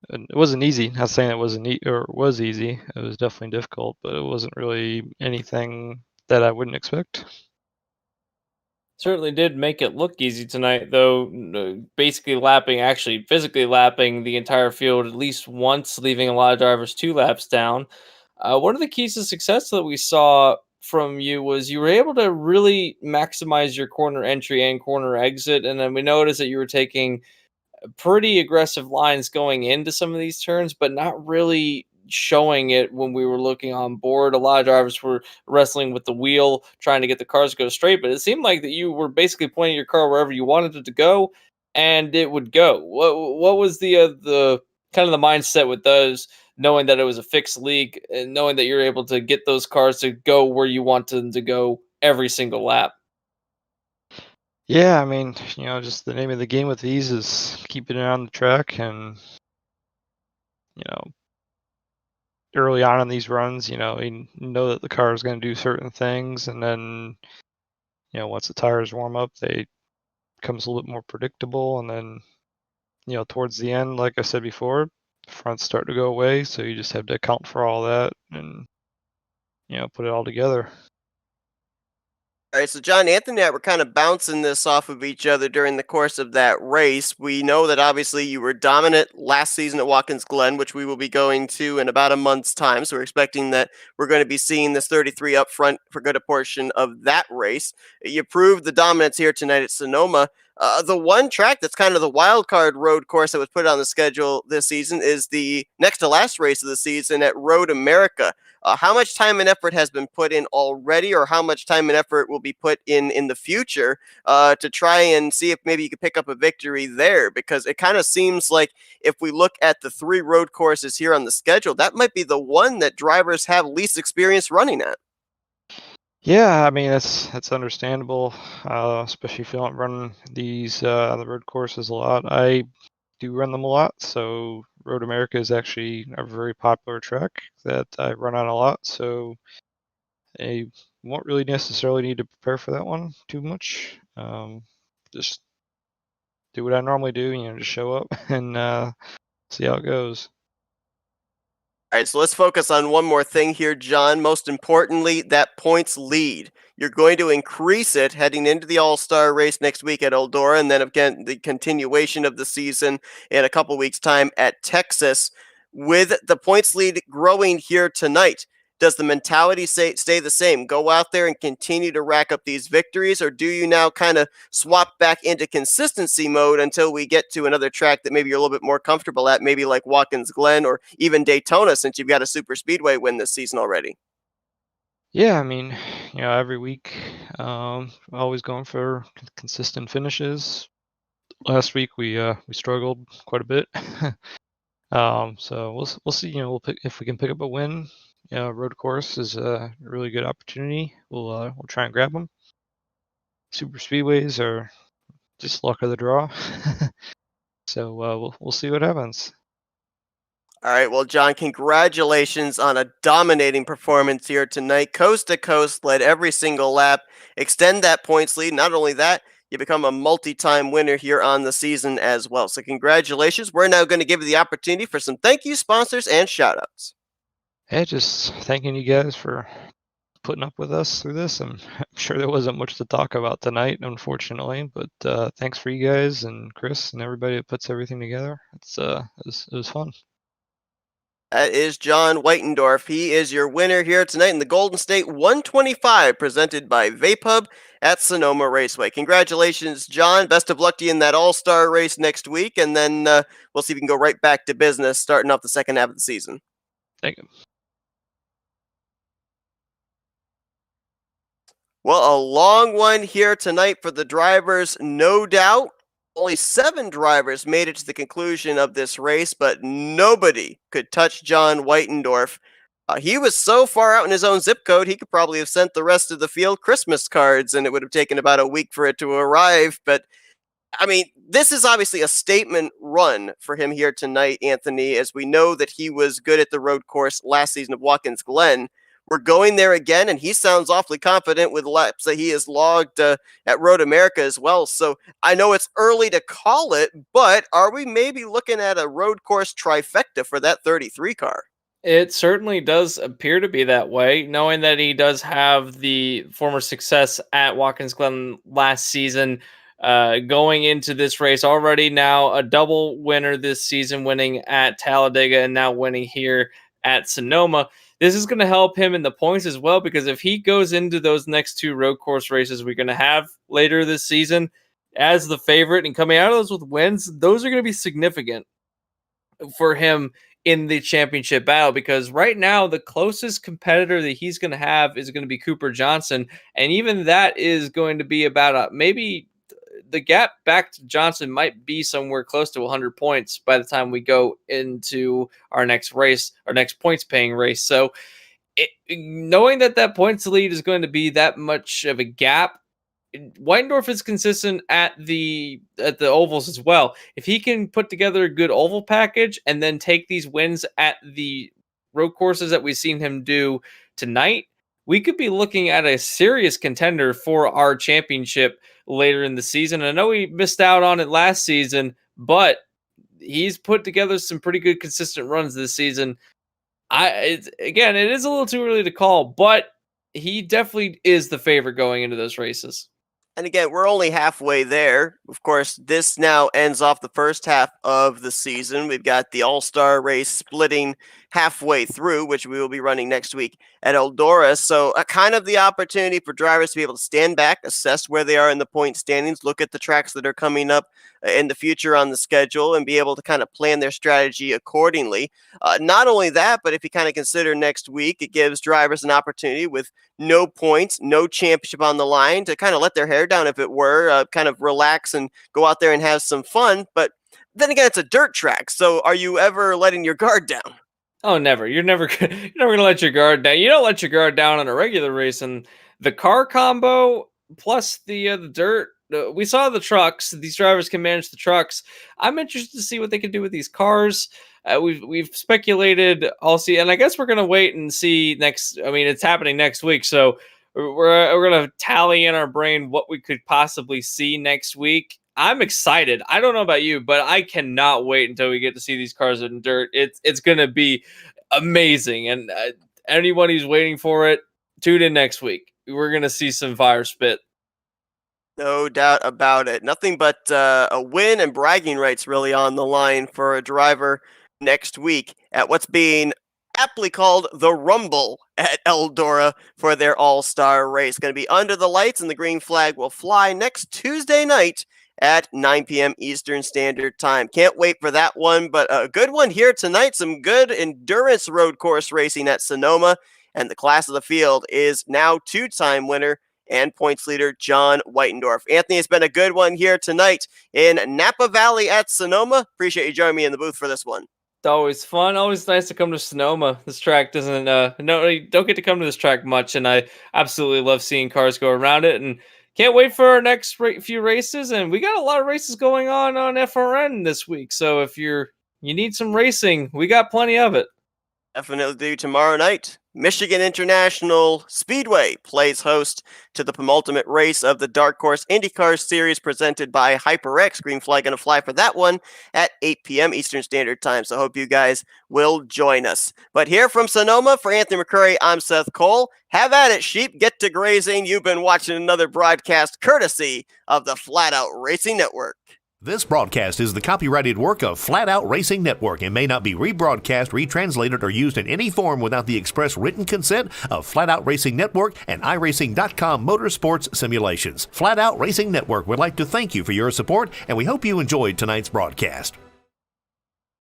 and it wasn't easy. Not saying it wasn't was easy. It was definitely difficult, but it wasn't really anything that I wouldn't expect. Certainly did make it look easy tonight, though. Basically physically lapping the entire field at least once, leaving a lot of drivers 2 laps down. One of the keys to success that we saw from you was you were able to really maximize your corner entry and corner exit, and then we noticed that you were taking pretty aggressive lines going into some of these turns, but not really showing it when we were looking on board. A lot of drivers were wrestling with the wheel, trying to get the cars to go straight, but it seemed like that you were basically pointing your car wherever you wanted it to go, and it would go. What was the kind of the mindset with those, knowing that it was a fixed league and knowing that you're able to get those cars to go where you want them to go every single lap? Yeah, I mean, just the name of the game with these is keeping it on the track, and early on in these runs, you know that the car is going to do certain things, and then once the tires warm up, they becomes a little bit more predictable, and then towards the end, like I said before, the fronts start to go away, so you just have to account for all that and put it all together. All right, so John, Anthony and I were kind of bouncing this off of each other during the course of that race. We know that obviously you were dominant last season at Watkins Glen, which we will be going to in about a month's time. So we're expecting that we're going to be seeing this 33 up front for a good portion of that race. You proved the dominance here tonight at Sonoma. The one track that's kind of the wild card road course that was put on the schedule this season is the next to last race of the season at Road America. How much time and effort has been put in already, or how much time and effort will be put in the future to try and see if maybe you could pick up a victory there? Because it kind of seems like if we look at the 3 road courses here on the schedule, that might be the one that drivers have least experience running at. Yeah, I mean, that's understandable, especially if you don't run these on the road courses a lot. I do run them a lot, so Road America is actually a very popular track that I run on a lot, so I won't really necessarily need to prepare for that one too much. Just do what I normally do, just show up and see how it goes. All right, so let's focus on one more thing here, John. Most importantly, that points lead. You're going to increase it heading into the All-Star race next week at Eldora, and then again, the continuation of the season in a couple weeks' time at Texas. With the points lead growing here tonight, does the mentality stay the same? Go out there and continue to rack up these victories, or do you now kind of swap back into consistency mode until we get to another track that maybe you're a little bit more comfortable at, maybe like Watkins Glen or even Daytona, since you've got a super speedway win this season already? Yeah, I mean, every week, always going for consistent finishes. Last week we struggled quite a bit. So we'll see. We'll pick if we can pick up a win. Road course is a really good opportunity. We'll try and grab them. Super speedways are just luck of the draw. So we'll see what happens. All right, well, John, congratulations on a dominating performance here tonight. Coast to coast, led every single lap, extend that points lead. Not only that, you become a multi-time winner here on the season as well. So congratulations. We're now going to give you the opportunity for some thank you, sponsors, and shout-outs. Hey, just thanking you guys for putting up with us through this. I'm sure there wasn't much to talk about tonight, unfortunately, but thanks for you guys and Chris and everybody that puts everything together. It was fun. That is John Whitendorf. He is your winner here tonight in the Golden State 125, presented by Vapehub at Sonoma Raceway. Congratulations, John. Best of luck to you in that all-star race next week, and then we'll see if we can go right back to business starting off the second half of the season. Thank you. Well, a long one here tonight for the drivers, no doubt. Only 7 drivers made it to the conclusion of this race, but nobody could touch John Whitendorf. He was so far out in his own zip code, he could probably have sent the rest of the field Christmas cards, and it would have taken about a week for it to arrive. But, I mean, this is obviously a statement run for him here tonight, Anthony, as we know that he was good at the road course last season of Watkins Glen. We're going there again, and he sounds awfully confident with laps that he has logged at Road America as well. So I know it's early to call it, but are we maybe looking at a road course trifecta for that 33 car? It certainly does appear to be that way, knowing that he does have the former success at Watkins Glen last season. Going into this race already now a double winner this season, winning at Talladega and now winning here at Sonoma. This is going to help him in the points as well, because if he goes into those next 2 road course races we're going to have later this season as the favorite and coming out of those with wins, those are going to be significant for him in the championship battle, because right now the closest competitor that he's going to have is going to be Cooper Johnson, and even that is going to be about maybe the gap back to Johnson might be somewhere close to 100 points by the time we go into our next race, our next points paying race. So knowing that points lead is going to be that much of a gap, Weindorf is consistent at the ovals as well. If he can put together a good oval package and then take these wins at the road courses that we've seen him do tonight, we could be looking at a serious contender for our championship later in the season. I know we missed out on it last season, but he's put together some pretty good consistent runs this season. It is a little too early to call, but he definitely is the favorite going into those races. And again, we're only halfway there. Of course, this now ends off the first half of the season. We've got the All-Star race splitting halfway through, which we will be running next week at Eldora. So kind of the opportunity for drivers to be able to stand back, assess where they are in the point standings, look at the tracks that are coming up in the future on the schedule, and be able to kind of plan their strategy accordingly. Not only that, but if you kind of consider next week, it gives drivers an opportunity with no points, no championship on the line to kind of let their hair down, if it were, kind of relax and go out there and have some fun. But then again, it's a dirt track. So are you ever letting your guard down? Oh, never. You're never gonna let your guard down. You don't let your guard down on a regular race, and the car combo plus the dirt. We saw the trucks. These drivers can manage the trucks. I'm interested to see what they can do with these cars. We've speculated. I'll see, and I guess we're gonna wait and see next. I mean, it's happening next week, so we're gonna tally in our brain what we could possibly see next week. I'm excited. I don't know about you, but I cannot wait until we get to see these cars in dirt. It's going to be amazing. And anyone who's waiting for it, tune in next week. We're going to see some fire spit. No doubt about it. Nothing but a win and bragging rights really on the line for a driver next week at what's being aptly called the Rumble at Eldora for their all-star race. Going to be under the lights, and the green flag will fly next Tuesday night at 9 p.m. Eastern Standard Time. Can't wait for that one, but a good one here tonight. Some good endurance road course racing at Sonoma, and the class of the field is now two-time winner and points leader John Whitendorf. Anthony, it's been a good one here tonight in Napa Valley at Sonoma. Appreciate you joining me in the booth for this one. It's always fun. Always nice to come to Sonoma. This track doesn't, no, you don't get to come to this track much, and I absolutely love seeing cars go around it. And can't wait for our next few races. And we got a lot of races going on FRN this week. So if you need some racing, we got plenty of it. Definitely do tomorrow night. Michigan International Speedway plays host to the penultimate race of the Dark Horse IndyCar Series presented by HyperX. Green flag going to fly for that one at 8 p.m. Eastern Standard Time. So I hope you guys will join us. But here from Sonoma, for Anthony McCurry, I'm Seth Cole. Have at it, sheep. Get to grazing. You've been watching another broadcast courtesy of the Flatout Racing Network. This broadcast is the copyrighted work of Flatout Racing Network and may not be rebroadcast, retranslated, or used in any form without the express written consent of Flatout Racing Network and iRacing.com Motorsports Simulations. Flatout Racing Network would like to thank you for your support, and we hope you enjoyed tonight's broadcast.